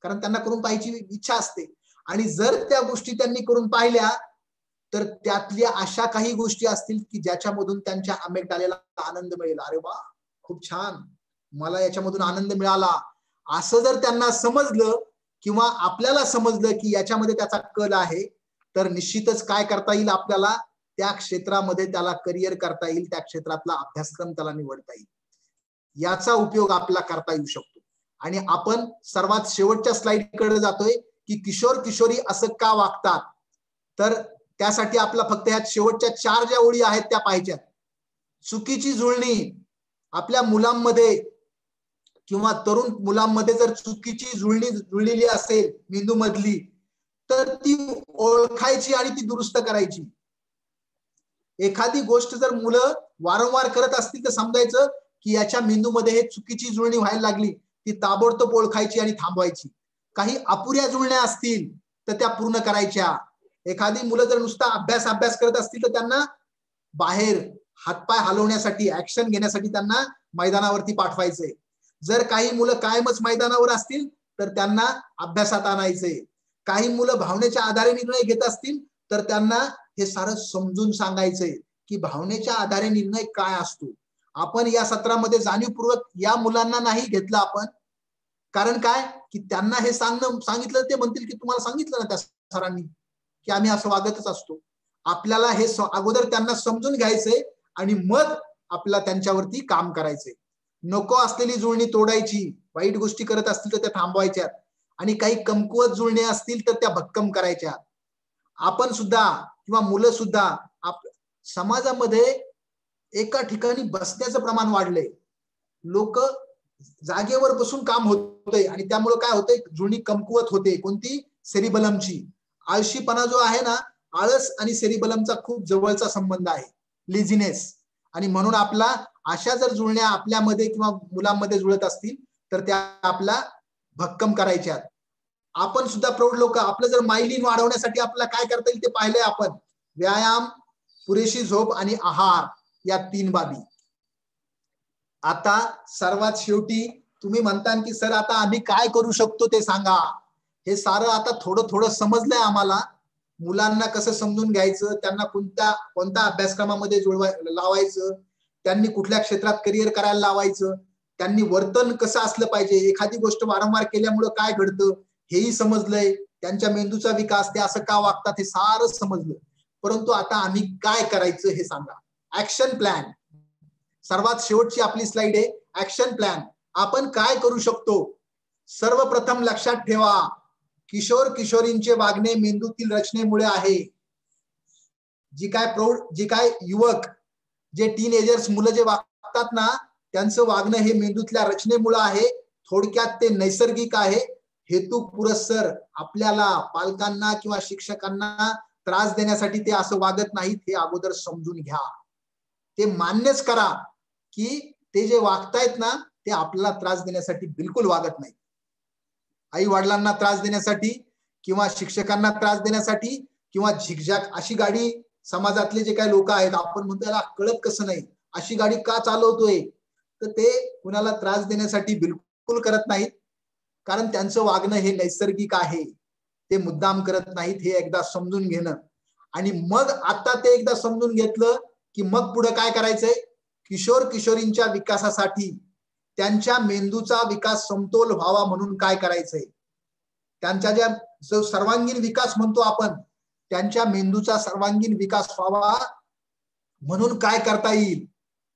Speaker 1: कारण त्यांना करून पाहायची इच्छा असते. आणि जर त्या गोष्टी त्यांनी करून पाहिल्या तर त्यातल्या अशा काही गोष्टी असतील की ज्याच्यामधून त्यांच्या अमेगडालेला आनंद मिळेल. अरे वा, खूप छान, मला याच्यामधून आनंद मिळाला, असं जर त्यांना समजलं किंवा आपल्याला समजलं की याच्यामध्ये त्याचा कल आहे, तर निश्चितच काय करता येईल, आपल्याला त्या क्षेत्रामध्ये त्याला करिअर करता येईल, त्या क्षेत्रातला अभ्यासक्रम त्याला निवडता येईल. याचा उपयोग आपल्याला करता येऊ शकतो. आणि आपण सर्वात शेवटच्या स्लाइडकडे जातोय की किशोर किशोरी असं का वागतात. तर त्यासाठी आपला फक्त ह्या शेवटच्या 4 ज्या ओळी आहेत त्या पाहिजेत. चुकीची जुळणी आपल्या मुलांमध्ये किंवा तरुण मुलांमध्ये जर चुकीची जुळणी जुळलेली असेल मेंदू मधली, तर ती ओळखायची आणि ती दुरुस्त करायची. एखादी गोष्ट जर मुलं वारंवार करत असतील तर समजायचं की याच्या मेंदूमध्ये हे चुकीची जुळणी व्हायला लागली, ती ताबडतोब ओळखायची आणि थांबवायची. काही अपुऱ्या जुळण्या असतील तर त्या पूर्ण करायच्या. एखादी मुलं जर नुसता अभ्यास करत असतील तर त्यांना बाहेर हातपाय हलवण्यासाठी, ऍक्शन घेण्यासाठी त्यांना मैदानावरती पाठवायचंय. जर काही मुलं कायमच मैदानावर असतील तर त्यांना अभ्यासात आणायचंय. काही मुलं भावनेच्या आधारे निर्णय घेत असतील तर त्यांना हे सारं समजून सांगायचंय की भावनेच्या आधारे निर्णय काय असतो. आपण या सत्रामध्ये जाणीवपूर्वक या मुलांना नाही घेतलं आपण, कारण काय की त्यांना हे सांगितलं ते म्हणतील की तुम्हाला सांगितलं ना त्या सरांनी की आम्ही असं वागतच असतो. आपल्याला हे अगोदर त्यांना समजून घ्यायचंय आणि मग आपल्याला त्यांच्यावरती काम करायचंय. नको असलेली जुळणी तोडायची, वाईट गोष्टी करत असतील तर त्या थांबवायच्या आणि काही कमकुवत जुळणे असतील तर त्या भक्कम करायच्या. आपण सुद्धा किंवा मुलं सुद्धा समाजामध्ये एका ठिकाणी बसण्याचं प्रमाण वाढलंय. लोक जागेवर बसून काम होतंय आणि त्यामुळे काय होतंय, जुळणी कमकुवत होते. कोणती? सेरिबलमची. आळशीपणा जो आहे ना, आळस आणि सेरिबलमचा खूप जवळचा संबंध आहे, लेझीनेस. आणि म्हणून आपला अशा जर जुळण्या आपल्यामध्ये किंवा मुलांमध्ये जुळत असतील तर त्या आपला भक्कम करायच्या. आपण सुद्धा प्रौढ लोक आपलं जर मायलिन वाढवण्यासाठी आपल्याला काय करता येईल ते पाहिलंय आपण. व्यायाम, पुरेशी झोप आणि आहार या 3 बाबी. आता सर्वात शेवटी तुम्ही म्हणता की सर आता आम्ही काय करू शकतो ते सांगा. हे सारं आता थोडं थोडं समजलंय आम्हाला. मुलांना कसं समजून घ्यायचं, त्यांना कोणत्या अभ्यासक्रमामध्ये लावायचं, त्यांनी कुठल्या क्षेत्रात करिअर करायला लावायचं, त्यांनी वर्तन कसं असलं पाहिजे, एखादी गोष्ट वारंवार केल्यामुळे काय घडतं हेही समजलंय, त्यांच्या मेंदूचा विकास, ते असं का वागतात हे सारं समजलं. परंतु आता आम्ही काय करायचं हे सांगा. Action plan. सर्वात शेवटची आपली स्लाइड आहे, ऍक्शन प्लॅन. आपण काय करू शकतो. सर्वप्रथम लक्षात ठेवा, किशोर किशोरींचे वागणे मेंदूतील रचनेमुळे आहे. जी काय युवक, जे टीनएजर्स मुलं जे वागतात ना, त्यांचं वागणं हे मेंदूतल्या रचनेमुळे आहे. थोडक्यात ते नैसर्गिक आहे. हेतू पुरस्सर आपल्याला पालकांना किंवा शिक्षकांना त्रास देण्यासाठी ते असं वागत नाहीत, हे अगोदर समजून घ्या. ते मान्यच करा की ते जे वागतायत ना ते आपल्याला त्रास देण्यासाठी बिलकुल वागत नाही. आई वडिलांना त्रास देण्यासाठी किंवा शिक्षकांना त्रास देण्यासाठी किंवा झिकझॅक अशी गाडी समाजातले जे काही लोक आहेत, आपण म्हणतो याला कळत कसं नाही, अशी गाडी का चालवतोय, तर ते कुणाला त्रास देण्यासाठी बिलकुल करत नाहीत. कारण त्यांचं वागणं हे नैसर्गिक आहे. ते मुद्दाम करत नाहीत, हे एकदा समजून घेणं. आणि मग आता ते एकदा समजून घेतलं की मग पुढे काय करायचंय. किशोर किशोरींच्या विकासासाठी त्यांच्या मेंदूचा विकास समतोल व्हावा म्हणून काय करायचंय. त्यांच्या जो सर्वांगीण विकास म्हणतो आपण, त्यांच्या मेंदूचा सर्वांगीण विकास व्हावा म्हणून काय करता येईल.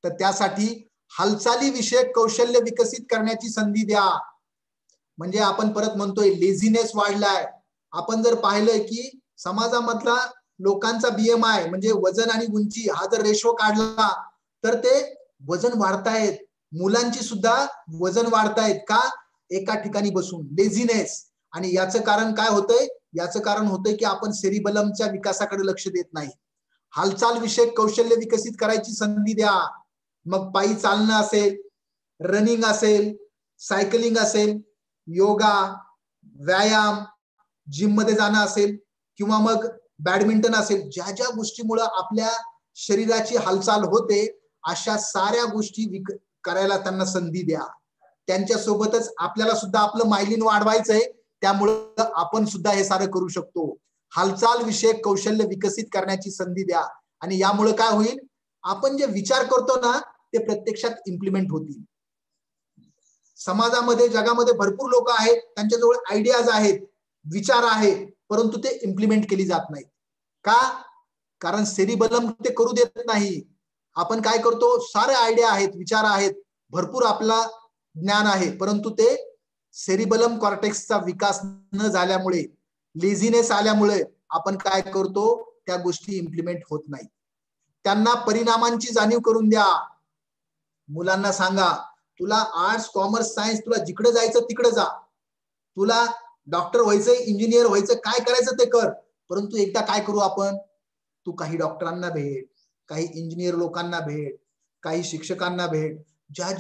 Speaker 1: तर त्यासाठी हालचाली विषयक कौशल्य विकसित करण्याची संधी द्या. म्हणजे आपण परत म्हणतोय लेझीनेस वाढलाय. आपण जर पाहिलं की समाजामधला लोकांचा बीएमआय म्हणजे वजन आणि उंची हा जर रेशो काढला तर ते वजन वाढतायत. मुलांची सुद्धा वजन वाढतायत. का? एका ठिकाणी बसून, लेझीनेस. आणि याचं कारण काय होतंय. याचं कारण होतंय की आपण सेरिबलमच्या विकासाकडे लक्ष देत नाही. हालचाल विषयक कौशल्य विकसित करायची संधी द्या. मग पायी चालणं असेल, रनिंग असेल, सायकलिंग असेल, योगा, व्यायाम, जिम मध्ये जाणं असेल किंवा मग बॅडमिंटन असेल, ज्या ज्या गोष्टीमुळे आपल्या शरीराची हालचाल होते अशा साऱ्या गोष्टी करायला त्यांना संधी द्या. त्यांच्या सोबतच आपल्याला सुद्धा आपलं मायलिन वाढवायचंय, त्यामुळे आपण सुद्धा हे सारं करू शकतो. हालचाल विषयक कौशल्य विकसित करण्याची संधी द्या. आणि यामुळे काय होईल, आपण जे विचार करतो ना ते प्रत्यक्षात इम्प्लिमेंट होतील. समाजामध्ये, जगामध्ये भरपूर लोक आहेत, त्यांच्याजवळ आयडियाज आहेत, विचार आहेत, परंतु ते इम्प्लिमेंट केली जात नाहीत. का? कारण सेरिबलम ते करू देत नाही. आपण काय करतो, सारे आयडिया आहेत, विचार आहेत, भरपूर आपला ज्ञान आहे, परंतु ते सेरिबलम कॉर्टेक्सचा विकास न झाल्यामुळे, लेझीनेस आल्यामुळे आपण काय करतो, त्या गोष्टी इम्प्लिमेंट होत नाही. त्यांना परिणामांची जाणीव करून द्या. मुलांना सांगा, तुला आर्ट्स, कॉमर्स, सायन्स, तुला जिकडे जायचं तिकडे जा. तुला डॉक्टर व्हायचंय, इंजिनियर व्हायचं, काय करायचं ते कर. परंतु एकदा काय करू आपण, तू काही डॉक्टरांना भेट, काही इंजिनियर लोकांना भेट, काही शिक्षकांना भेट. ज्या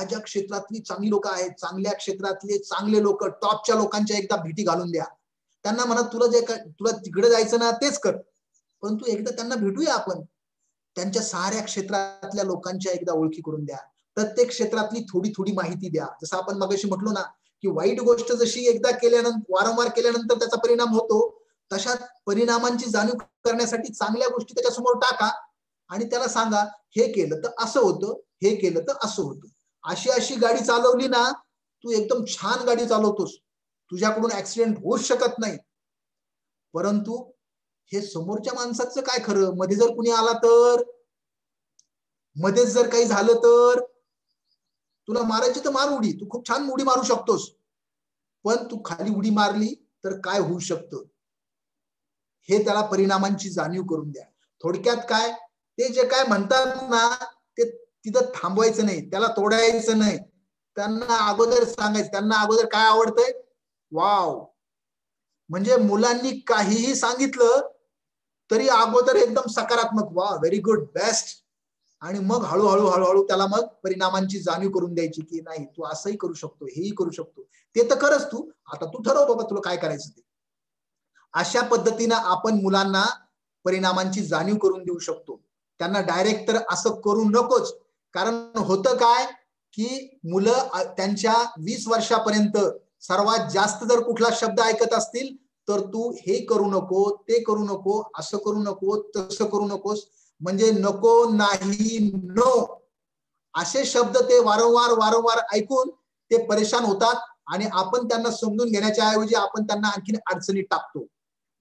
Speaker 1: ज्या क्षेत्रातली चांगली लोक आहेत, चांगल्या क्षेत्रातले चांगले लोक, टॉपच्या लोकांच्या एकदा भेटी घालून द्या. त्यांना म्हणा तुला तिकडे जायचं ना तेच कर, परंतु एकदा त्यांना भेटूया आपण. त्यांच्या साऱ्या क्षेत्रातल्या लोकांच्या एकदा ओळखी करून द्या. प्रत्येक क्षेत्रातली थोडी थोडी माहिती द्या. जसं आपण मगाशी म्हटलो ना की वाईट गोष्ट जशी एकदा केल्यानंतर वारंवार केल्यानंतर त्याचा परिणाम होतो, तशा परिणामांची जाणीव करण्यासाठी चांगल्या गोष्टी त्याच्यासमोर टाका आणि त्याला सांगा हे केलं तर असं होतं, हे केलं तर असं होतं. अशी अशी गाडी चालवली ना, तू एकदम छान गाडी चालवतोस, तुझ्याकडून ऍक्सिडेंट होऊच शकत नाही. परंतु हे समोरच्या माणसाचं काय खरं, मध्ये जर कुणी आला तर, मध्येच जर काही झालं तर, तुला मारायची तर मार उडी, तू खूप छान उडी मारू शकतोस, पण तू खाली उडी मारली तर काय होऊ शकतं, हे त्याला परिणामांची जाणीव करून द्या. थोडक्यात काय, ते जे काय म्हणतात ना ते तिथं थांबवायचं नाही, त्याला तोडायचं नाही, त्यांना अगोदर सांगायचं. त्यांना अगोदर काय आवडतंय, वाव, म्हणजे मुलांनी काहीही सांगितलं तरी अगोदर एकदम सकारात्मक, वा व्हेरी गुड, बेस्ट, आणि मग हळूहळू हळूहळू त्याला मग परिणामांची जाणीव करून द्यायची की नाही तू असंही करू शकतो, हेही करू शकतो, ते तर करच तू, आता तू ठरव बाबा तुला काय करायचं ते. अशा पद्धतीनं आपण मुलांना परिणामांची जाणीव करून देऊ शकतो. त्यांना डायरेक्ट तर असं करू नकोच, कारण होतं काय की मुलं त्यांच्या 20 वर्षापर्यंत सर्वात जास्त जर कुठला शब्द ऐकत असतील तर तू हे करू नको, ते करू नको, असं करू नको, तसं करू नकोस, म्हणजे नको, नाही, नो, असे शब्द ते वारंवार वारंवार ऐकून ते परेशान होतात आणि आपण त्यांना समजून घेण्याच्या ऐवजी आपण त्यांना आणखीन अडचणीत टाकतो.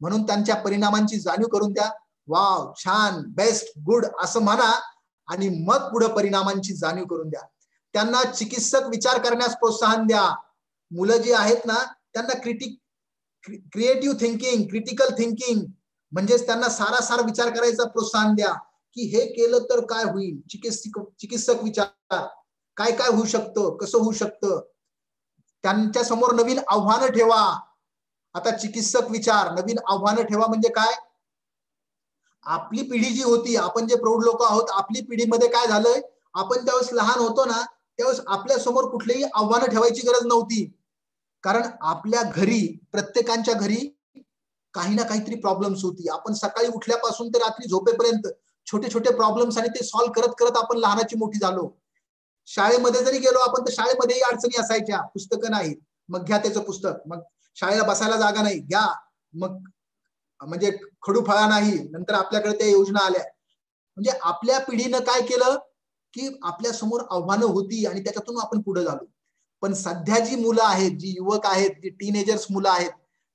Speaker 1: म्हणून त्यांच्या परिणामांची जाणीव करून द्या. वाव, छान, बेस्ट, गुड असं म्हणा आणि मग पुढे परिणामांची जाणीव करून द्या. त्यांना चिकित्सक विचार करण्यास प्रोत्साहन द्या. मुलं जी आहेत ना त्यांना क्रिएटिव्ह थिंकिंग, क्रिटिकल थिंकिंग, म्हणजेच त्यांना सारासार विचार करायचा प्रोत्साहन द्या की हे केलं तर काय होईल, चिकित्सक विचार, काय काय होऊ शकतं, कसं होऊ शकतं. त्यांच्या समोर नवीन आव्हानं ठेवा. आता चिकित्सक विचार, नवीन आव्हानं ठेवा म्हणजे काय, आपली पिढी जी होती, आपण जे प्रौढ लोक आहोत, आपली पिढीमध्ये काय झालंय, आपण त्यावेळेस लहान होतो ना त्यावेळेस आपल्या समोर कुठलीही आव्हानं ठेवायची गरज नव्हती, कारण आपल्या घरी, प्रत्येकाच्या घरी काही ना काहीतरी प्रॉब्लेम्स होती. आपण सकाळी उठल्यापासून ते रात्री झोपेपर्यंत छोटे छोटे प्रॉब्लेम्स आणि ते सॉल्व्ह करत करत आपण लहानाची मोठी झालो. शाळेमध्ये जरी गेलो आपण तर शाळेमध्येही अडचणी असायच्या, पुस्तकं नाही, मग घ्या त्याचं पुस्तक, मग शाळेला बसायला जागा नाही, घ्या, मग म्हणजे खडू फळा नाही, नंतर आपल्याकडे त्या योजना आल्या. म्हणजे आपल्या पिढीनं काय केलं की आपल्या समोर आव्हानं होती आणि त्याच्यातून आपण पुढे झालो. पण सध्या जी मुलं आहेत, जी युवक आहेत, जी टीनेजर्स मुलं आहेत,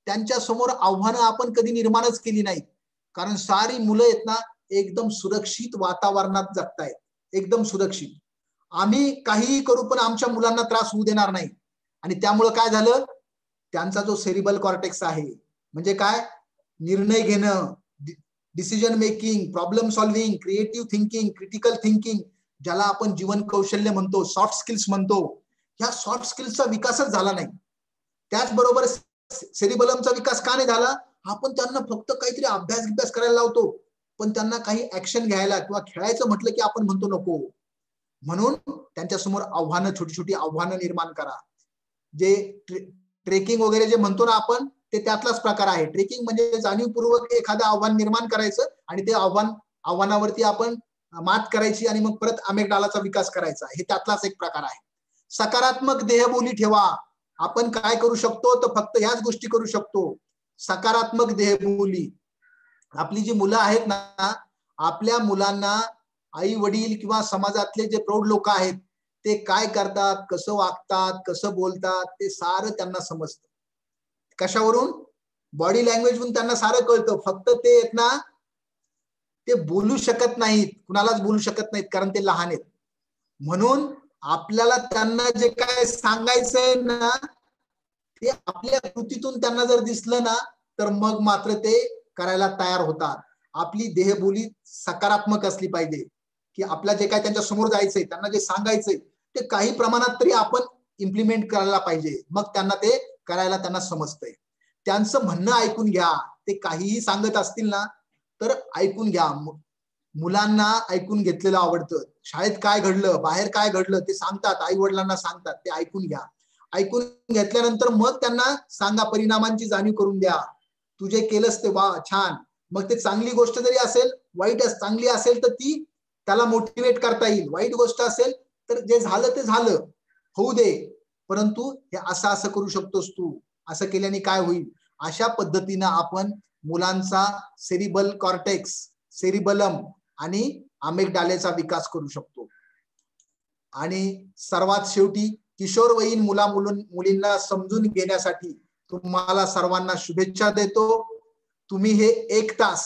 Speaker 1: त्यांच्या समोर आव्हानं आपण कधी निर्माणच केली नाहीत, कारण सारी मुलं आहेत ना एकदम सुरक्षित वातावरणात जगतायत, एकदम सुरक्षित. आम्ही काहीही करू पण आमच्या मुलांना त्रास होऊ देणार नाही. आणि त्यामुळे काय झालं, त्यांचा जो सेरिबल कॉर्टेक्स आहे, म्हणजे काय, निर्णय घेणं, decision making, problem solving, creative thinking, critical thinking, ज्याला आपण जीवन कौशल्य म्हणतो, सॉफ्ट स्किल्स म्हणतो, ह्या सॉफ्ट स्किल्सचा विकासच झाला नाही. त्याचबरोबर सेरिबलमचा विकास का नाही झाला, आपण त्यांना फक्त काहीतरी अभ्यास करायला लावतो, पण त्यांना काही ऍक्शन घ्यायला किंवा खेळायचं म्हटलं की आपण म्हणतो नको. म्हणून त्यांच्या समोर आव्हानं, छोटी छोटी आव्हानं निर्माण करा. जे ट्रेकिंग वगैरे जे म्हणतो ना आपण, ते त्यातलाच प्रकार आहे. ट्रेकिंग म्हणजे जाणीवपूर्वक एखादं आव्हान निर्माण करायचं आणि ते आव्हानावरती आपण मात करायची आणि मग परत अमेगडालाचा विकास करायचा, हे त्यातलाच एक प्रकार आहे. सकारात्मक देहबोली ठेवा. आपण काय करू शकतो तर फक्त ह्याच गोष्टी करू शकतो, सकारात्मक देहबोली. आपली जी मुलं आहेत ना, आपल्या मुलांना आई वडील किंवा समाजातले जे प्रौढ लोक आहेत ते काय करतात, कसं वागतात, कसं बोलतात, ते सारं त्यांना समजतं. कशावरून, बॉडी लँग्वेजवरून त्यांना सारं कळतं. फक्त ते आहेत ना ते बोलू शकत नाहीत, कुणालाच बोलू शकत नाहीत, कारण ते लहान आहेत. म्हणून आपल्याला त्यांना जे काय सांगायचंय ना ते आपल्या कृतीतून त्यांना जर दिसलं ना तर मग मात्र ते करायला तयार होतात. आपली देहबोली सकारात्मक असली पाहिजे, की आपल्या जे काय त्यांच्या समोर जायचंय, त्यांना जे सांगायचंय ते काही प्रमाणात तरी आपण इम्प्लिमेंट करायला पाहिजे, मग त्यांना ते करायला त्यांना समजतंय. त्यांचं म्हणणं ऐकून घ्या. ते काहीही सांगत असतील ना तर ऐकून घ्या. मुलांना ऐकून घेतलेलं आवडतं. शाळेत काय घडलं, बाहेर काय घडलं ते सांगतात, आई वडिलांना सांगतात, ते ऐकून घ्या. ऐकून घेतल्यानंतर मग त्यांना सांगा, परिणामांची जाणीव करून द्या. तू जे केलंस ते वा, छान. मग ते चांगली गोष्ट जरी असेल, चांगली असेल तर ती त्याला मोटिवेट करता येईल. वाईट गोष्ट असेल तर जे झालं ते झालं, होऊ दे, परंतु हे असं असं करू शकतोस तू, असं केल्याने काय होईल, अशा पद्धतीनं आपण मुलांचा सेरिबल कॉर्टेक्स, सेरिबलम आणि अमिगडालेचा विकास करू शकतो. आणि सर्वात शेवटी किशोरवयीन मुलींना समजून घेण्यासाठी तुम्हाला सर्वांना शुभेच्छा देतो. तुम्ही हे 1 तास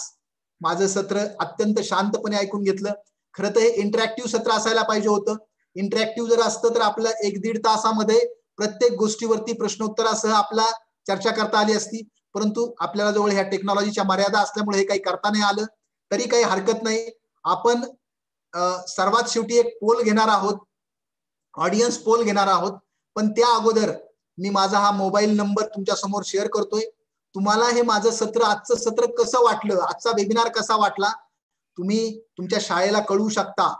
Speaker 1: माझं सत्र अत्यंत शांतपणे ऐकून घेतलं. खरं तर हे इंटरॅक्टिव्ह सत्र असायला पाहिजे होतं. इंटरॅक्टिव्ह जर असतं तर आपल्या 1-1.5 तासामध्ये प्रत्येक गोष्टीवरती प्रश्नोत्तरासह आपला चर्चा करता आली असती. परंतु आपल्याला जवळ ह्या टेक्नॉलॉजीच्या मर्यादा असल्यामुळे हे काही करता नाही आलं. तरी काही हरकत नाही. आपण सर्वात शेवटी एक पोल घेणार आहोत, ऑडियन्स पोल घेणार आहोत. पण त्या अगोदर मी माझा हा मोबाईल नंबर तुमच्या समोर शेअर करतोय. तुम्हाला हे माझं सत्र, आजचं सत्र कसं वाटलं, आजचा वेबिनार कसा वाटला, तुम्ही तुमच्या शाळेला कळवू शकता.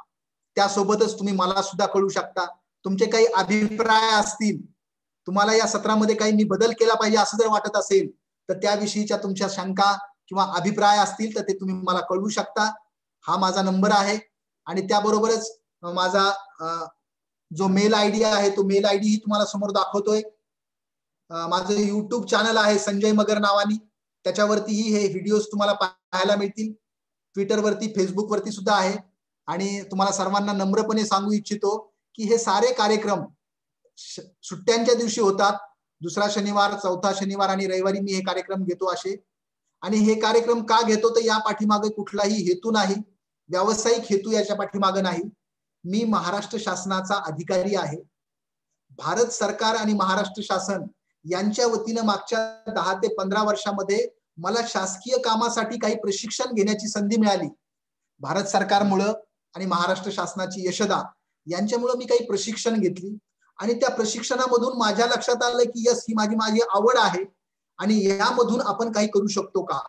Speaker 1: त्यासोबतच तुम्ही मला सुद्धा कळवू शकता. तुमचे काही अभिप्राय असतील, तुम्हाला या सत्रामध्ये काही मी बदल केला पाहिजे असं जर वाटत असेल, तर त्याविषयीच्या तुमच्या शंका किंवा अभिप्राय असतील तर ते तुम्ही मला कळवू शकता. हा माझा नंबर आहे. आणि त्याबरोबरच माझा जो मेल आयडी आहे तो मेल आयडी तुम्हाला समोर दाखवतोय. माझं युट्यूब चॅनल आहे संजय मगर नावानी, त्याच्यावरतीही हे व्हिडिओज तुम्हाला पाहायला मिळतील. ट्विटरवरती, फेसबुकवरती सुद्धा आहे. आणि तुम्हाला सर्वांना नम्रपणे सांगू इच्छितो की हे सारे कार्यक्रम सुट्ट्यांच्या दिवशी होतात. दुसरा शनिवार, चौथा शनिवार आणि रविवारी मी हे कार्यक्रम घेतो असे. आणि हे कार्यक्रम का घेतो तर या पाठीमागे कुठलाही हेतू नाही, व्यावसायिक हेतू याच्या पाठीमागे नाही. मी महाराष्ट्र शासनाचा अधिकारी आहे. भारत सरकार आणि महाराष्ट्र शासन यांच्या वतीनं मागच्या 10 ते 15 वर्षामध्ये मला शासकीय कामासाठी काही प्रशिक्षण घेण्याची संधी मिळाली. भारत सरकारमुळं आणि महाराष्ट्र शासनाची यशदा यांच्यामुळे मी काही प्रशिक्षण घेतली. आणि त्या प्रशिक्षणामधून माझ्या लक्षात आलं की यस, ही माझी आवड आहे आणि यामधून आपण काही करू शकतो का,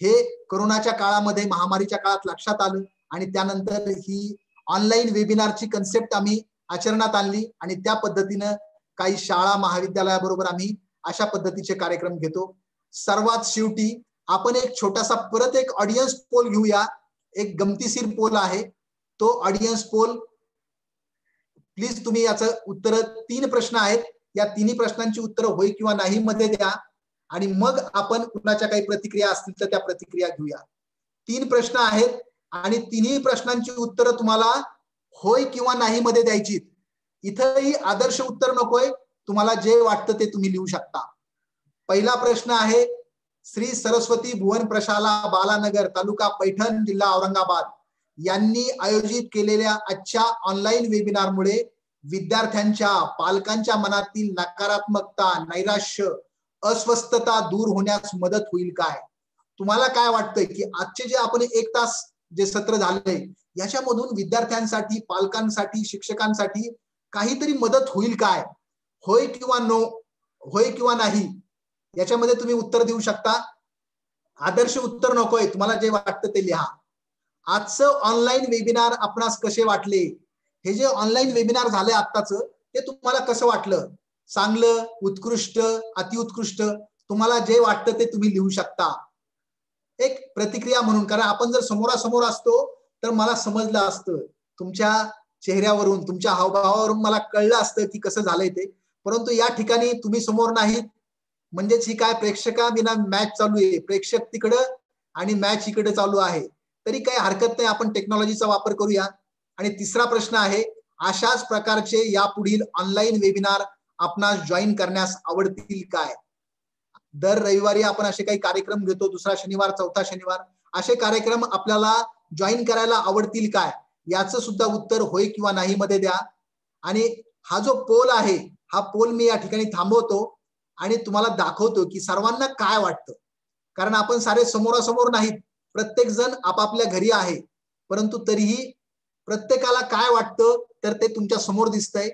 Speaker 1: हे कोरोनाच्या काळामध्ये, महामारीच्या काळात लक्षात आलं. आणि त्यानंतर ही ऑनलाईन वेबिनारची कन्सेप्ट आम्ही आचरणात आणली आणि त्या पद्धतीनं काही शाळा, महाविद्यालयाबरोबर आम्ही अशा पद्धतीचे कार्यक्रम घेतो. सर्वात शेवटी आपण एक छोटासा परत एक ऑडियन्स पोल घेऊया. एक गमतीशीर पोल आहे तो ऑडियन्स पोल. प्लीज तुम्ही याचं उत्तर, 3 प्रश्न आहेत, या 3 प्रश्नांची उत्तर होय किंवा नाही मध्ये द्या. आणि मग आपण कुणाच्या काही प्रतिक्रिया असतील तर त्या प्रतिक्रिया घेऊया. 3 प्रश्न आहेत आणि 3ही प्रश्नांची उत्तर तुम्हाला होय किंवा नाही मध्ये द्यायची. इथंही आदर्श उत्तर नकोय, तुम्हाला जे वाटतं ते तुम्ही लिहू शकता. पहिला प्रश्न आहे, श्री सरस्वती भुवन प्रशाला बालानगर, तालुका पैठण, जिल्हा औरंगाबाद यांनी आयोजित केलेल्या आजच्या ऑनलाईन वेबिनारमुळे विद्यार्थ्यांच्या, पालकांच्या मनातील नकारात्मकता, नैराश्य, अस्वस्थता दूर होण्यास मदत होईल काय? तुम्हाला काय वाटतंय की आजचे जे आपण 1 तास जे सत्र झालंय याच्यामधून विद्यार्थ्यांसाठी, पालकांसाठी, शिक्षकांसाठी काहीतरी मदत होईल काय? होय किंवा नो, होय किंवा नाही, याच्यामध्ये तुम्ही उत्तर देऊ शकता. आदर्श उत्तर नकोय, तुम्हाला जे वाटतं ते लिहा. आजचं ऑनलाईन वेबिनार आपणास कसे वाटले? हे जे ऑनलाईन वेबिनार झाले आत्ताचं, ते तुम्हाला कसं वाटलं? चांगलं, उत्कृष्ट, अतिउत्कृष्ट, तुम्हाला जे वाटतं ते तुम्ही लिहू शकता एक प्रतिक्रिया म्हणून. कारण आपण जर समोरासमोर असतो तर मला समजलं असतं, तुमच्या चेहऱ्यावरून, तुमच्या हावभावावरून मला कळलं असतं की कसं झालंय ते. परंतु या ठिकाणी तुम्ही समोर नाहीत, म्हणजेच ही काय प्रेक्षकाविना मॅच चालू आहे, प्रेक्षक तिकडं आणि मॅच इकडे चालू आहे. तरी काही हरकत नाही, आपण टेक्नॉलॉजीचा वापर करूया. आणि तिसरा प्रश्न आहे, अशाच प्रकारचे यापुढील ऑनलाईन वेबिनार आपणास जॉईन करण्यास आवडतील काय? दर रविवारी आपण असे काही कार्यक्रम घेतो, दुसरा शनिवार, चौथा शनिवार, असे कार्यक्रम आपल्याला जॉईन करायला आवडतील काय? याचं सुद्धा उत्तर होय किंवा नाही मध्ये द्या. आणि हा जो पोल आहे, हा पोल मी या ठिकाणी थांबवतो आणि तुम्हाला दाखवतो की सर्वांना काय वाटतं. कारण आपण सारे समोरासमोर नाहीत, प्रत्येक जण आपापल्या घरी आहे, परंतु तरीही प्रत्येकाला काय वाटतं तर ते तुमच्या समोर दिसतंय.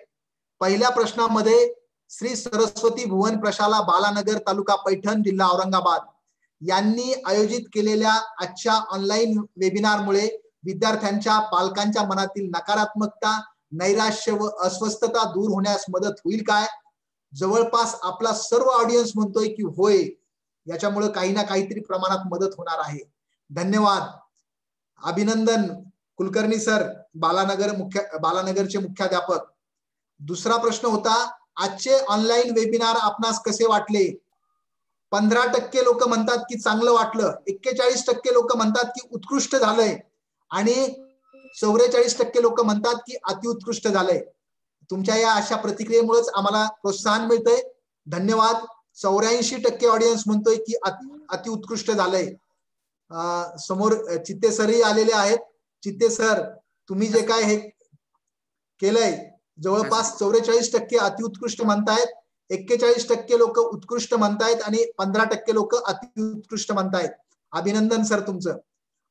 Speaker 1: पहिल्या प्रश्नामध्ये श्री सरस्वती भुवन प्रशाला बालानगर, तालुका पैठण, जिल्हा औरंगाबाद यांनी आयोजित केलेल्या आजच्या ऑनलाईन वेबिनारमुळे विद्यार्थ्यांच्या, पालकांच्या मनातील नकारात्मकता, नैराश्य व अस्वस्थता दूर होण्यास मदत होईल काय? जवळपास आपला सर्व ऑडियन्स म्हणतोय की होय, याच्यामुळे काही ना काहीतरी प्रमाणात मदत होणार आहे. धन्यवाद, अभिनंदन. कुलकर्णी सर, बालानगरचे मुख्याध्यापक. दुसरा प्रश्न होता, आजचे ऑनलाईन वेबिनार आपणास कसे वाटले? 15% लोक म्हणतात की चांगलं वाटलं, 41% लोक म्हणतात की उत्कृष्ट झालंय आणि 44% लोक म्हणतात की अतिउत्कृष्ट झालंय. तुमच्या या अशा प्रतिक्रियेमुळेच आम्हाला प्रोत्साहन मिळतंय. धन्यवाद. 84% ऑडियन्स म्हणतोय की अतिउत्कृष्ट झालंय. समोर चित्ते सरही आलेले आहेत. चित्ते सर, तुम्ही जे काय हे केलंय, जवळपास 44% अतिउत्कृष्ट म्हणतायत, 41% लोक उत्कृष्ट म्हणतायत आणि 15% लोक अतिउत्कृष्ट म्हणतायत. अभिनंदन सर तुमचं.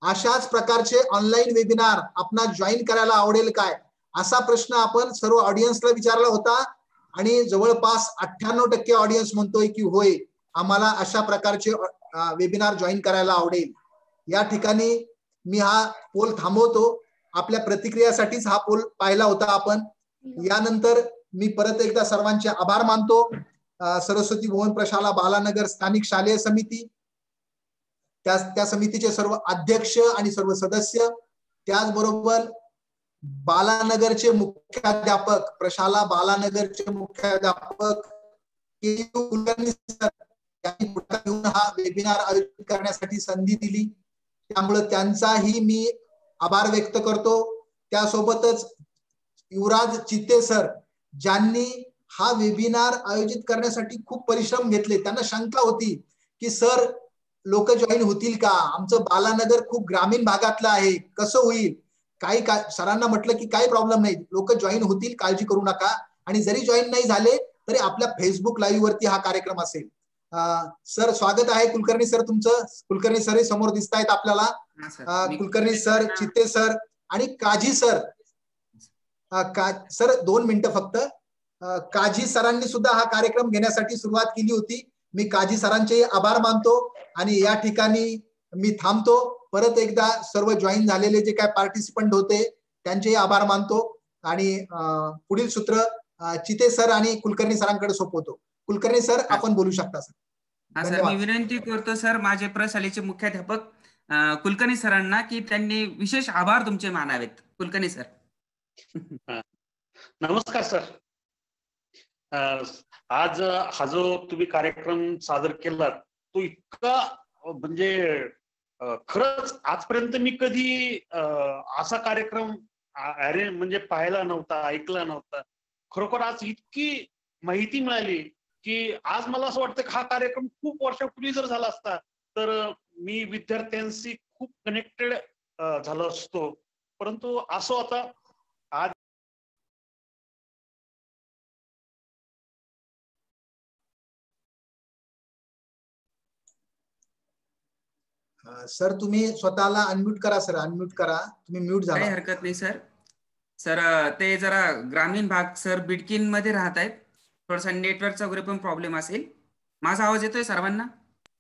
Speaker 1: अशाच प्रकारचे ऑनलाईन वेबिनार आपणास जॉईन करायला आवडेल काय, असा प्रश्न आपण सर्व ऑडियन्सला विचारला होता आणि जवळपास 98% ऑडियन्स म्हणतोय की होय, आम्हाला अशा प्रकारचे वेबिनार जॉईन करायला आवडेल. या ठिकाणी मी हा पोल थांबवतो. आपल्या प्रतिक्रियासाठीच हा पोल पाहिला होता आपण. यानंतर मी परत एकदा सर्वांचे आभार मानतो. सरस्वती भुवन प्रशाला बालानगर स्थानिक शालेय समिती, त्या समितीचे सर्व अध्यक्ष आणि सर्व सदस्य, त्याचबरोबर बालानगरचे मुख्याध्यापक, प्रशाला बालानगरचे मुख्याध्यापक कुलकर्णी सर यांनी पुढे घेऊन हा वेबिनार आयोजित करण्यासाठी संधी दिली, त्यामुळे त्यांचाही मी आभार व्यक्त करतो. त्यासोबतच युवराज चित्ते सर, ज्यांनी हा वेबिनार आयोजित करण्यासाठी खूप परिश्रम घेतले. त्यांना शंका होती की सर लोक जॉईन होतील का, आमचं बालानगर खूप ग्रामीण भागातलं आहे, कसं होईल. काही सरांना म्हटलं की काही प्रॉब्लेम नाही, लोक जॉईन होतील, काळजी करू नका. आणि जरी जॉईन नाही झाले तरी आपल्या फेसबुक लाईव्ह वरती हा कार्यक्रम असेल. सर स्वागत आहे कुलकर्णी सर तुमचं. कुलकर्णी सर समोर दिसत आहेत आपल्याला. कुलकर्णी सर, चित्ते सर आणि काझी सर. सर 2 मिनिटं फक्त. काझी सरांनी सुद्धा हा कार्यक्रम घेण्यासाठी सुरुवात केली होती. मी काझी सरांचे आभार मानतो आणि या ठिकाणी मी थांबतो. परत एकदा सर्व जॉईन झालेले जे काय पार्टिसिपंट होते त्यांचे आभार मानतो आणि पुढील सूत्र चिते सर आणि कुलकर्णी सरांकडे सोपवतो. कुलकर्णी सर आपण बोलू शकता सर.
Speaker 2: सर मी विनंती करतो सर माझे प्रशालेचे मुख्याध्यापक कुलकर्णी सरांना की त्यांनी विशेष आभार तुमचे मानावेत. कुलकर्णी सर.
Speaker 3: नमस्कार सर. आज हा जो तुम्ही कार्यक्रम सादर केला तो इतका म्हणजे खरंच आजपर्यंत मी कधी असा कार्यक्रम म्हणजे पाहायला नव्हता, ऐकला नव्हता. खरोखर आज इतकी माहिती मिळाली की आज मला असं वाटतं की हा कार्यक्रम खूप वर्षापूर्वी जर झाला असता तर मी विद्यार्थ्यांशी खूप कनेक्टेड झालो असतो. परंतु असं आता आज
Speaker 1: सर तुम्ही स्वतःला अनम्यूट करा सर. अनम्यूट करा, तुम्ही म्यूट झाला.
Speaker 2: काही हरकत नाही सर. सर ते जरा ग्रामीण भाग सर बिडकीन मध्ये राहत आहेत, थोडासा नेटवर्कचा वगैरे पण प्रॉब्लेम असेल. माझा आवाज येतोय सर्वांना?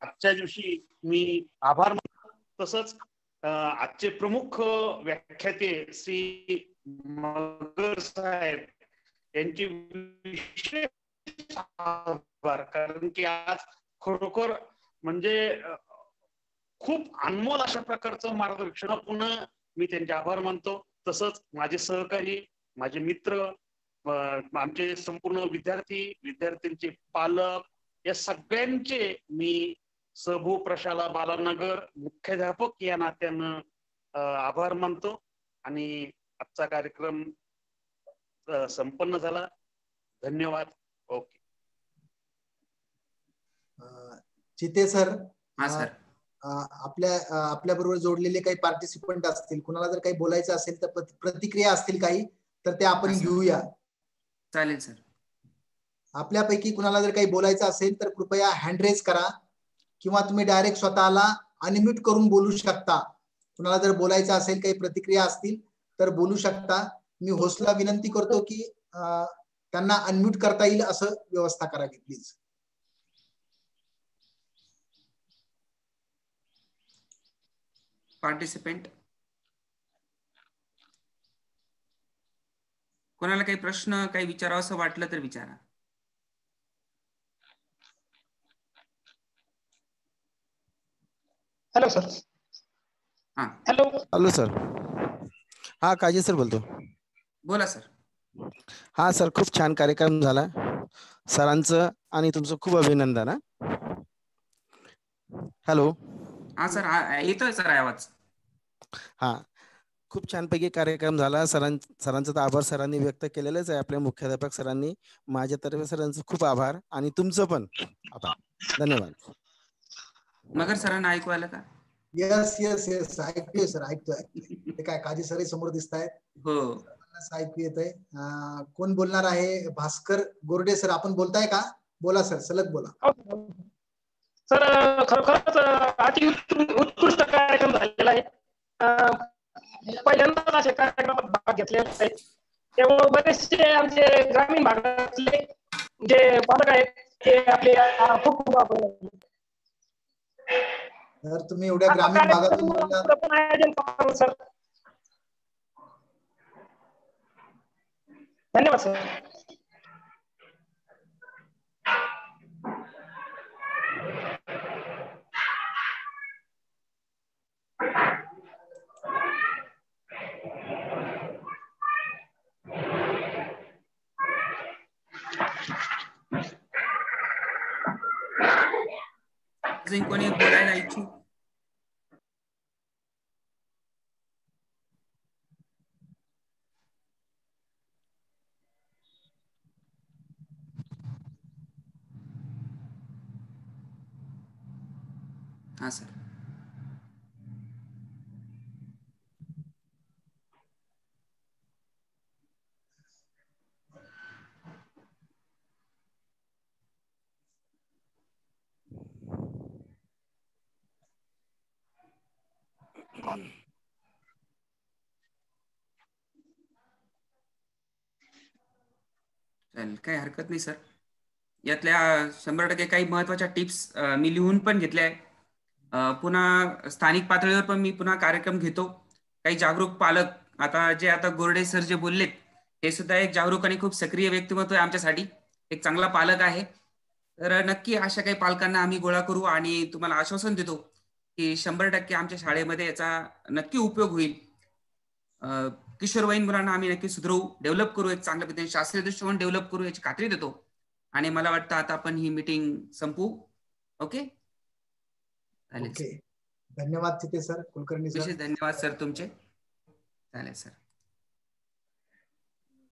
Speaker 3: आजच्या दिवशी मी आभार मानतो. तसंच आजचे प्रमुख व्याख्याते श्री मगर साहेब यांची विशेष आभार, कारण की आज खरोखर म्हणजे खूप अनमोल अशा प्रकारचं मार्गदर्शन पुन्हा मी त्यांचे आभार मानतो. तसंच माझे सहकारी, माझे मित्र, आमचे संपूर्ण विद्यार्थ्यांचे पालक या सगळ्यांचे मी सभू प्रशाला बालानगर मुख्याध्यापक या नात्यानं आभार मानतो आणि आजचा कार्यक्रम संपन्न झाला. धन्यवाद. ओके.
Speaker 1: चिते सर,
Speaker 2: हा सर.
Speaker 1: आपल्या बरोबर जोडलेले काही पार्टिसिपंट असतील, कुणाला जर काही बोलायचं असेल तर प्रतिक्रिया असतील काही तर ते आपण घेऊया.
Speaker 2: चालेल सर.
Speaker 1: आपल्यापैकी कुणाला जर काही बोलायचं असेल तर कृपया हँड रेज करा किंवा तुम्ही डायरेक्ट स्वतःला अनम्यूट करून बोलू शकता. कुणाला जर बोलायचं असेल, काही प्रतिक्रिया असतील तर बोलू शकता. मी होस्टला विनंती करतो की त्यांना अनम्यूट करता येईल असं व्यवस्था करावी प्लीज.
Speaker 2: पार्टिसिपेंट कोणाला काही प्रश्न काही विचारावं असं वाटलं तर विचारा.
Speaker 4: Hello sir.
Speaker 2: हा
Speaker 4: हॅलो.
Speaker 5: Hello sir.
Speaker 4: हा काजी सर बोलतो.
Speaker 2: बोला सर.
Speaker 4: हा सर, खूप छान कार्यक्रम झाला सरांचं आणि तुमचं खूप अभिनंदन. हॅलो.
Speaker 2: हा सर, येतोय सर आवाज.
Speaker 4: हा, खूप छानपैकी कार्यक्रम झाला. सरांचा तर आभार सरांनी व्यक्त केलेलेच आहे, आपल्या मुख्याध्यापक सरांनी. माझ्यातर्फे सरांचं खूप आभार आणि तुमचं पण आभार. धन्यवाद.
Speaker 2: मगर सरांना ऐकू आलं का?
Speaker 1: यस यस यस, ऐकतोय सर, ऐकतोय. ते काय काजी सर समोर दिसत आहेत.
Speaker 2: हो,
Speaker 1: ऐकू येत आहे. कोण बोलणार आहे? भास्कर गोरडे सर, आपण बोलताय का? बोला सर, सलग बोला.
Speaker 5: सर, खरोखरच अति उत्कृष्ट कार्यक्रम झालेला आहे. पहिल्यांदाच अशा कार्यक्रमात भाग घेतलेला आहे. त्यामुळे बरेचसे आमचे ग्रामीण भागातले जे पालक आहेत ते आपले खूप खूप आभार.
Speaker 1: तर तुम्ही एवढ्या ग्रामीण भागातून बोललात.
Speaker 5: सर, धन्यवाद सर.
Speaker 2: अजून कोणी बोलायला इच्छुक? हा सर. चालेल, काही हरकत नाही सर. यातल्या 100% काही महत्वाच्या टिप्स मी लिहून पण घेतल्या आहे. पुन्हा स्थानिक पातळीवर पण मी पुन्हा कार्यक्रम घेतो. काही जागरूक पालक, आता गोरडे सर जे बोललेत, हे सुद्धा एक जागरूक आणि खूप सक्रिय व्यक्तिमत्व आहे आमच्यासाठी. एक चांगला पालक आहे. तर नक्की अशा काही पालकांना आम्ही गोळा करू आणि तुम्हाला आश्वासन देतो की 100% आमच्या शाळेमध्ये याचा नक्की उपयोग होईल. किशोरवयीन मुलांना आम्ही नक्की सुधरवू, डेव्हलप करू, एक चांगल्या पद्धतीने शास्त्रीय दृष्टिकोन डेव्हलप करू याची खात्री देतो. आणि मला वाटतं आता आपण ही मीटिंग संपवू. ओके,
Speaker 1: ओके, धन्यवाद चिते सर, कुलकर्णी सर.
Speaker 2: विशेष धन्यवाद सर तुमचे. चालेल सर.